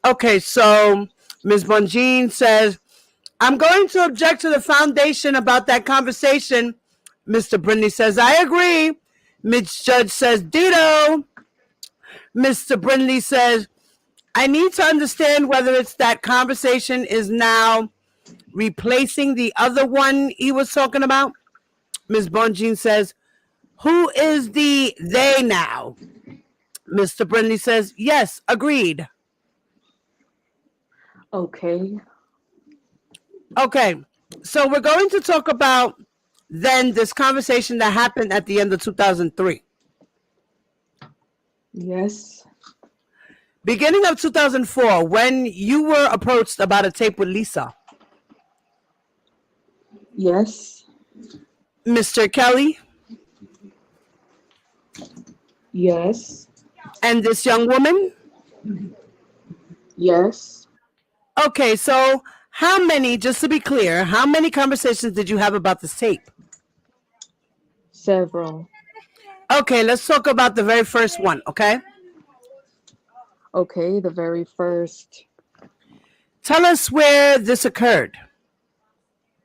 Okay, so Ms. Bongine says, "I'm going to object to the foundation about that conversation." Mr. Brindley says, "I agree." Ms. Judge says, "Ditto." Mr. Brindley says, "I need to understand whether it's that conversation is now replacing the other one he was talking about." Ms. Bongine says, "Who is the they now?" Mr. Brindley says, "Yes, agreed." Okay. Okay, so we're going to talk about then this conversation that happened at the end of 2003. Yes. Beginning of 2004, when you were approached about a tape with Lisa. Yes. Mr. Kelly Yes. and this young woman. Yes. Okay, so how many, just to be clear, how many conversations did you have about this tape? Several. Okay, let's talk about the very first one, okay? Okay, the very first. Tell us where this occurred.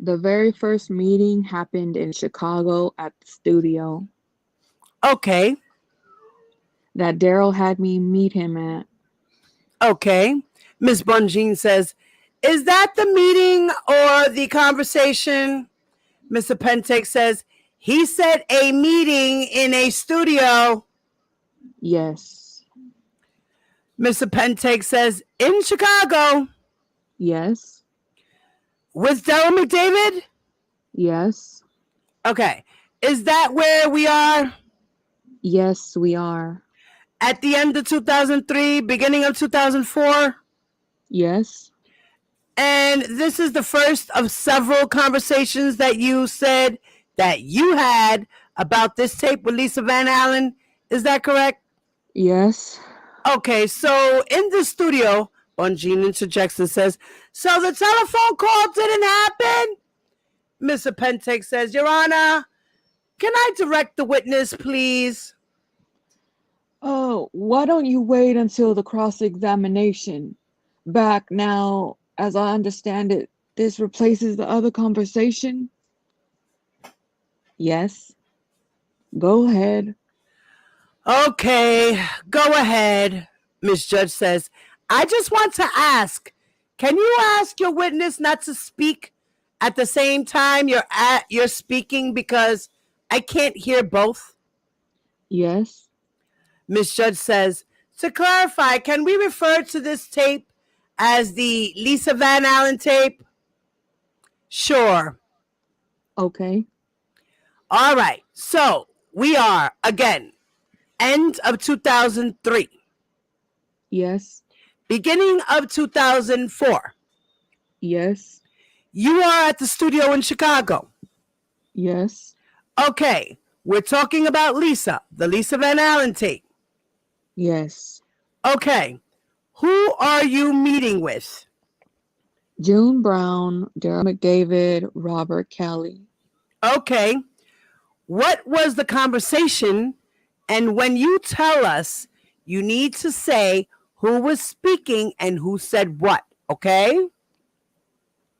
The very first meeting happened in Chicago at the studio Okay, that Daryl had me meet him at. okay. Ms. Bongine says, "Is that the meeting or the conversation?" Mr. Pentek says, "He said a meeting in a studio." Yes. Mr. Pentek says, "In Chicago Yes. with Daryl McDavid?" Yes. Okay. Is that where we are? Yes, we are. At the end of 2003, beginning of 2004? Yes. And this is the first of several conversations that you said that you had about this tape with Lisa Van Allen. Is that correct? Yes. Okay, so in the studio, Bongine interjects and says, "So the telephone call didn't happen?" Mr. Pentek says, "Your Honor, can I direct the witness, please?" Oh, why don't you wait until the cross-examination? Back now, as I understand it, this replaces the other conversation? Yes. Go ahead. Okay, go ahead. Miss Judge says, I just want to ask, can you ask your witness not to speak at the same time you're speaking because I can't hear both? Yes. Miss Judge says, to clarify, can we refer to this tape as the Lisa Van Allen tape? Sure. Okay. All right. So we are, again, end of 2003, Yes. beginning of 2004. Yes. You are at the studio in Chicago. Yes. Okay. We're talking about Lisa, the Lisa Van Allen tape. Yes. Okay. Who are you meeting with? June Brown, Daryl McDavid, Robert Kelly. Okay. What was the conversation? And when you tell us, you need to say who was speaking and who said what, okay?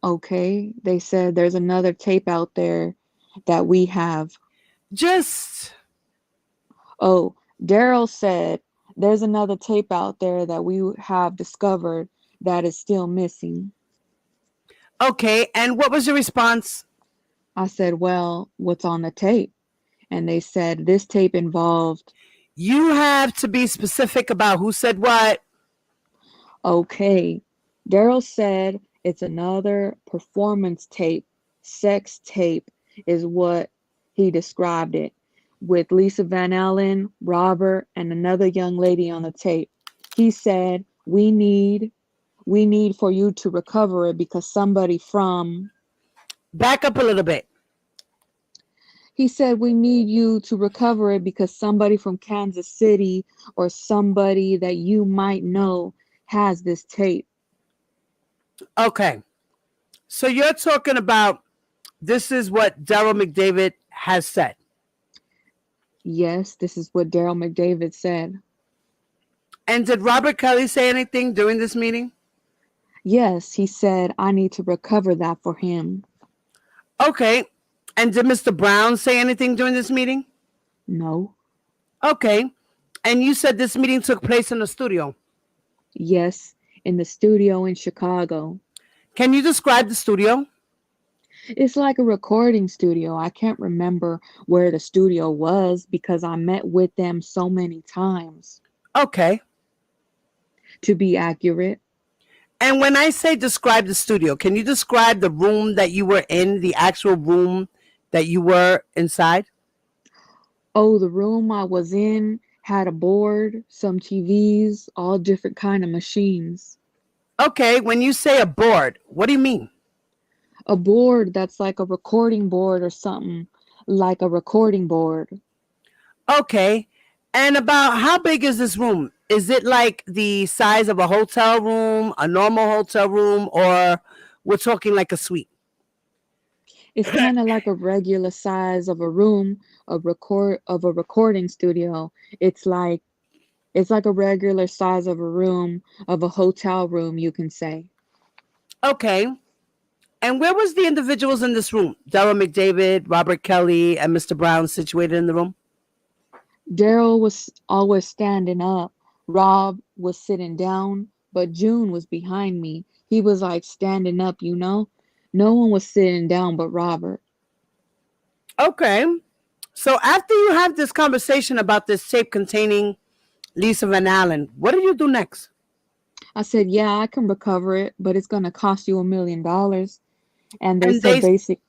Okay. They said there's another tape out there that we have. Just, Oh, Daryl said there's another tape out there that we have discovered that is still missing. okay. And what was your response? I said, well, what's on the tape? And they said this tape involved. You have to be specific about who said what. Okay. Daryl said it's another performance tape, sex tape is what he described it, with Lisa Van Allen, Robert, and another young lady on the tape. He said, we need for you to recover it because somebody from. Back up a little bit. He said, we need you to recover it because somebody from Kansas City or somebody that you might know has this tape. Okay. So you're talking about this is what Daryl McDavid has said. Yes, this is what Daryl McDavid said. And did Robert Kelly say anything during this meeting? Yes, he said, I need to recover that for him. Okay. And did Mr. Brown say anything during this meeting? No. Okay. And you said this meeting took place in the studio. Yes, in the studio in Chicago. Can you describe the studio? It's like a recording studio. I can't remember where the studio was because I met with them so many times. Okay. To be accurate. And when I say describe the studio, can you describe the room that you were in, the actual room that you were inside? Oh, the room I was in had a board, some TVs, all different kind of machines. Okay, when you say a board, what do you mean? A board that's like a recording board or something, like a recording board. Okay. And about how big is this room? Is it like the size of a hotel room, a normal hotel room, or we're talking like a suite? It's kind of like a regular size of a room of a recording studio. It's like a regular size of a room of a hotel room, you can say. Okay. And where was the individuals in this room? Daryl McDavid, Robert Kelly, and Mr. Brown situated in the room? Daryl was always standing up. Rob was sitting down, but June was behind me. He was like standing up, you know? No one was sitting down but Robert. Okay. So after you have this conversation about this tape containing Lisa Van Allen, what do you do next? I said, yeah, I can recover it, but it's going to cost you $1 million. And they said basic.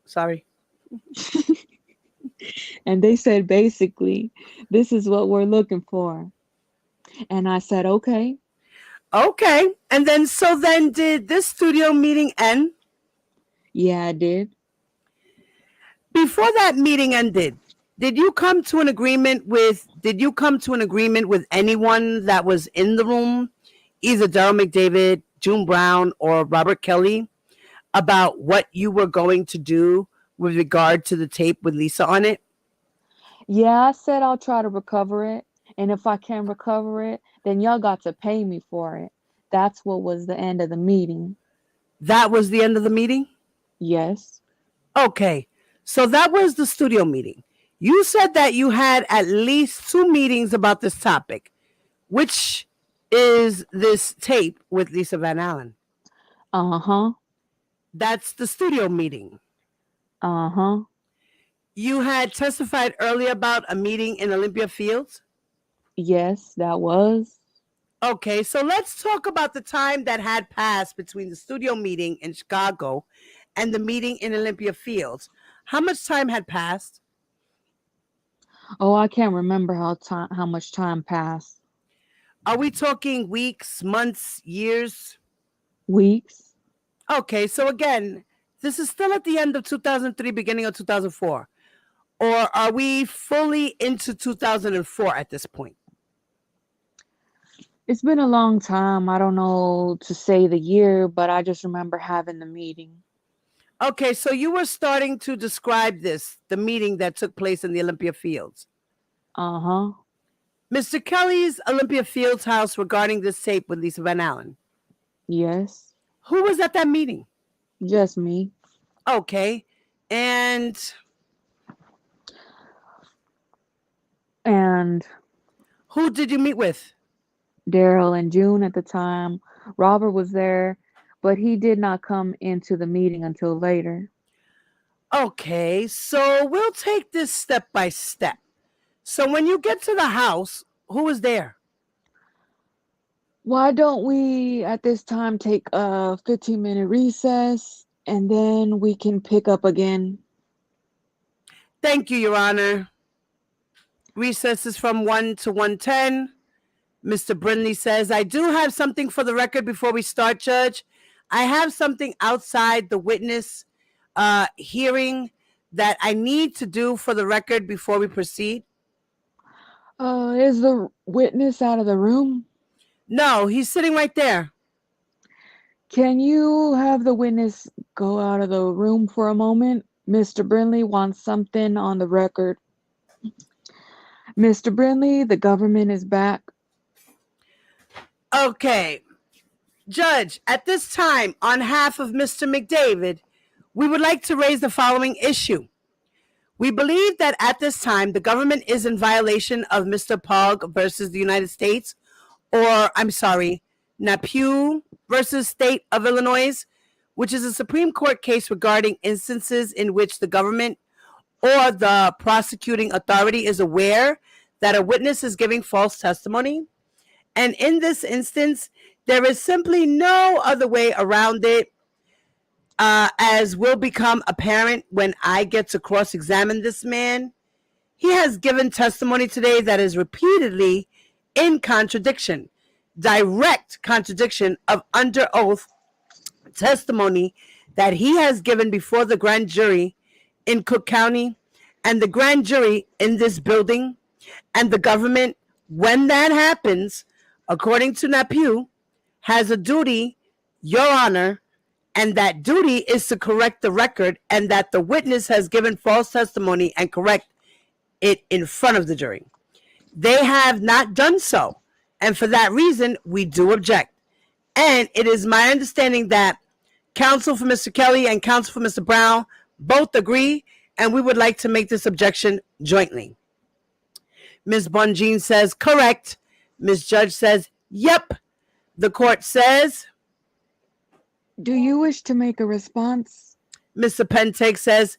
Sorry. And they said, basically, this is what we're looking for. And I said, okay. Okay. And then, so then did this studio meeting end? Yeah, I did. Before that meeting ended, did you come to an agreement with anyone that was in the room, either Daryl McDavid, June Brown, or Robert Kelly, about what you were going to do with regard to the tape with Lisa on it? Yeah, I said I'll try to recover it. And if I can recover it, then y'all got to pay me for it. That's what was the end of the meeting. That was the end of the meeting? Yes. Okay. So that was the studio meeting. You said that you had at least 2 meetings about this topic. Which is this tape with Lisa Van Allen. Uh-huh. That's the studio meeting. Uh-huh. You had testified earlier about a meeting in Olympia Fields. Yes, that was. Okay, so let's talk about the time that had passed between the studio meeting in Chicago and the meeting in Olympia Fields. How much time had passed? Oh, I can't remember how much time passed. Are we talking weeks, months, years? Weeks. Okay, so again, this is still at the end of 2003, beginning of 2004. Or are we fully into 2004 at this point? It's been a long time. I don't know to say the year, but I just remember having the meeting. Okay, so you were starting to describe the meeting that took place in the Olympia Fields. Uh-huh. Mr. Kelly's Olympia Fields house regarding this tape with Lisa Van Allen. Yes. Who was at that meeting? Just me. Okay. And who did you meet with? Daryl and June at the time. Robert was there, but he did not come into the meeting until later. Okay, so we'll take this step by step. So when you get to the house, who was there? Why don't we at this time take a 15-minute recess and then we can pick up again? Thank you, Your Honor. Recess is from 1 to 1:10. Mr. Brindley says, I do have something for the record before we start, Judge. I have something outside the witness hearing that I need to do for the record before we proceed. Is the witness out of the room? No, he's sitting right there. Can you have the witness go out of the room for a moment? Mr. Brindley wants something on the record. Mr. Brindley, the government is back. Okay. Judge, at this time, on behalf of Mr. McDavid, we would like to raise the following issue. We believe that at this time, the government is in violation of Mr. Pog versus the United States, or I'm sorry, Napue versus State of Illinois, which is a Supreme Court case regarding instances in which the government or the prosecuting authority is aware that a witness is giving false testimony. And in this instance, there is simply no other way around it, as will become apparent when I get to cross-examine this man. He has given testimony today that is repeatedly in contradiction, direct contradiction of under oath testimony that he has given before the grand jury in Cook County and the grand jury in this building and the government. When that happens, according to Napue, has a duty, Your Honor, and that duty is to correct the record, and that the witness has given false testimony and correct it in front of the jury. They have not done so, and for that reason, we do object. And it is my understanding that counsel for Mr. Kelly and counsel for Mr. Brown both agree, and we would like to make this objection jointly. Ms. Bonjean says, correct. Ms. Judge says, yep. The court says, do you wish to make a response? Mr. Pentake says,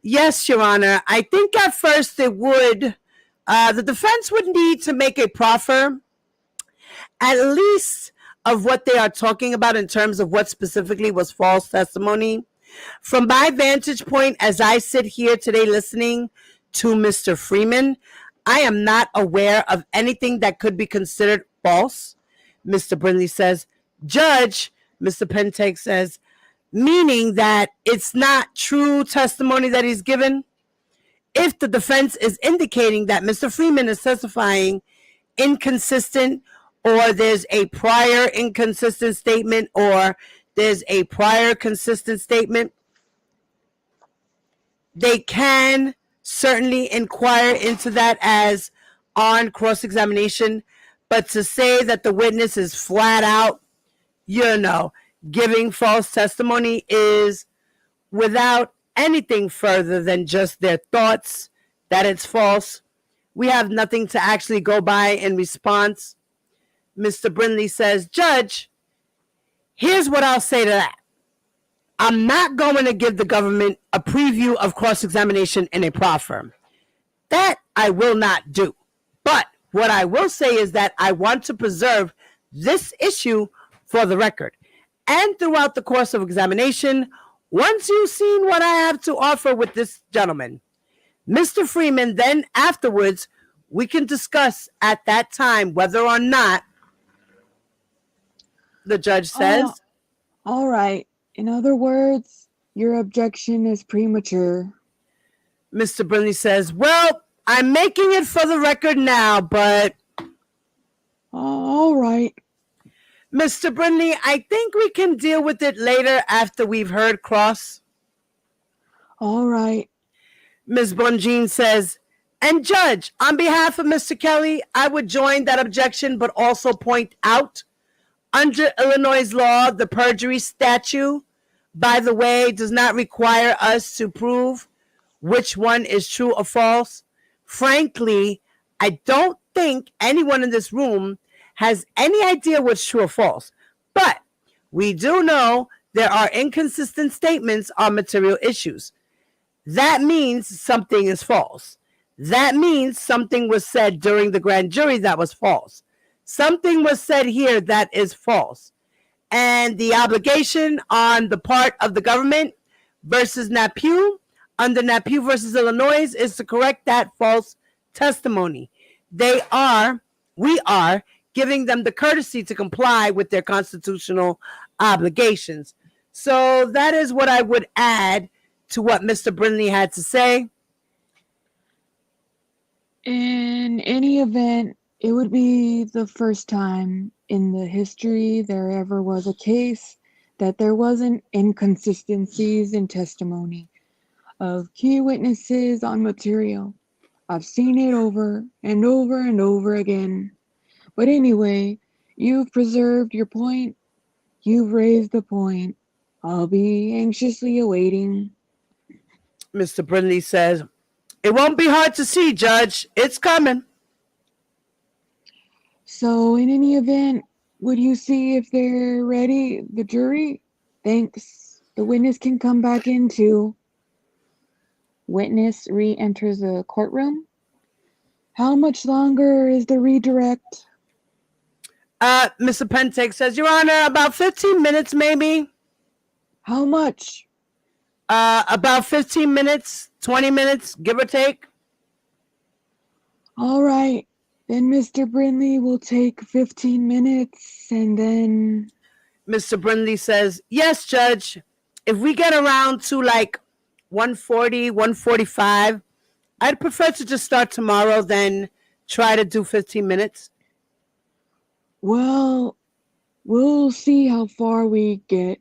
yes, Your Honor. I think at first it would, the defense would need to make a proffer, at least of what they are talking about in terms of what specifically was false testimony. From my vantage point, as I sit here today listening to Mr. Freeman, I am not aware of anything that could be considered false. Mr. Brindley says, Judge, Mr. Pentake says, meaning that it's not true testimony that he's given. If the defense is indicating that Mr. Freeman is testifying inconsistent, or there's a prior inconsistent statement, or there's a prior consistent statement, they can certainly inquire into that as on cross-examination. But to say that the witness is flat out, giving false testimony is without anything further than just their thoughts that it's false. We have nothing to actually go by in response. Mr. Brindley says, Judge, here's what I'll say to that. I'm not going to give the government a preview of cross-examination in a proffer. That I will not do. But what I will say is that I want to preserve this issue for the record. And throughout the course of examination, once you've seen what I have to offer with this gentleman, Mr. Freeman, then afterwards, we can discuss at that time whether or not, the judge says. All right. In other words, your objection is premature. Mr. Brindley says, well, I'm making it for the record now, but... All right. Mr. Brindley, I think we can deal with it later after we've heard cross. All right. Ms. Bonjean says, and Judge, on behalf of Mr. Kelly, I would join that objection, but also point out, under Illinois law, the perjury statute, by the way, does not require us to prove which one is true or false. Frankly, I don't think anyone in this room has any idea what's true or false. But we do know there are inconsistent statements on material issues. That means something is false. That means something was said during the grand jury that was false. Something was said here that is false. And the obligation on the part of the government versus NAPU, under NAPU versus Illinois, is to correct that false testimony. We are giving them the courtesy to comply with their constitutional obligations. So that is what I would add to what Mr. Brindley had to say. In any event, it would be the first time in the history there ever was a case that there wasn't inconsistencies in testimony of key witnesses on material. I've seen it over and over and over again. But anyway, you've preserved your point. You've raised the point. I'll be anxiously awaiting. Mr. Brindley says, it won't be hard to see, Judge. It's coming. So in any event, would you see if they're ready, the jury? Thanks. The witness can come back in too. Witness re-enters the courtroom. How much longer is the redirect? Mr. Pentake says, Your Honor, about 15 minutes maybe. How much? About 15 minutes, 20 minutes, give or take. All right. Then Mr. Brindley will take 15 minutes and then... Mr. Brindley says, yes, Judge. If we get around to like 1:40, 1:45, I'd prefer to just start tomorrow than try to do 15 minutes. Well, we'll see how far we get.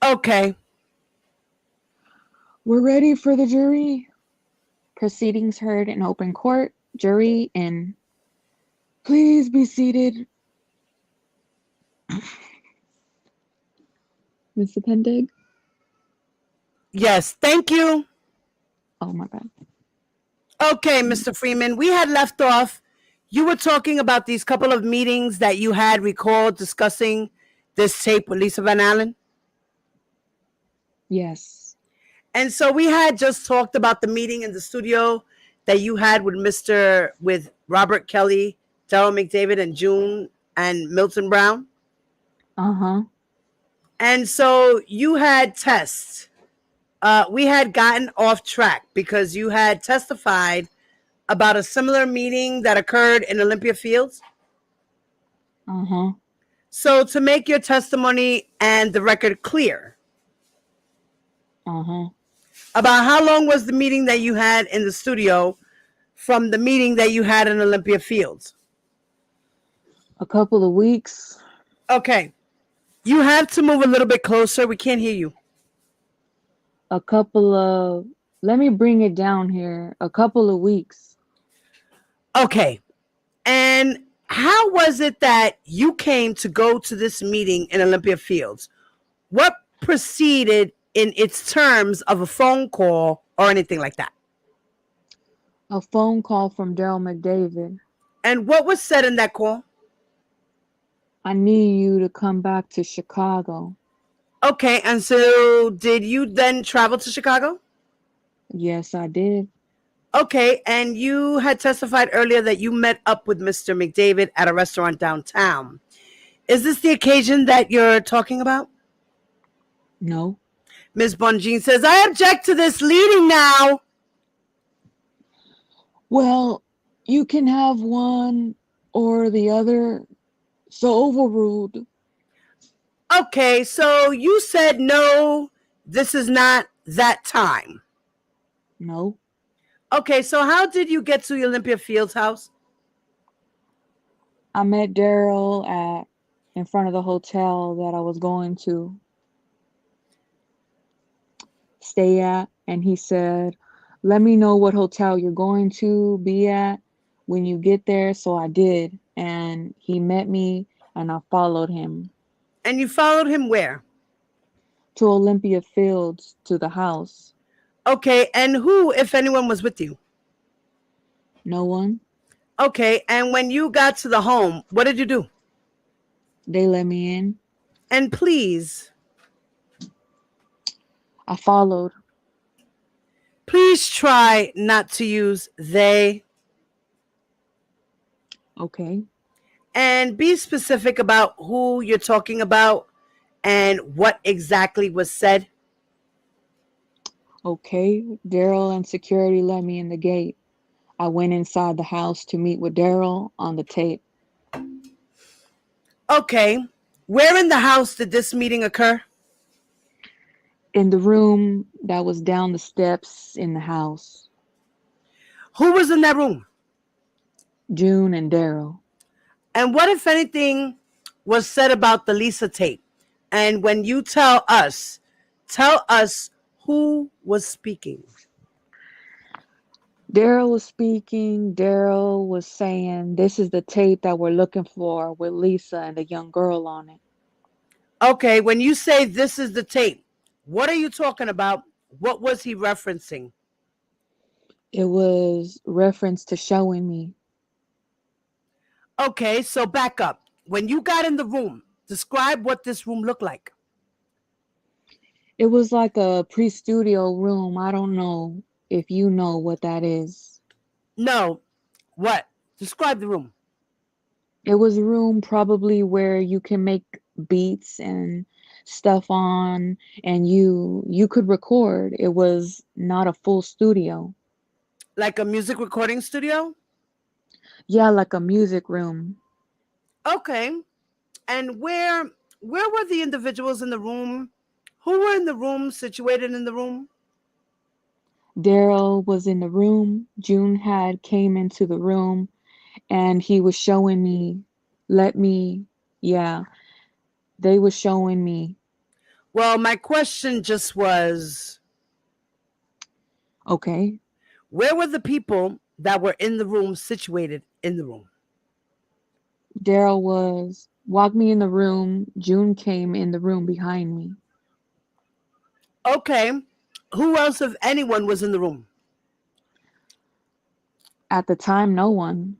Okay. We're ready for the jury. Proceedings heard in open court. Jury in. Please be seated. Mr. Pendig? Yes, thank you. Oh my God. Okay, Mr. Freeman, we had left off. You were talking about these couple of meetings that you had recalled discussing this tape with Lisa Van Allen. Yes. And so we had just talked about the meeting in the studio that you had with Robert Kelly, Daryl McDavid, and June and Milton Brown. Uh-huh. And so you had tests. We had gotten off track because you had testified about a similar meeting that occurred in Olympia Fields. Uh-huh. So to make your testimony and the record clear, uh-huh, about how long was the meeting that you had in the studio from the meeting that you had in Olympia Fields? A couple of weeks. Okay. You have to move a little bit closer. We can't hear you. Let me bring it down here. A couple of weeks. Okay. And how was it that you came to go to this meeting in Olympia Fields? What preceded in its terms of a phone call or anything like that? A phone call from Daryl McDavid. And what was said in that call? I need you to come back to Chicago. Okay, and so did you then travel to Chicago? Yes, I did. Okay, and you had testified earlier that you met up with Mr. McDavid at a restaurant downtown. Is this the occasion that you're talking about? No. Ms. Bonjean says, I object to this leading now. Well, you can have one or the other. So overruled. Okay, so you said no, this is not that time. No. Okay, so how did you get to the Olympia Fields house? I met Daryl at in front of the hotel that I was going to stay at, and he said, "Let me know what hotel you're going to be at when you get there." So I did, and he met me, and I followed him And you followed him where? to Olympia Fields to the house. Okay, and who, if anyone, was with you? No one. Okay, and when you got to the home, what did you do? They let me in. And please, I followed. please try not to use they. Okay. And be specific about who you're talking about and what exactly was said. Okay. Daryl and security let me in the gate. I went inside the house to meet with Daryl on the tape. Okay, where in the house did this meeting occur? In the room that was down the steps in the house. Who was in that room? June and Daryl. And what, if anything, was said about the Lisa tape? And when you tell us who was speaking. Daryl was speaking. Daryl was saying, "This is the tape that we're looking for with Lisa and the young girl on it." Okay, when you say this is the tape, what are you talking about? What was he referencing? It was reference to showing me. Okay, so back up. When you got in the room, describe what this room looked like. It was like a pre-studio room. I don't know if you know what that is. No, what? Describe the room. It was a room probably where you can make beats and stuff on, and you could record. It was not a full studio. Like a music recording studio? Yeah, like a music room. Okay. And where were the individuals in the room? Who were in the room, situated in the room? Daryl was in the room. June had came into the room, and he was showing me, let me, yeah, they were showing me. Well, my question just was, Okay. where were the people that were in the room situated in the room? Daryl was, walked me in the room. June came in the room behind me. Okay. Who else, if anyone, was in the room? At the time, no one.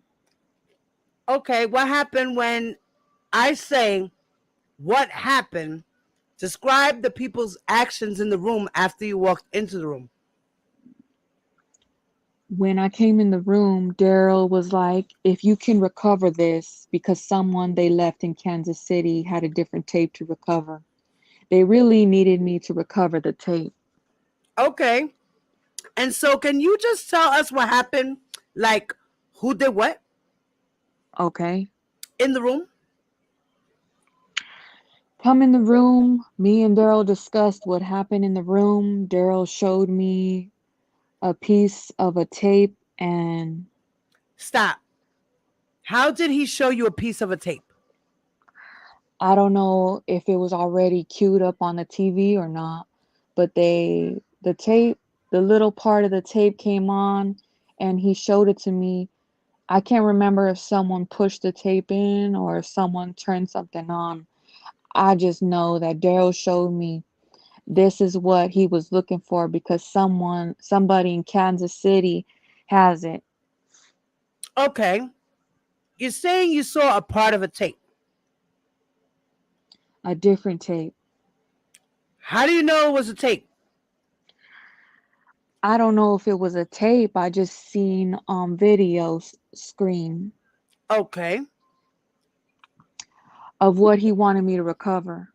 Okay. What happened when I say what happened? Describe the people's actions in the room after you walked into the room. When I came in the room, Daryl was like, "If you can recover this," because someone they left in Kansas City had a different tape to recover. They really needed me to recover the tape. Okay. And so, can you just tell us what happened? Like, who did what Okay. in the room? Come in the room. Me and Daryl discussed what happened in the room. Daryl showed me a piece of a tape, and Stop. How did he show you a piece of a tape? I don't know if it was already queued up on the TV or not, but the tape, the little part of the tape came on, and he showed it to me. I can't remember if someone pushed the tape in or if someone turned something on. I just know that Daryl showed me this is what he was looking for because somebody in Kansas City has it. Okay. You're saying you saw a part of a tape. A different tape. How do you know it was a tape? I don't know if it was a tape. I just seen on video screen Okay. of what he wanted me to recover.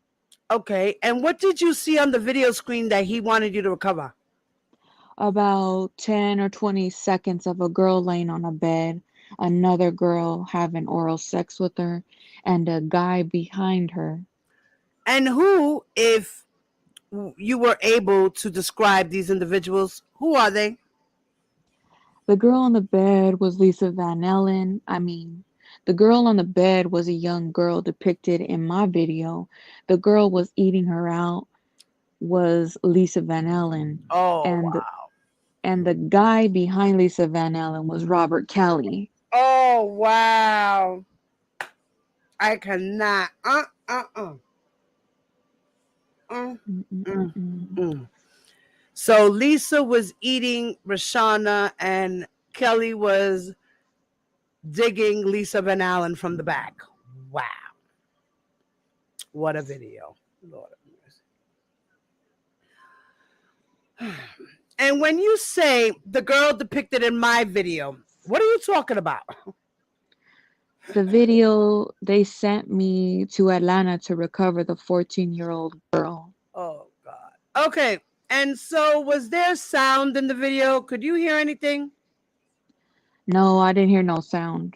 Okay. And what did you see on the video screen that he wanted you to recover? About 10 or 20 seconds of a girl laying on a bed, another girl having oral sex with her, and a guy behind her. And who, if you were able to describe these individuals, who are they? The girl on the bed was Lisa Van Ellen. The girl on the bed was a young girl depicted in my video. The girl was eating her out was Lisa Van Ellen. Oh, And wow. and the guy behind Lisa Van Ellen was Robert Kelly. Oh, wow. I cannot. Mm. So Lisa was eating Rashana and Kelly was digging Lisa Van Allen from the back. Wow. What a video. Lord of mercy. And when you say the girl depicted in my video, what are you talking about? The video they sent me to Atlanta to recover the 14-year-old girl. Oh, God. Okay. And so was there sound in the video? Could you hear anything? No, I didn't hear no sound.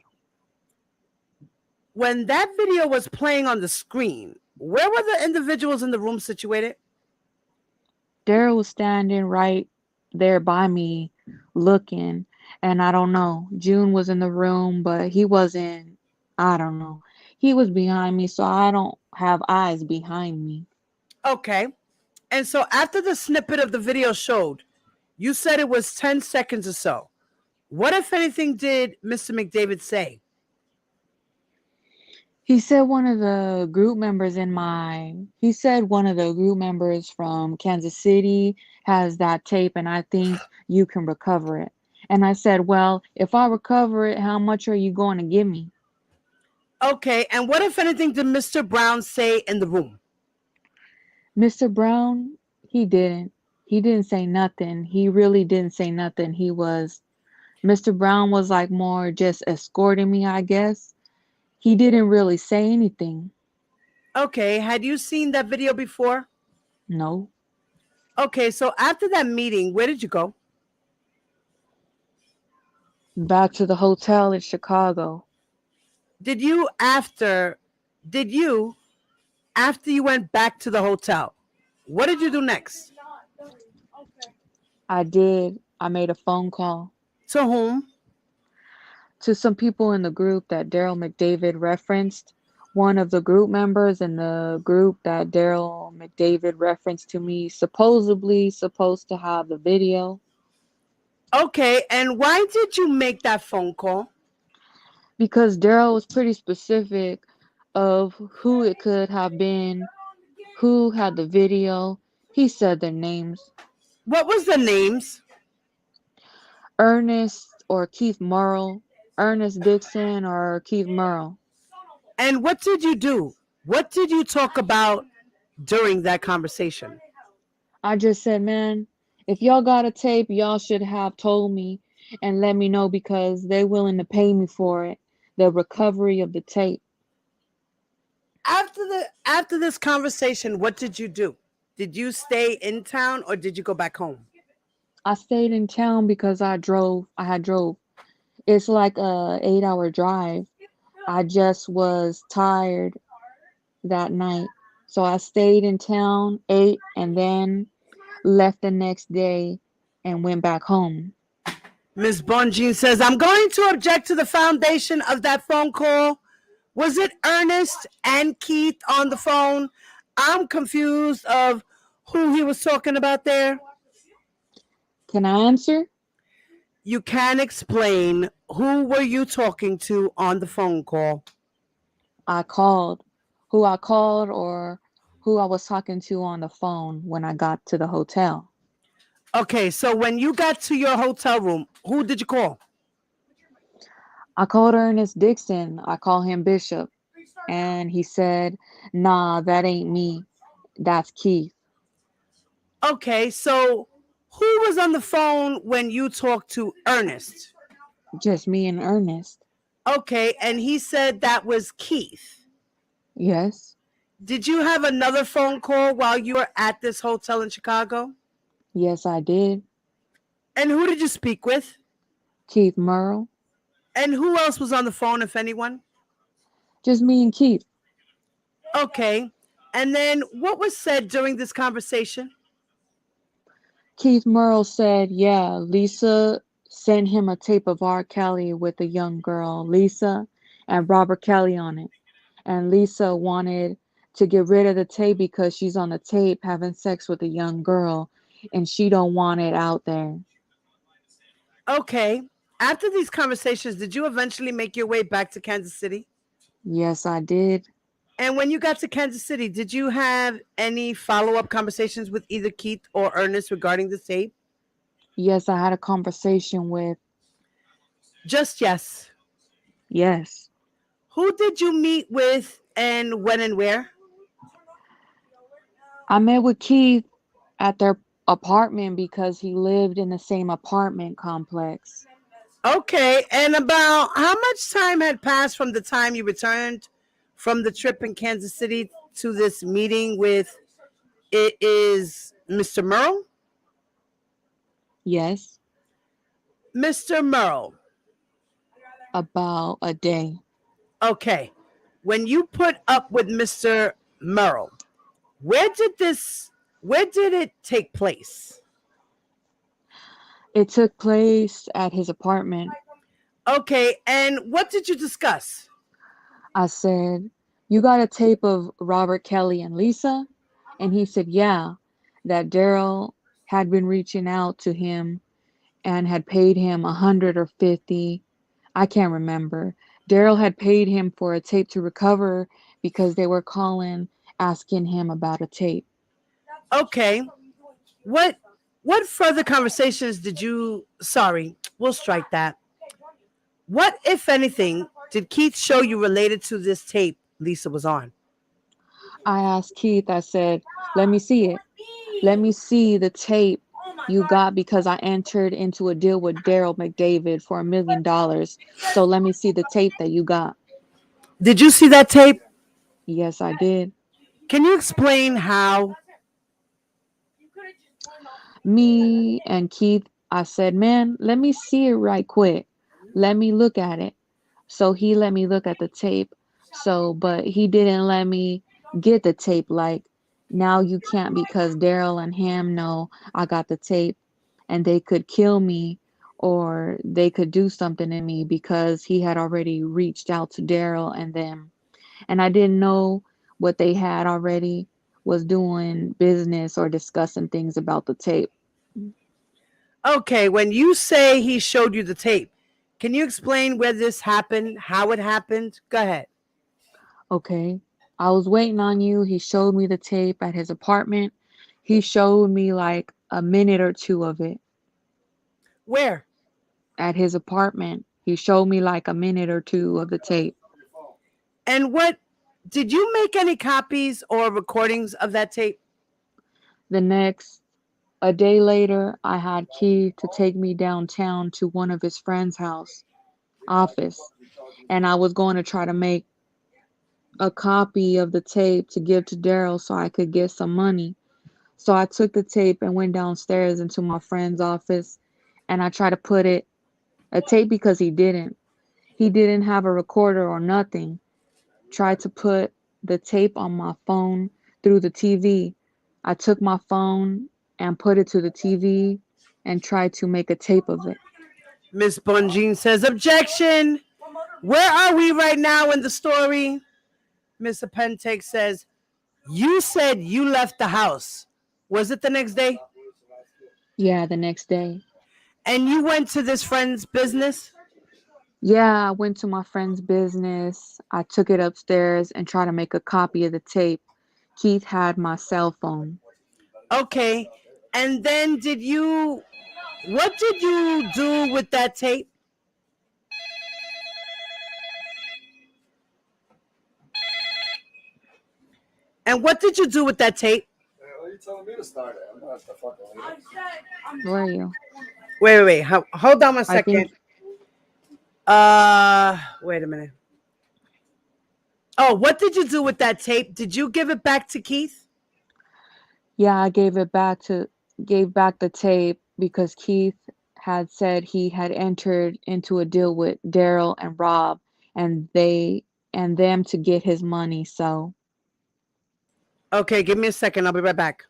When that video was playing on the screen, where were the individuals in the room situated? Daryl was standing right there by me looking, and I don't know. June was in the room, but he wasn't, I don't know. He was behind me, so I don't have eyes behind me. Okay. And so after the snippet of the video showed, you said it was 10 seconds or so. What, if anything, did Mr. McDavid say? He said one of the group members from Kansas City has that tape, and I think you can recover it. And I said, well, if I recover it, how much are you going to give me? Okay. And what, if anything, did Mr. Brown say in the room? Mr. Brown, he didn't. He didn't say nothing. He really didn't say nothing. Mr. Brown was like more just escorting me, I guess. He didn't really say anything. Okay. Had you seen that video before? No. Okay. So after that meeting, where did you go? Back to the hotel in Chicago. After you went back to the hotel, what did you do next? I did. I made a phone call. To whom? To some people in the group that Daryl McDavid referenced. One of the group members in the group that Daryl McDavid referenced to me, supposedly supposed to have the video. Okay, and why did you make that phone call? Because Daryl was pretty specific of who it could have been, who had the video. He said their names. What was the names? Ernest or Keith Merle. Ernest Dixon or Keith Merle. And what did you do? What did you talk about during that conversation? I just said, man, if y'all got a tape, y'all should have told me and let me know because they're willing to pay me for it. The recovery of the tape. After this conversation, what did you do? Did you stay in town or did you go back home? I stayed in town because I had drove. It's like a 8-hour drive. I just was tired that night. So I stayed in town, ate, and then left the next day and went back home. Ms. Bonjean says, I'm going to object to the foundation of that phone call. Was it Ernest and Keith on the phone? I'm confused of who he was talking about there. Can I answer? You can explain. Who were you talking to on the phone call? I called. Who I called or who I was talking to on the phone when I got to the hotel. Okay, so when you got to your hotel room, who did you call? I called Ernest Dixon. I call him Bishop. And he said, nah, that ain't me. That's Keith. Okay, so who was on the phone when you talked to Ernest? Just me and Ernest. Okay, and he said that was Keith. Yes. Did you have another phone call while you were at this hotel in Chicago? Yes, I did. And who did you speak with? Keith Merle. And who else was on the phone, if anyone? Just me and Keith. Okay. And then what was said during this conversation? Keith Merle said, yeah, Lisa sent him a tape of R. Kelly with a young girl, Lisa, and Robert Kelly on it. And Lisa wanted to get rid of the tape because she's on the tape having sex with a young girl and she don't want it out there. Okay. After these conversations, did you eventually make your way back to Kansas City? Yes, I did. And when you got to Kansas City, did you have any follow-up conversations with either Keith or Ernest regarding the tape? Yes, I had a conversation with, Just yes. yes. Who did you meet with and when and where? I met with Keith at their apartment because he lived in the same apartment complex. Okay. And about how much time had passed from the time you returned from the trip in Kansas City to this meeting with it is Mr. Merle? Yes, Mr. Merle. about a day. Okay. When you put up with Mr. Merle, where did it take place? It took place at his apartment. Okay, and what did you discuss? I said, you got a tape of Robert Kelly and Lisa? And he said, yeah, that Daryl had been reaching out to him and had paid him 100 or 50. I can't remember. Daryl had paid him for a tape to recover because they were calling asking him about a tape. Okay. What what further conversations did you sorry, we'll strike that. What, if anything, did Keith show you related to this tape Lisa was on? I asked Keith, I said, let me see it. Let me see the tape you got because I entered into a deal with Daryl McDavid for $1 million. So let me see the tape that you got. Did you see that tape? Yes, I did. Can you explain how? Me and Keith, I said, man, let me see it right quick. Let me look at it. So he let me look at the tape. But he didn't let me get the tape. Like, now you can't because Daryl and him know I got the tape and they could kill me or they could do something to me because he had already reached out to Daryl and them. And I didn't know what they had already was doing business or discussing things about the tape. Okay, when you say he showed you the tape, can you explain where this happened, how it happened? Go ahead. Okay. I was waiting on you. He showed me the tape at his apartment. He showed me like a minute or two of it Where? at his apartment. He showed me like a minute or two of the tape. And what did you make any copies or recordings of that tape? A day later, I had Keith to take me downtown to one of his friend's office, and I was going to try to make a copy of the tape to give to Daryl so I could get some money. So I took the tape and went downstairs into my friend's office and I tried to put a tape because he didn't. He didn't have a recorder or nothing. Tried to put the tape on my phone through the TV. I took my phone and put it to the TV and tried to make a tape of it. Miss Bonjean says, objection. Where are we right now in the story? Mr. Pentake says, you said you left the house. Was it the next day? Yeah, the next day. And you went to this friend's business? Yeah, I went to my friend's business. I took it upstairs and tried to make a copy of the tape. Keith had my cell phone. Okay. And then what did you do with that tape? And what did you do with that tape? What are you telling me to start it? I'm not the fucking leader. Where are you? Wait. Hold on one I think second. Wait a minute. Oh, what did you do with that tape? Did you give it back to Keith? yeah, I gave back the tape because Keith had said he had entered into a deal with Daryl and Rob and them to get his money, so Okay, give me a second. I'll be right back.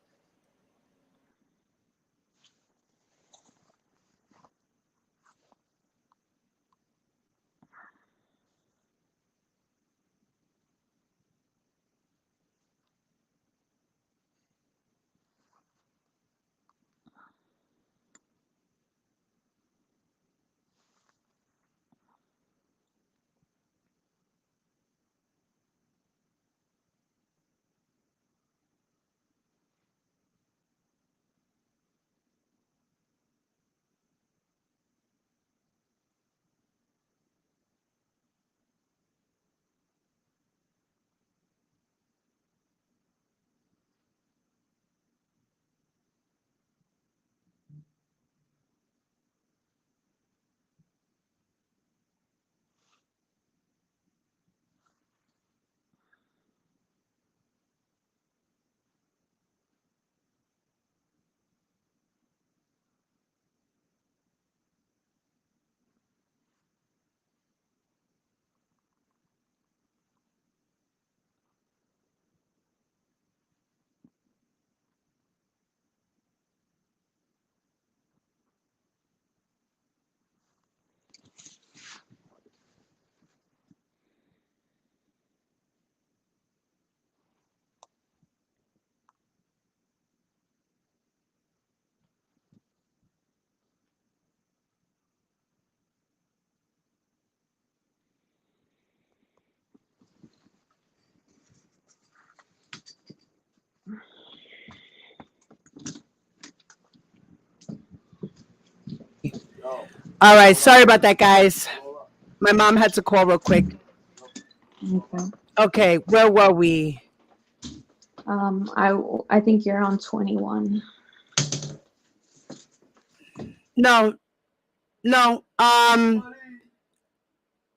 All right, sorry about that, guys. My mom had to call real quick. okay. Okay, where were we? I think you're on 21. No.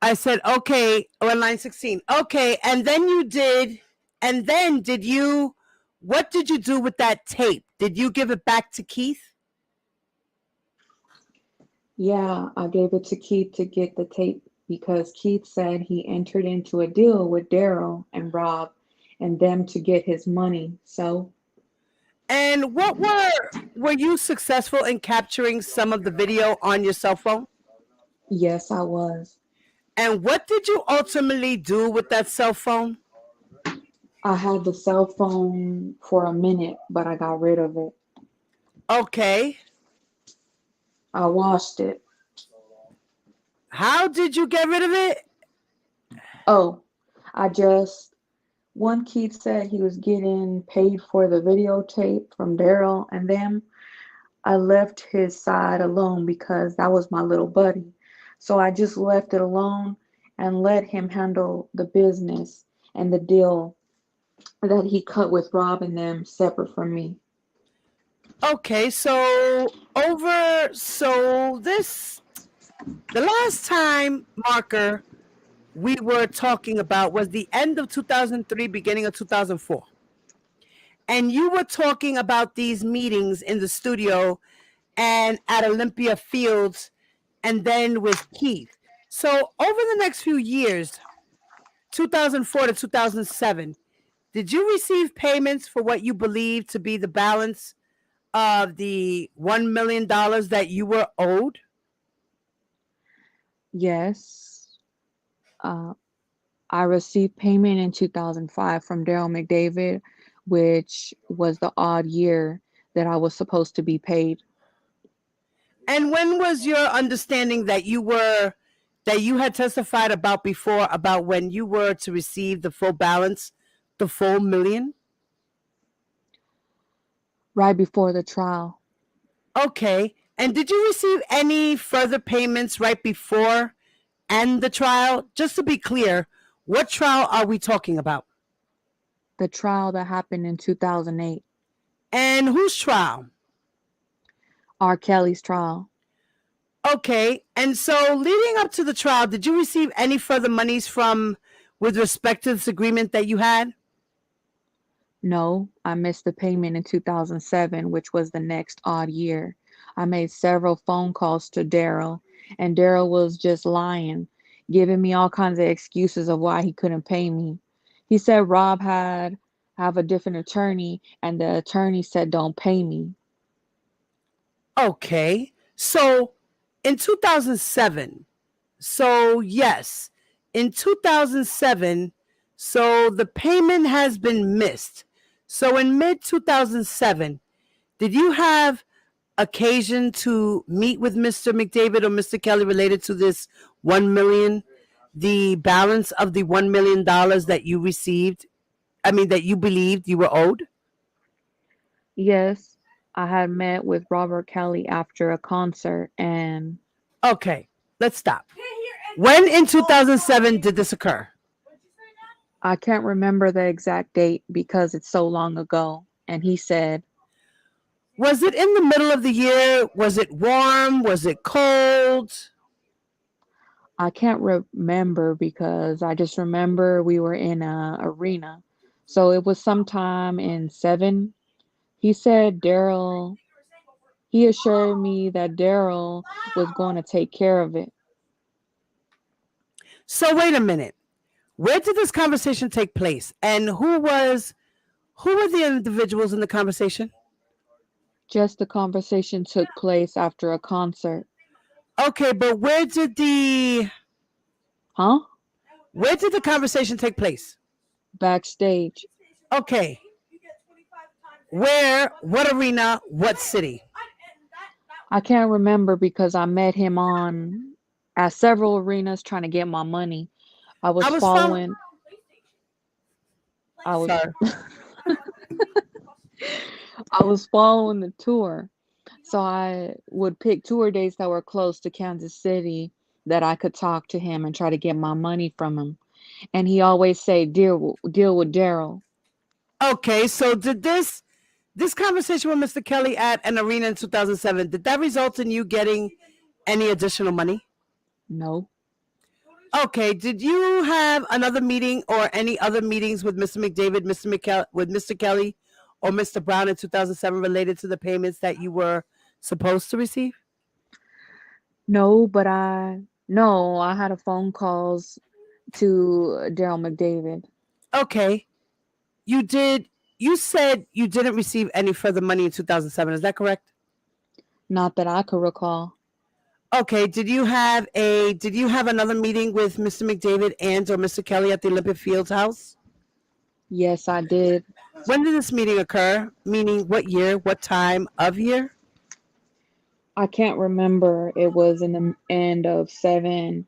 I said okay. On line 16. Okay, and then did you? What did you do with that tape? Did you give it back to Keith? Yeah, I gave it to Keith to get the tape because Keith said he entered into a deal with Daryl and Rob and them to get his money. So, And were you successful in capturing some of the video on your cell phone? yes, I was. And what did you ultimately do with that cell phone? I had the cell phone for a minute, but I got rid of it. Okay. I washed it. How did you get rid of it? Oh, one Keith said he was getting paid for the videotape from Daryl and them. I left his side alone because that was my little buddy. So I just left it alone and let him handle the business and the deal that he cut with Rob and them separate from me. Okay, the last time marker we were talking about was the end of 2003, beginning of 2004. And you were talking about these meetings in the studio and at Olympia Fields and then with Keith. So over the next few years, 2004 to 2007, did you receive payments for what you believe to be the balance of the $1 million that you were owed? Yes. Uh, I received payment in 2005 from Daryl McDavid, which was the odd year that I was supposed to be paid. And when was your understanding that you had testified about before about when you were to receive the full balance, the full million? Right before the trial. Okay. And did you receive any further payments right before and the trial? Just to be clear, what trial are we talking about? The trial that happened in 2008. And whose trial? R. Kelly's trial. Okay. And so leading up to the trial, did you receive any further monies from with respect to this agreement that you had? No, I missed the payment in 2007, which was the next odd year. I made several phone calls to Daryl, and Daryl was just lying, giving me all kinds of excuses of why he couldn't pay me. He said Rob had have a different attorney, and the attorney said don't pay me. Okay. So in 2007, so yes, in 2007, so the payment has been missed. So in mid 2007, did you have occasion to meet with Mr. McDavid or Mr. Kelly related to this 1 million, the balance of the $1 million that you received? I mean, that you believed you were owed? Yes, I had met with Robert Kelly after a concert, and Okay, let's stop. When in 2007 did this occur? I can't remember the exact date because it's so long ago. And he said, Was it in the middle of the year? Was it warm? Was it cold? I can't remember because I just remember we were in a arena. So it was sometime in 7. He said he assured me that Daryl was going to take care of it. So wait a minute. Where did this conversation take place? And who were the individuals in the conversation? Just the conversation took place after a concert. Okay, but Huh? where did the conversation take place? Backstage. Okay. Where, what arena, what city? I can't remember because I met him at several arenas trying to get my money. I was following. I was Sorry. I was following the tour. So I would pick tour dates that were close to Kansas City that I could talk to him and try to get my money from him. And he always say, deal with Daryl. Okay, so did this conversation with Mr. Kelly at an arena in 2007, did that result in you getting any additional money? No. Okay, did you have another meeting or any other meetings with Mr. McDavid, with Mr. Kelly or Mr. Brown in 2007 related to the payments that you were supposed to receive? No, but I had a phone calls to Daryl McDavid. Okay. You said you didn't receive any further money in 2007. Is that correct? Not that I could recall. Okay. Did you have another meeting with Mr. McDavid and or Mr. Kelly at the Olympia Fields house? Yes, I did. When did this meeting occur? Meaning what year, what time of year? I can't remember. It was in the end of 7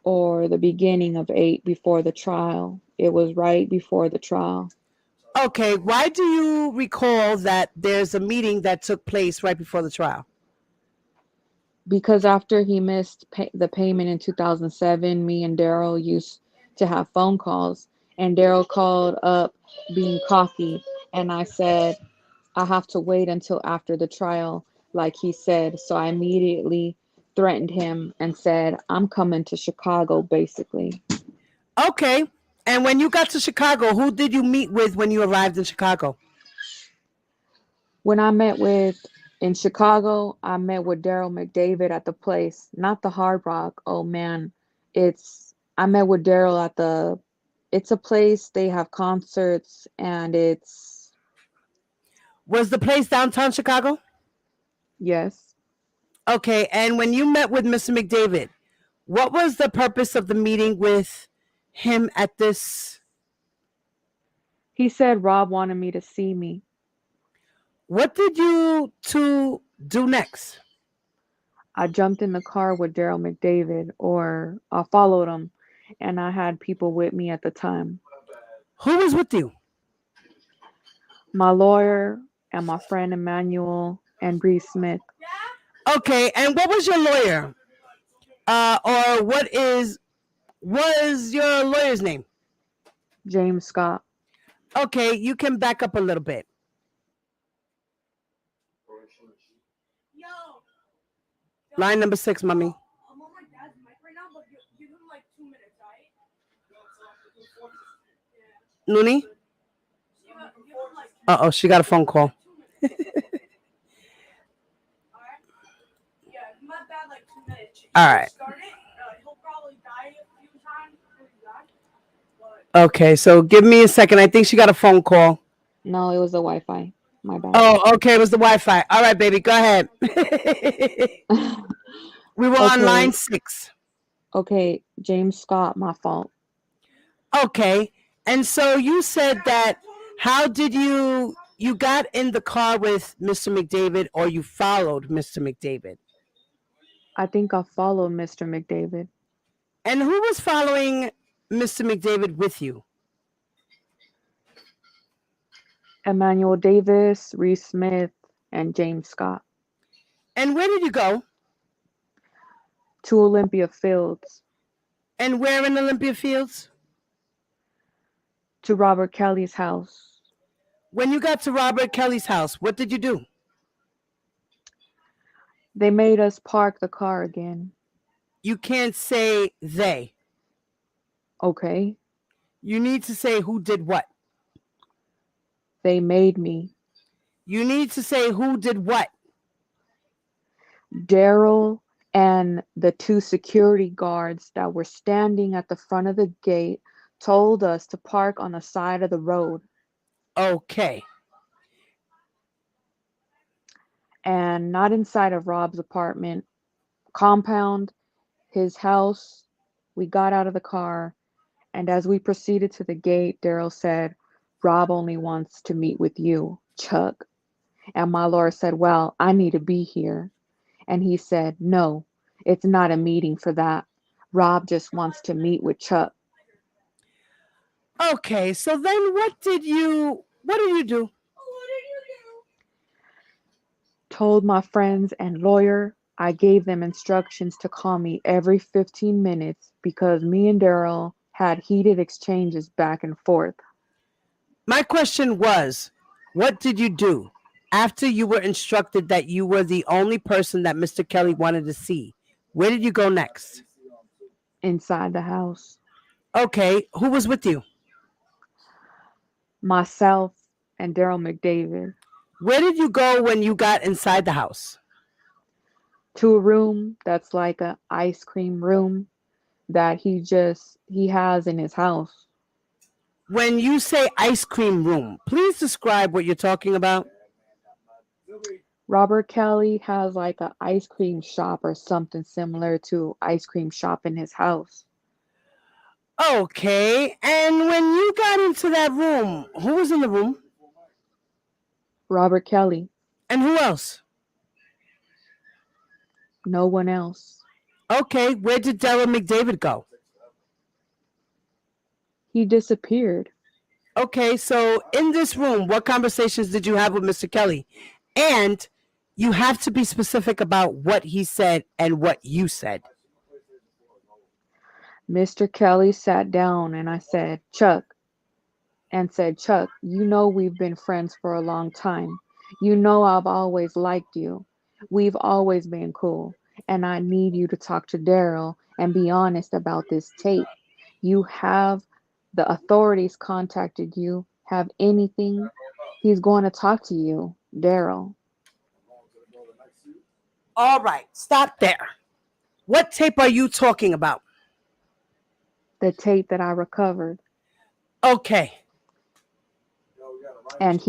or the beginning of 8 before the trial. It was right before the trial. Okay. Why do you recall that there's a meeting that took place right before the trial? Because after he missed the payment in 2007, me and Daryl used to have phone calls, and Daryl called up being cocky, and I said, I have to wait until after the trial, like he said. So I immediately threatened him and said, I'm coming to Chicago, basically. Okay. And when you got to Chicago, who did you meet with when you arrived in Chicago? When in Chicago, I met with Daryl McDavid at the place, not the Hard Rock. Oh man, I met with Daryl it's a place they have concerts, and Was the place downtown Chicago? yes. Okay. And when you met with Mr. McDavid, what was the purpose of the meeting with him at this? He said Rob wanted me to see me. What did you two do next? I jumped in the car with Daryl McDavid, or I followed him, and I had people with me at the time. Who was with you? My lawyer and my friend Emmanuel and Bree Smith. Okay, and what was your lawyer? Or was your lawyer's name? James Scott. Okay, you can back up a little bit. Line number 6, mommy. I'm on my dad's mic right now, but give him like 2 minutes, right? Looney? Give him like Uh-oh, she got a phone call. 2 minutes. Alright? Yeah, my dad like 2 minutes. All right. Start it. He'll probably die a few times before he dies. Okay, so give me a second. I think she got a phone call. No, it was the Wi-Fi. My bad. Oh, okay, it was the Wi-Fi. All right, baby, go ahead. We were on Okay. line 6. Okay, James Scott, my fault. Okay, and so you said that. How did you got in the car with Mr. McDavid, or you followed Mr. McDavid? I think I followed Mr. McDavid. And who was following Mr. McDavid with you? Emmanuel Davis, Reese Smith, and James Scott. And where did you go? To Olympia Fields. And where in Olympia Fields? To Robert Kelly's house. When you got to Robert Kelly's house, what did you do? They made us park the car again. You can't say they. Okay. You need to say who did what. They made me. You need to say who did what. Daryl and the 2 security guards that were standing at the front of the gate told us to park on the side of the road. Okay. And not inside of Rob's apartment compound, his house. We got out of the car, and as we proceeded to the gate, Daryl said, "Rob only wants to meet with you, Chuck." And my lawyer said, "Well, I need to be here." And he said, "No, it's not a meeting for that. Rob just wants to meet with Chuck." Okay, so then what did you do? Told my friends and lawyer I gave them instructions to call me every 15 minutes because me and Daryl had heated exchanges back and forth. My question was, what did you do after you were instructed that you were the only person that Mr. Kelly wanted to see? Where did you go next? Inside the house. Okay, who was with you? Myself and Daryl McDavid. Where did you go when you got inside the house? To a room that's like an ice cream room that he has in his house. When you say ice cream room, please describe what you're talking about. Robert Kelly has like an ice cream shop or something similar to ice cream shop in his house. Okay, and when you got into that room, who was in the room? Robert Kelly. And who else? No one else. Okay, where did Daryl McDavid go? He disappeared. Okay, so in this room, what conversations did you have with Mr. Kelly? And you have to be specific about what he said and what you said. Mr. Kelly sat down and I said, "Chuck," and said, "Chuck, you know we've been friends for a long time. You know I've always liked you. We've always been cool. And I need you to talk to Daryl and be honest about this tape. You have the authorities contacted you. Have anything? He's going to talk to you, Daryl." All right, stop there. What tape are you talking about? The tape that I recovered. Okay. And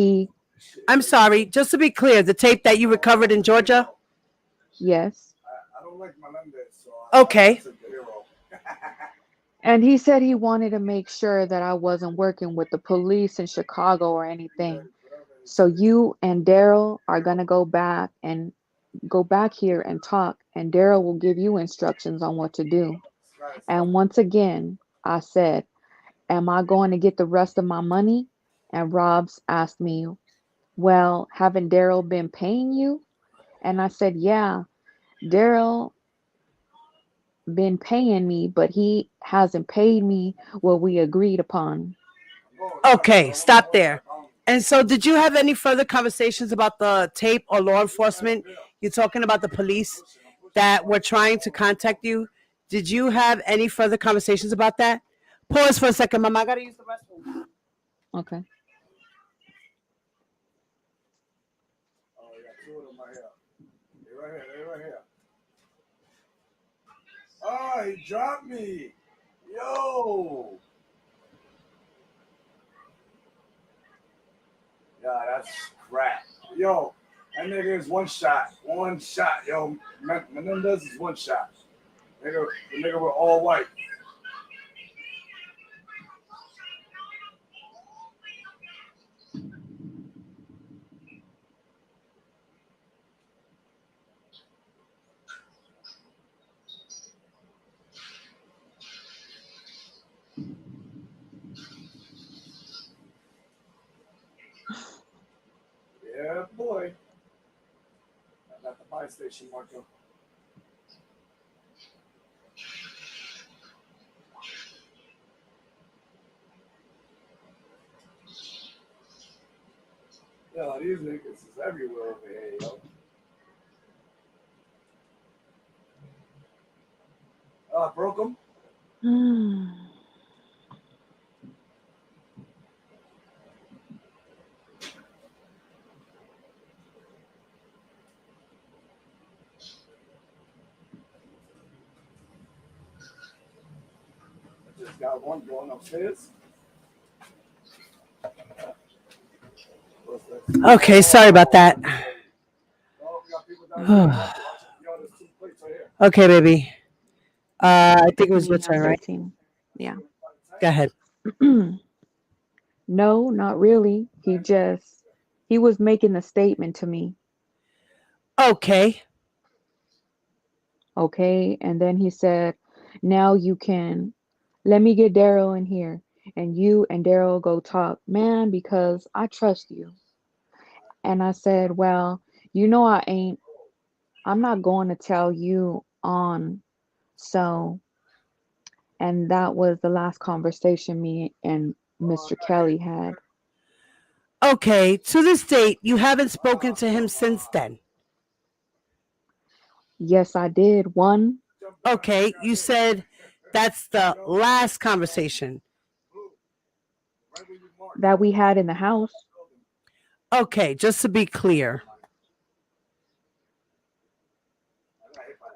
I'm sorry, just to be clear, the tape that you recovered in Georgia? Yes. Okay. And he said he wanted to make sure that I wasn't working with the police in Chicago or anything. So you and Daryl are going to go back here and talk, and Daryl will give you instructions on what to do. And once again, I said, "Am I going to get the rest of my money?" And Rob's asked me, "Well, haven't Daryl been paying you?" And I said, "Yeah, Daryl been paying me, but he hasn't paid me what we agreed upon." Okay, stop there. And so, did you have any further conversations about the tape or law enforcement? You're talking about the police that were trying to contact you. Did you have any further conversations about that? Pause for a second, Mama. I gotta use the restroom. Okay. Oh, we got two of them right here. They're right here. They're right here. Oh, he dropped me. Yo. Yeah, that's crap. Yo, that nigga is one shot. One shot. Yo, Menendez is one shot. The nigga were all white. Yeah, boy. I got the buy station marker. Yeah, these niggas is everywhere over here, yo. Broke them. I just got one going upstairs. Okay, sorry about that. Oh, we got people down here. Yo, there's two plates right here. Okay, baby. I think it was your Me, I'm turn, right? 13. Yeah. Go ahead. No, not really. He was making a statement to me. Okay. Okay. And then he said, now you can let me get Daryl in here and you and Daryl go talk, man, because I trust you. And I said, well, I'm not going to tell you on. So, and that was the last conversation me and Mr. Kelly had. Okay. To this date, you haven't spoken to him since then. Yes, I did. One Okay. You said that's the last conversation. that we had in the house. Okay. Just to be clear.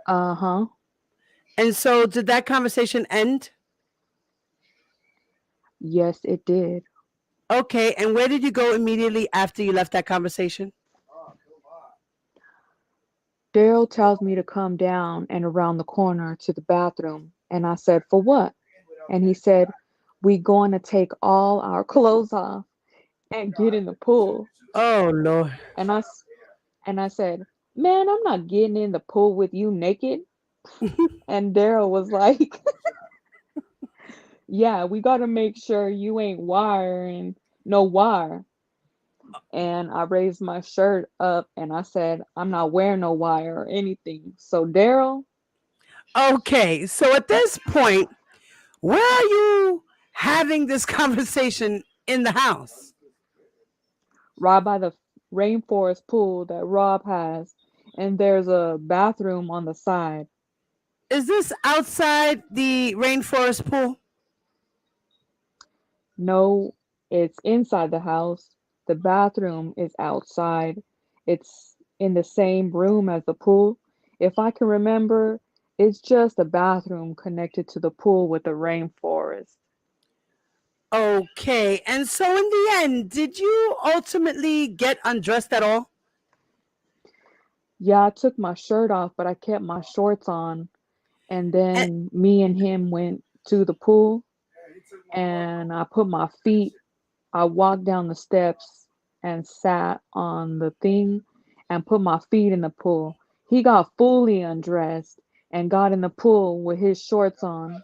Uh-huh. And so, did that conversation end? Yes, it did. Okay. And where did you go immediately after you left that conversation? Daryl tells me to come down and around the corner to the bathroom. And I said, for what? And he said, we going to take all our clothes off and get in the pool. Oh, Lord. And I said, man, I'm not getting in the pool with you naked. And Daryl was like, yeah, we got to make sure you ain't wiring no wire. And I raised my shirt up and I said, I'm not wearing no wire or anything. So Daryl, Okay. So, at this point, where are you having this conversation in the house? right by the rainforest pool that Rob has, and there's a bathroom on the side. Is this outside the rainforest pool? No, it's inside the house. The bathroom is outside. It's in the same room as the pool. If I can remember, it's just a bathroom connected to the pool with the rainforest. Okay. And so, in the end, did you ultimately get undressed at all? Yeah, I took my shirt off, but I kept my shorts on. And And, then me and him went to the pool and I walked down the steps and sat on the thing and put my feet in the pool. He got fully undressed and got in the pool with his shorts on.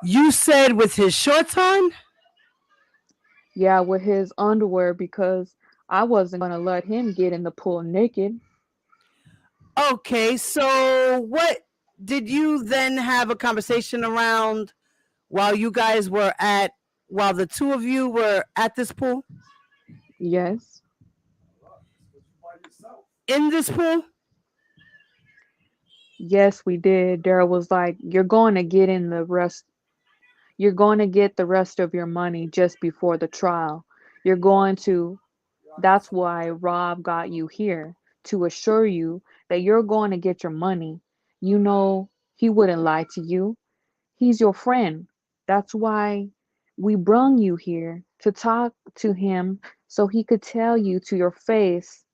you said with his shorts on? Yeah, with his underwear because I wasn't going to let him get in the pool naked. Okay. So, what did you then have a conversation around while you guys were at while the two of you were at this pool? Yes. In this pool? Yes, we did. Daryl was like, "You're going to get in the rest. You're going to get the rest of your money just before the trial. You're going to. That's why Rob got you here, to assure you that you're going to get your money. You know, he wouldn't lie to you. He's your friend. That's why we brung you here to talk to him so he could tell you to your face,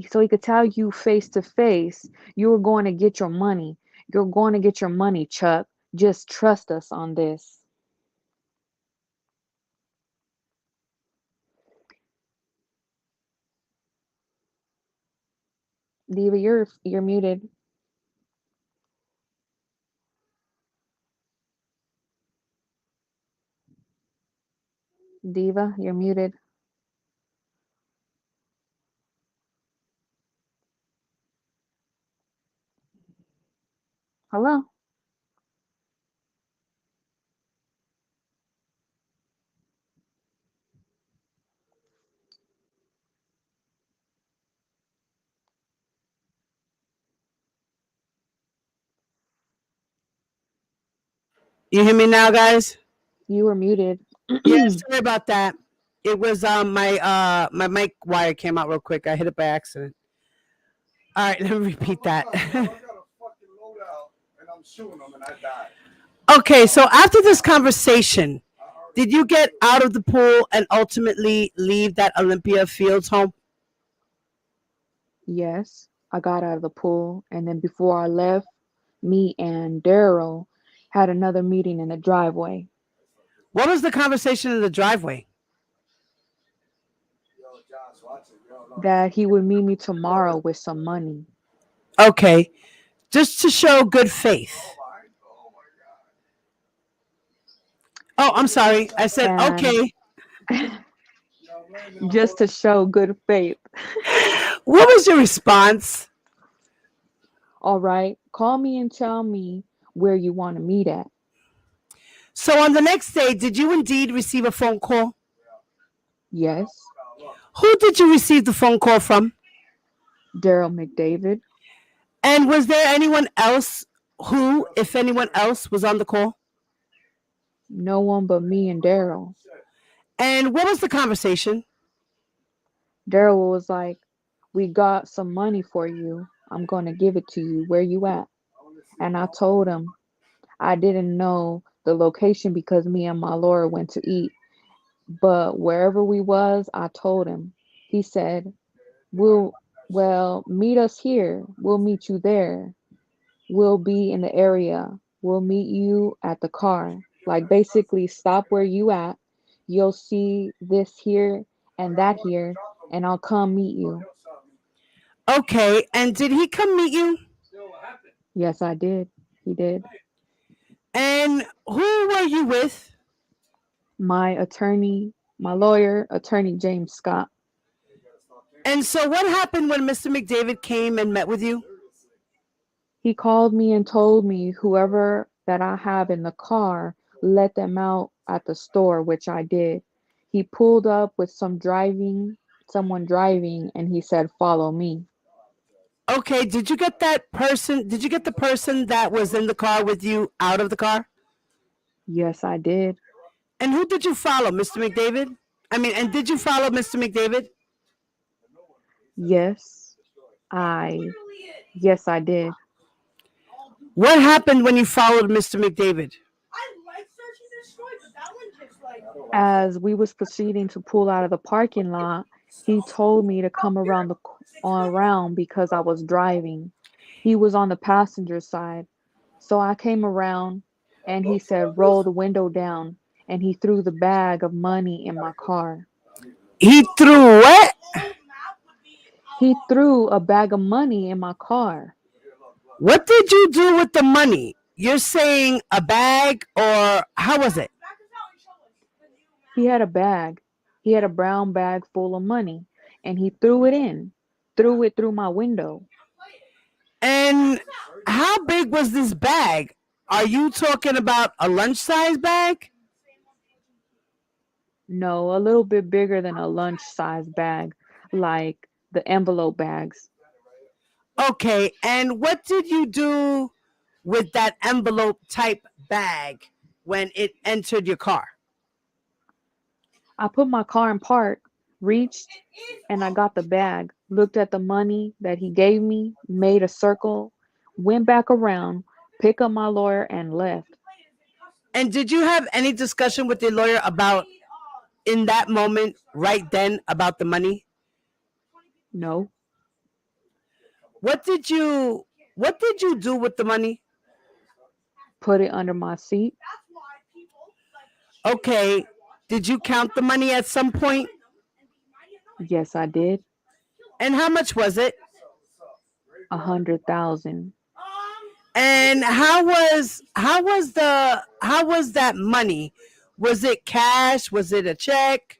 so he could tell you face to face, you're going to get your money. You're going to get your money, Chuck. Just trust us on this." Diva, you're muted. Diva, you're muted. Hello? You hear me now, guys? You were muted. Yeah, sorry about that. It was my mic wire came out real quick. I hit it by accident. All right, let me repeat that. I got a fucking loadout and I'm shooting them and I died. Okay, so after this conversation, did you get out of the pool and ultimately leave that Olympia Fields home? Yes, I got out of the pool, and then before I left, me and Daryl had another meeting in the driveway What was the conversation in the driveway? Yo, Josh, watch it. Yo, no. that he would meet me tomorrow with some money. Okay, just to show good faith. Oh my God. Oh, I'm sorry. I said And okay. just to show good faith. What was your response? All right, call me and tell me where you want to meet at. So on the next day, did you indeed receive a phone call? Yes, Who did you receive the phone call from? Daryl McDavid. And was there anyone else who, if anyone else, was on the call? No one but me and Daryl. And what was the conversation? Daryl was like, "We got some money for you. I'm going to give it to you. Where you at?" And I told him I didn't know the location because me and my lawyer went to eat. But wherever we was, I told him. He said, well, meet us here. We'll meet you there. We'll be in the area. We'll meet you at the car." Like basically stop where you at. You'll see this here and that here, and I'll come meet you. Okay, and did he come meet you? Yes, I did. He did. And who were you with? My attorney, my lawyer, attorney James Scott. And so what happened when Mr. McDavid came and met with you? He called me and told me whoever that I have in the car, let them out at the store, which I did. He pulled up with someone driving, and he said, "Follow me." Okay, did you get that person? Did you get the person that was in the car with you out of the car? Yes, I did. And who did you follow, Mr. McDavid? I mean, and did you follow Mr. McDavid? Yes, I yes, I did. What happened when you followed Mr. McDavid? I like Search and Destroy, but that one just like. As we was proceeding to pull out of the parking lot, he told me to come around because I was driving. He was on the passenger side. So I came around and he said, "Roll the window down." And he threw the bag of money in my car. He threw what? He threw a bag of money in my car. What did you do with the money? You're saying a bag, or how was it? He had a bag. He had a brown bag full of money. And he threw it through my window. And how big was this bag? Are you talking about a lunch size bag? No, a little bit bigger than a lunch size bag, like the envelope bags. Okay, and what did you do with that envelope type bag when it entered your car? I put my car in park, reached, and I got the bag, looked at the money that he gave me, made a circle, went back around, picked up my lawyer, and left. And did you have any discussion with your lawyer about in that moment right then about the money? No, What did you do with the money? put it under my seat. Okay, did you count the money at some point? Yes, I did. And how much was it? 100,000. And how was that money? Was it cash? Was it a check?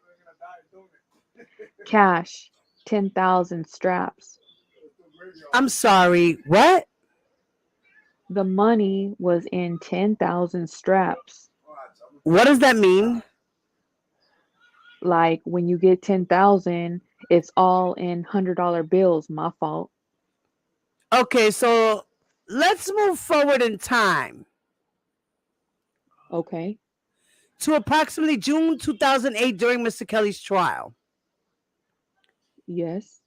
Cash, 10,000 straps. I'm sorry, what? The money was in 10,000 straps. What does that mean? Like when you get 10,000, it's all in $100 bills. My fault. Okay, so let's move forward in time Okay. to approximately June 2008 during Mr. Kelly's trial. Yes.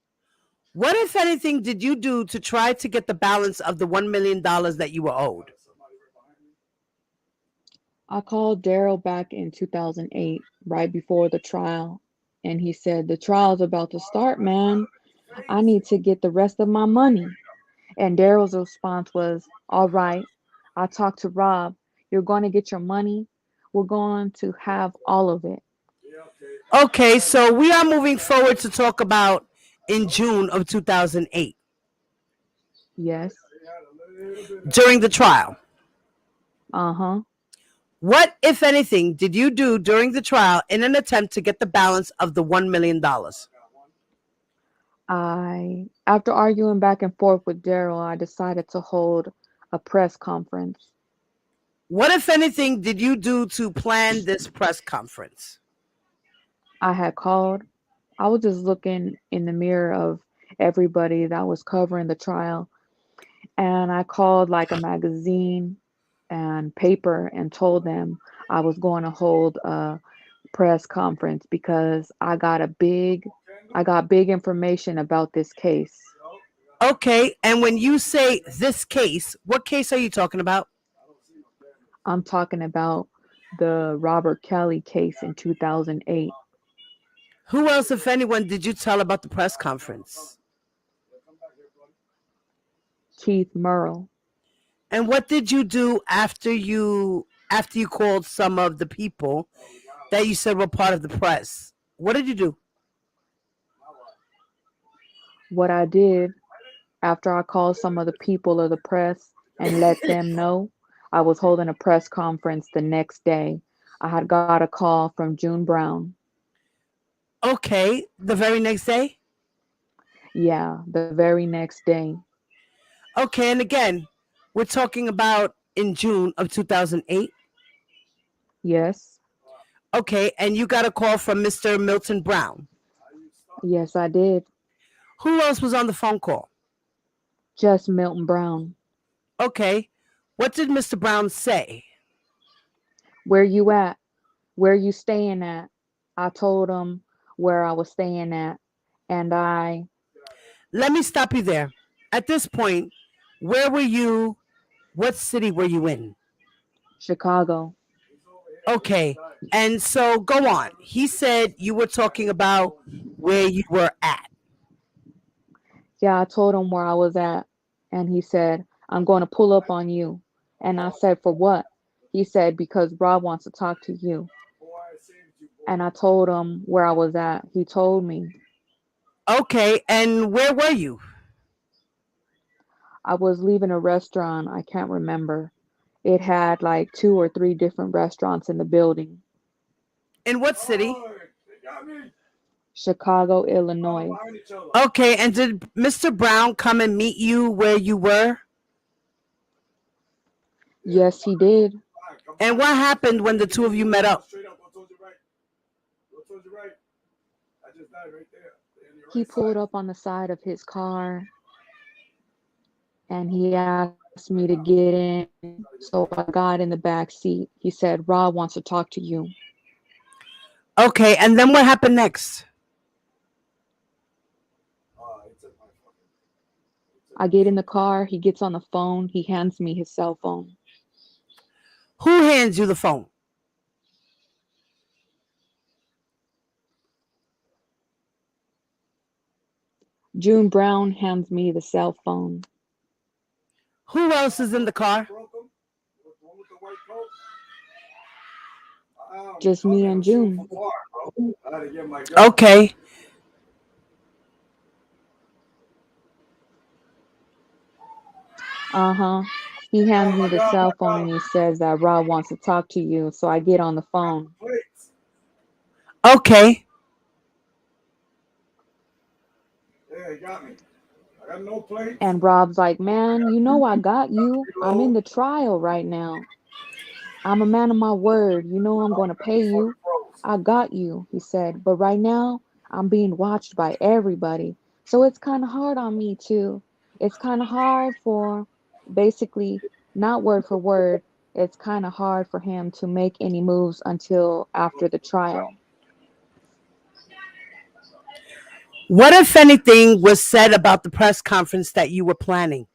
What, if anything, did you do to try to get the balance of the $1 million that you were owed? I called Daryl back in 2008, right before the trial, and he said, "The trial's about to start, man. I need to get the rest of my money." And Daryl's response was, "All right, I talked to Rob. You're going to get your money. We're going to have all of it." Okay, so we are moving forward to talk about in June of 2008 Yes. during the trial. Uh-huh. What, if anything, did you do during the trial in an attempt to get the balance of the $1 million? After arguing back and forth with Daryl, I decided to hold a press conference. What, if anything, did you do to plan this press conference? I had called. I was just looking in the mirror of everybody that was covering the trial, and I called like a magazine and paper and told them I was going to hold a press conference because I got big information about this case. Okay, and when you say this case, what case are you talking about? I'm talking about the Robert Kelly case in 2008. Who else, if anyone, did you tell about the press conference? Keith Murrell. And what did you do after you called some of the people that you said were part of the press? What did you do? What I did after I called some of the people of the press and let them know I was holding a press conference the next day, I had got a call from June Brown. Okay, the very next day? Yeah, the very next day. Okay, and again, we're talking about in June of 2008. Yes, Okay, and you got a call from Mr. Milton Brown. yes, I did. Who else was on the phone call? Just Milton Brown. Okay, what did Mr. Brown say? Where you at? Where you staying at? I told him where I was staying at, and Let me stop you there. At this point, where were you? What city were you in? Chicago. Okay, and so go on. He said you were talking about where you were at. Yeah, I told him where I was at, and he said, "I'm going to pull up on you." And I said, "For what?" He said, "Because Rob wants to talk to you." And I told him where I was at. He told me. Okay, and where were you? I was leaving a restaurant. I can't remember. It had like two or three different restaurants in the building. In what city? Chicago, Illinois. Okay, and did Mr. Brown come and meet you where you were? Yes, he did. And what happened when the two of you met up? told you right. I just died right there. In your He right pulled side. up on the side of his car and he asked me to get in. So I got in the back seat. He said, Rob wants to talk to you. Okay, and then what happened next? He took my fucking. He took I my get in the fucking. car. He gets on the phone. He hands me his cell phone. Who hands you the phone? June Brown hands me the cell phone. Who else is in the car? Broke him. The one with the white coat. You Just told me me and don't shoot from June. far, bro. I had to get my gun. Okay. Uh-huh. He hands me My the gun, cell my phone gun. and he says that Rob wants to talk to you. So I get on the phone. Plates. Okay. Yeah, he got me. I got no plates. And Rob's like, man, you know I got you. I'm in Reload. the trial right now. I'm a man of my word. You know I'm going to pay He fucking you. froze. I got you, he said. But right now, I'm being watched by everybody. So it's kind of hard on me too. It's kind of hard for, basically, not word for word, it's kind of hard for him to make any moves until after the trial. What, if anything, was said about the press conference that you were planning?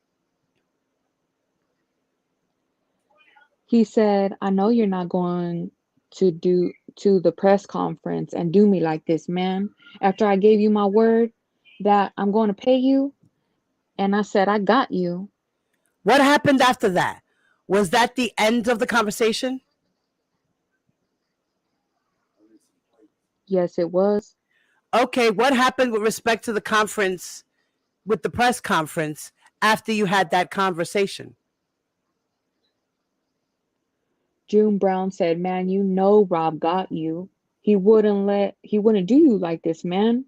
He said, I know you're not going to the press conference and do me like this, man. After I gave you my word that I'm going to pay you, and I said, I got you. What happened after that? Was that the end of the conversation? Yes, it was. Okay, what happened with respect to the conference, with the press conference, after you had that conversation? June Brown said, man, you know Rob got you. He wouldn't do you like this, man.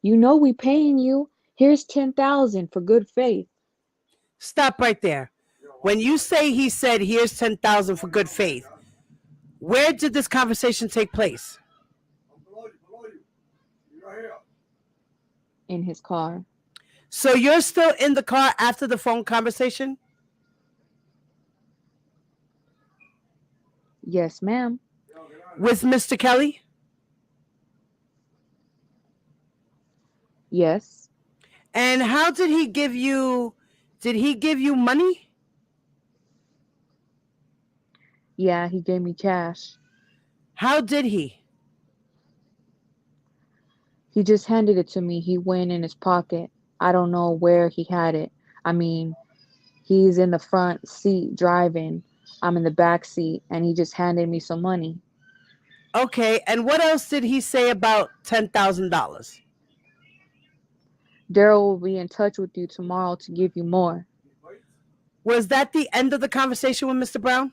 You know we paying you. Here's 10,000 for good faith. Stop right there. When you say he said, here's 10,000 for good faith, where did this conversation take place? I'm below you, below you. You're right here. In his car. So you're still in the car after the phone conversation? Yes, ma'am. Yo, get on. With Mr. Kelly? Yes. And how did he give you, did he give you money? Yeah, he gave me cash. How did he? He just handed it to me. He went in his pocket. I don't know where he had it. I mean, he's in the front seat driving. I'm in the back seat, and he just handed me some money. Okay, and what else did he say about $10,000? Daryl will be in touch with you tomorrow to give you more. Was that the end of the conversation with Mr. Brown?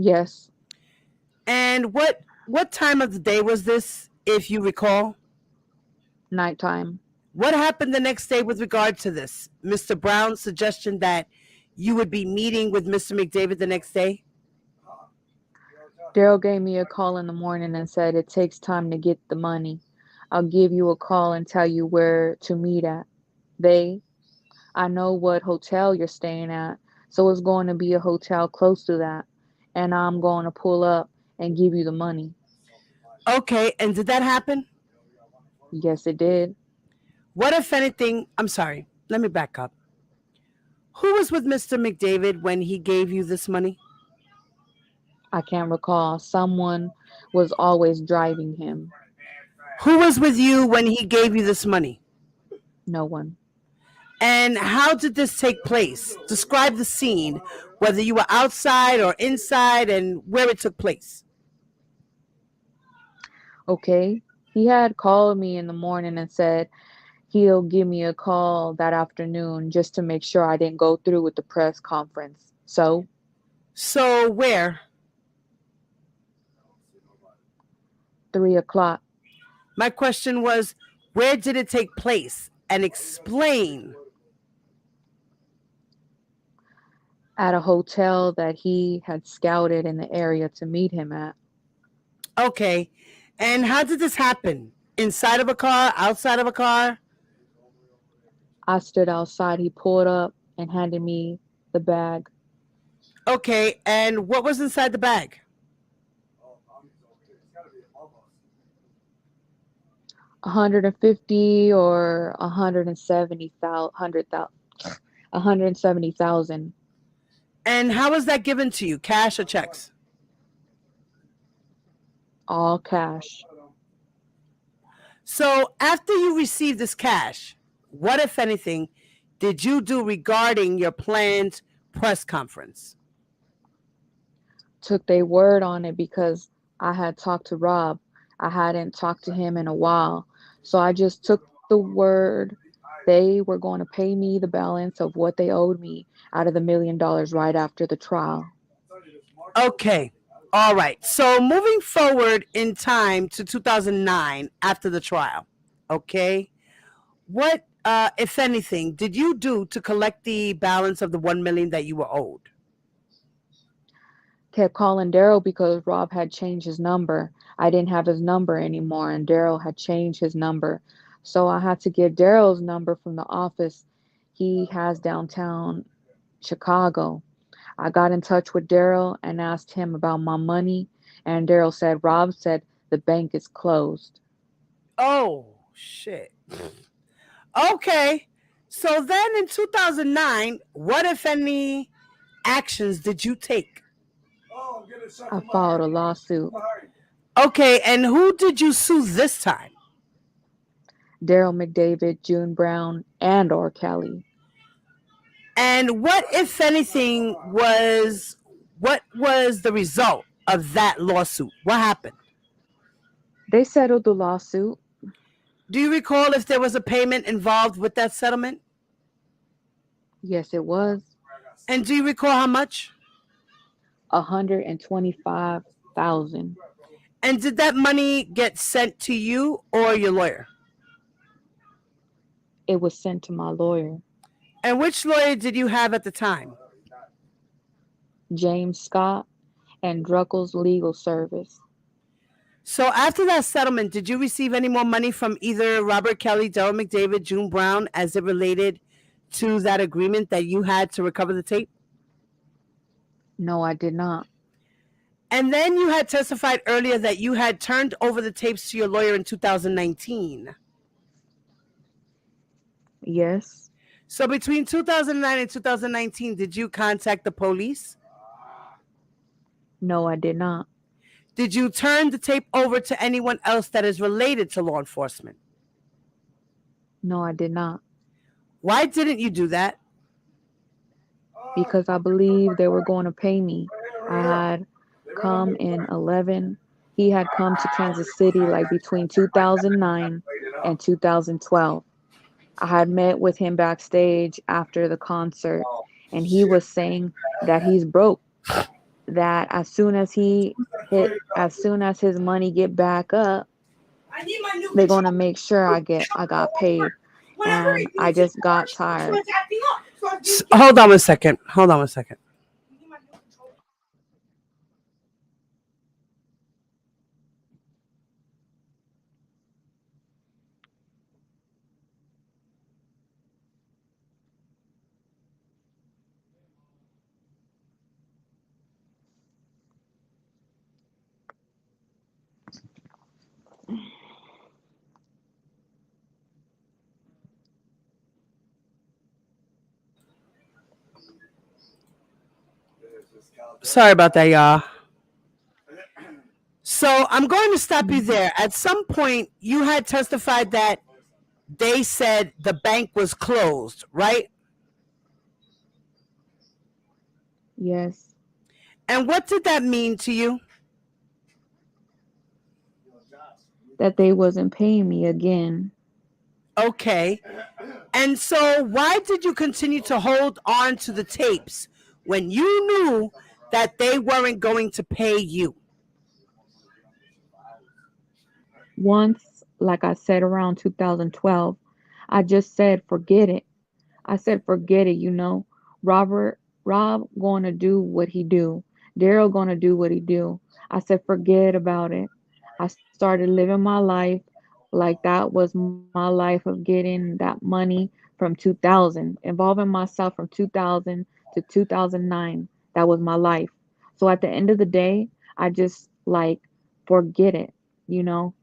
Yes, And what time of the day was this, if you recall? nighttime. What happened the next day with regard to this? Mr. Brown's suggestion that you would be meeting with Mr. McDavid the next day? Daryl gave me a call in the morning and said it takes time to get the money. I'll give you a call and tell you where to meet at. I know what hotel you're staying at, so it's going to be a hotel close to that. And I'm going to pull up and give you the money. Okay, and did that happen? Yes, it did. What, if anything, I'm sorry, let me back up. Who was with Mr. McDavid when he gave you this money? I can't recall. Someone was always driving him. Who was with you when he gave you this money? No one. And how did this take place? Describe the scene, whether you were outside or inside, and where it took place. Okay. He had called me in the morning and said he'll give me a call that afternoon just to make sure I didn't go through with the press conference. So where? 3 o'clock My question was, where did it take place? And explain. at a hotel that he had scouted in the area to meet him at. Okay. And how did this happen? Inside of a car? Outside of a car? I stood outside. He pulled up and handed me the bag. Okay. And what was inside the bag? 150 or 170,000. And how was that given to you? Cash or checks? All cash. So after you received this cash, what, if anything, did you do regarding your planned press conference? Took their word on it because I had talked to Rob. I hadn't talked to him in a while. So I just took the word. They were going to pay me the balance of what they owed me out of the $1 million right after the trial. Okay. All right. So moving forward in time to 2009 after the trial, okay, what, if anything, did you do to collect the balance of the 1 million that you were owed? Kept calling Daryl because Rob had changed his number. I didn't have his number anymore, and Daryl had changed his number. So I had to get Daryl's number from the office he has downtown Chicago. I got in touch with Daryl and asked him about my money, and Daryl said Rob said the bank is closed. Oh, shit. Okay. So then in 2009, what, if any, actions did you take? I filed a lawsuit. Okay. And who did you sue this time? Daryl McDavid, June Brown, and or Kelly. And what, if anything, what was the result of that lawsuit? What happened? They settled the lawsuit. Do you recall if there was a payment involved with that settlement? Yes, it was. And do you recall how much? 125,000. And did that money get sent to you or your lawyer? It was sent to my lawyer, And which lawyer did you have at the time? James Scott, and Druckel's Legal Service. So after that settlement, did you receive any more money from either Robert Kelly, Daryl McDavid, June Brown as it related to that agreement that you had to recover the tape? No, I did not. And then you had testified earlier that you had turned over the tapes to your lawyer in 2019. Yes. So between 2009 and 2019, did you contact the police? No, I did not. Did you turn the tape over to anyone else that is related to law enforcement? No, I did not. Why didn't you do that? Because I believed they were going to pay me. I had come in 11. He had come to Kansas City like between 2009 and 2012. I had met with him backstage after the concert, and he was saying that he's broke. That as soon as his money get back up, they're gonna make sure I got paid. And I just got tired. Hold on a second. Sorry about that, y'all. So I'm going to stop you there. At some point, you had testified that they said the bank was closed, right? Yes. And what did that mean to you? That they wasn't paying me again. Okay. And so why did you continue to hold on to the tapes when you knew that they weren't going to pay you? Once, like I said, around 2012, I just said, forget it. I said, forget it, Rob going to do what he do. Daryl going to do what he do. I said, forget about it. I started living my life like that was my life of getting that money from 2000, involving myself from 2000 to 2009. That was my life. So at the end of the day, I just like forget it, you know?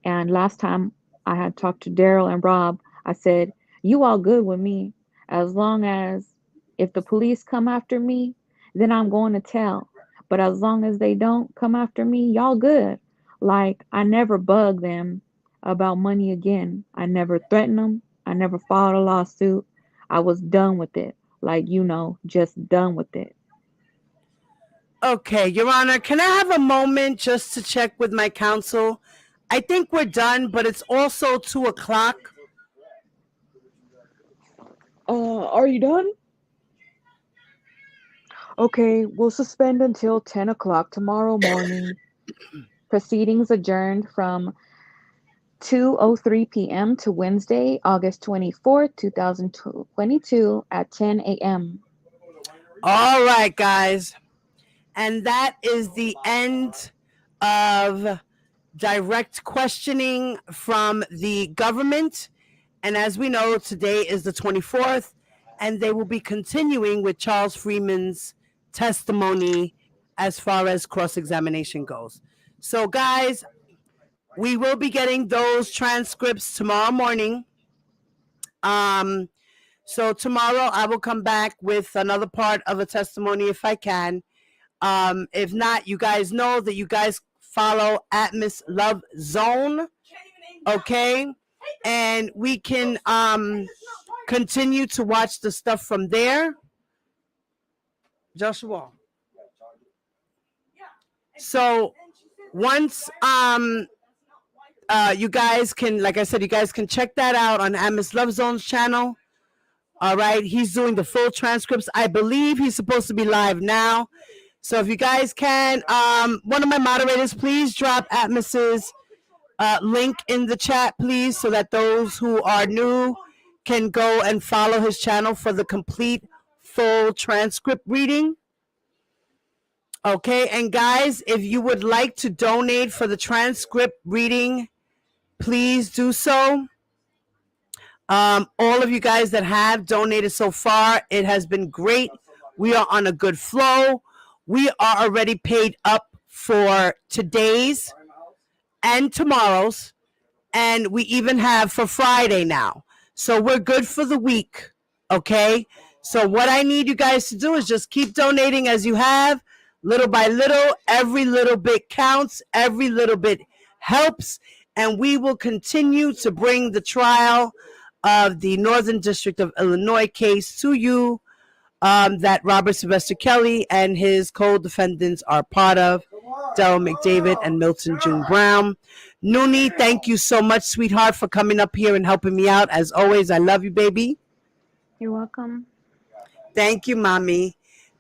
And last time I had talked to Daryl and Rob, I said, "You all good with me as long as if the police come after me, then I'm going to tell. But as long as they don't come after me, y'all good." Like I never bug them about money again. I never threatened them. I never filed a lawsuit. I was done with it. Like, just done with it. Okay, Your Honor, can I have a moment just to check with my counsel? I think we're done, but it's also 2 o'clock. Are you done? Okay, we'll suspend until 10 o'clock tomorrow morning. Proceedings adjourned from 2:03 p.m. to Wednesday, August 24th, 2022 at 10 a.m. All right, guys. And that is the end of direct questioning from the government. And as we know, today is the 24th, and they will be continuing with Charles Freeman's testimony as far as cross examination goes. So, guys, we will be getting those transcripts tomorrow morning. So tomorrow I will come back with another part of a testimony if I can. If not, you guys know that you guys follow at Miss Love Zone, okay? And we can continue to watch the stuff from there. Joshua. So once you guys can, like I said, you guys can check that out on Miss Love Zone's channel. All right, he's doing the full transcripts. I believe he's supposed to be live now. So if you guys can, one of my moderators, please drop Atmos's link in the chat, please, so that those who are new can go and follow his channel for the complete full transcript reading. Okay, and guys, if you would like to donate for the transcript reading, please do so. All of you guys that have donated so far, it has been great. We are on a good flow. We are already paid up for today's and tomorrow's, and we even have for Friday now. So we're good for the week, okay? So what I need you guys to do is just keep donating as you have, little by little. Every little bit counts. Every little bit helps. And we will continue to bring the trial of the Northern District of Illinois case to you, that Robert Sylvester Kelly and his co-defendants are part of, Daryl McDavid and Milton June Brown. Noonie, thank you so much, sweetheart, for coming up here and helping me out. As always, I love you, baby. You're welcome. Thank you, mommy.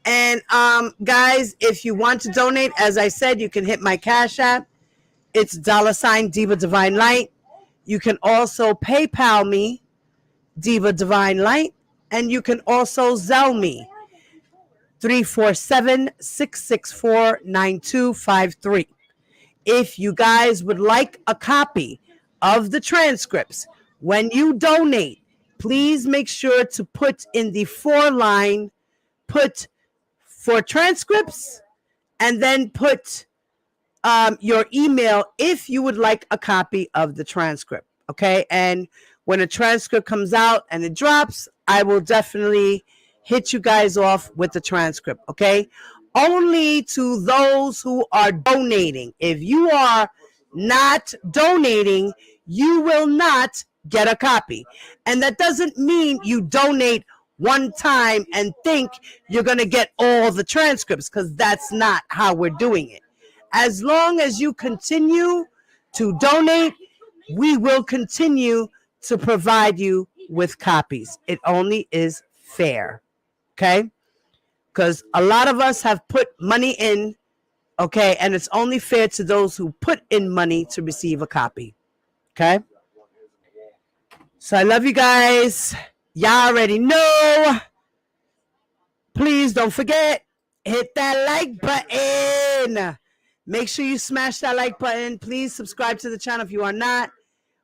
And guys, if you want to donate, as I said, you can hit my Cash App. It's $ Diva Divine Light. You can also PayPal me, Diva Divine Light, and you can also Zelle me, 347-664-9253. If you guys would like a copy of the transcripts, when you donate, please make sure to put in the 4-line, put for transcripts, and then put your email if you would like a copy of the transcript, okay? And when a transcript comes out and it drops, I will definitely hit you guys off with the transcript, okay? Only to those who are donating. If you are not donating, you will not get a copy. And that doesn't mean you donate one time and think you're going to get all the transcripts, because that's not how we're doing it. As long as you continue to donate, we will continue to provide you with copies. It only is fair, okay? Because a lot of us have put money in, okay? And it's only fair to those who put in money to receive a copy, okay? So I love you guys. Y'all already know. Please don't forget, hit that like button. Make sure you smash that like button. Please subscribe to the channel if you are not.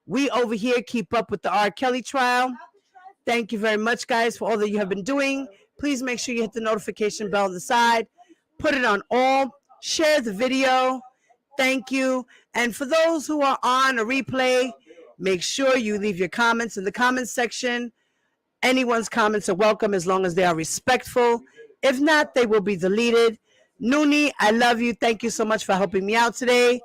We over here keep up with the R. Kelly trial. Thank you very much, guys, for all that you have been doing. Please make sure you hit the notification bell on the side. Put it on all. Share the video. Thank you. And for those who are on a replay, make sure you leave your comments in the comments section. Anyone's comments are welcome as long as they are respectful. If not, they will be deleted. Noonie, I love you. Thank you so much for helping me out today.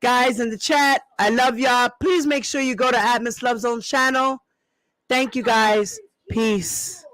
Guys in the chat, I love y'all. Please make sure you go to Miss Love Zone's channel. Thank you, guys. Peace.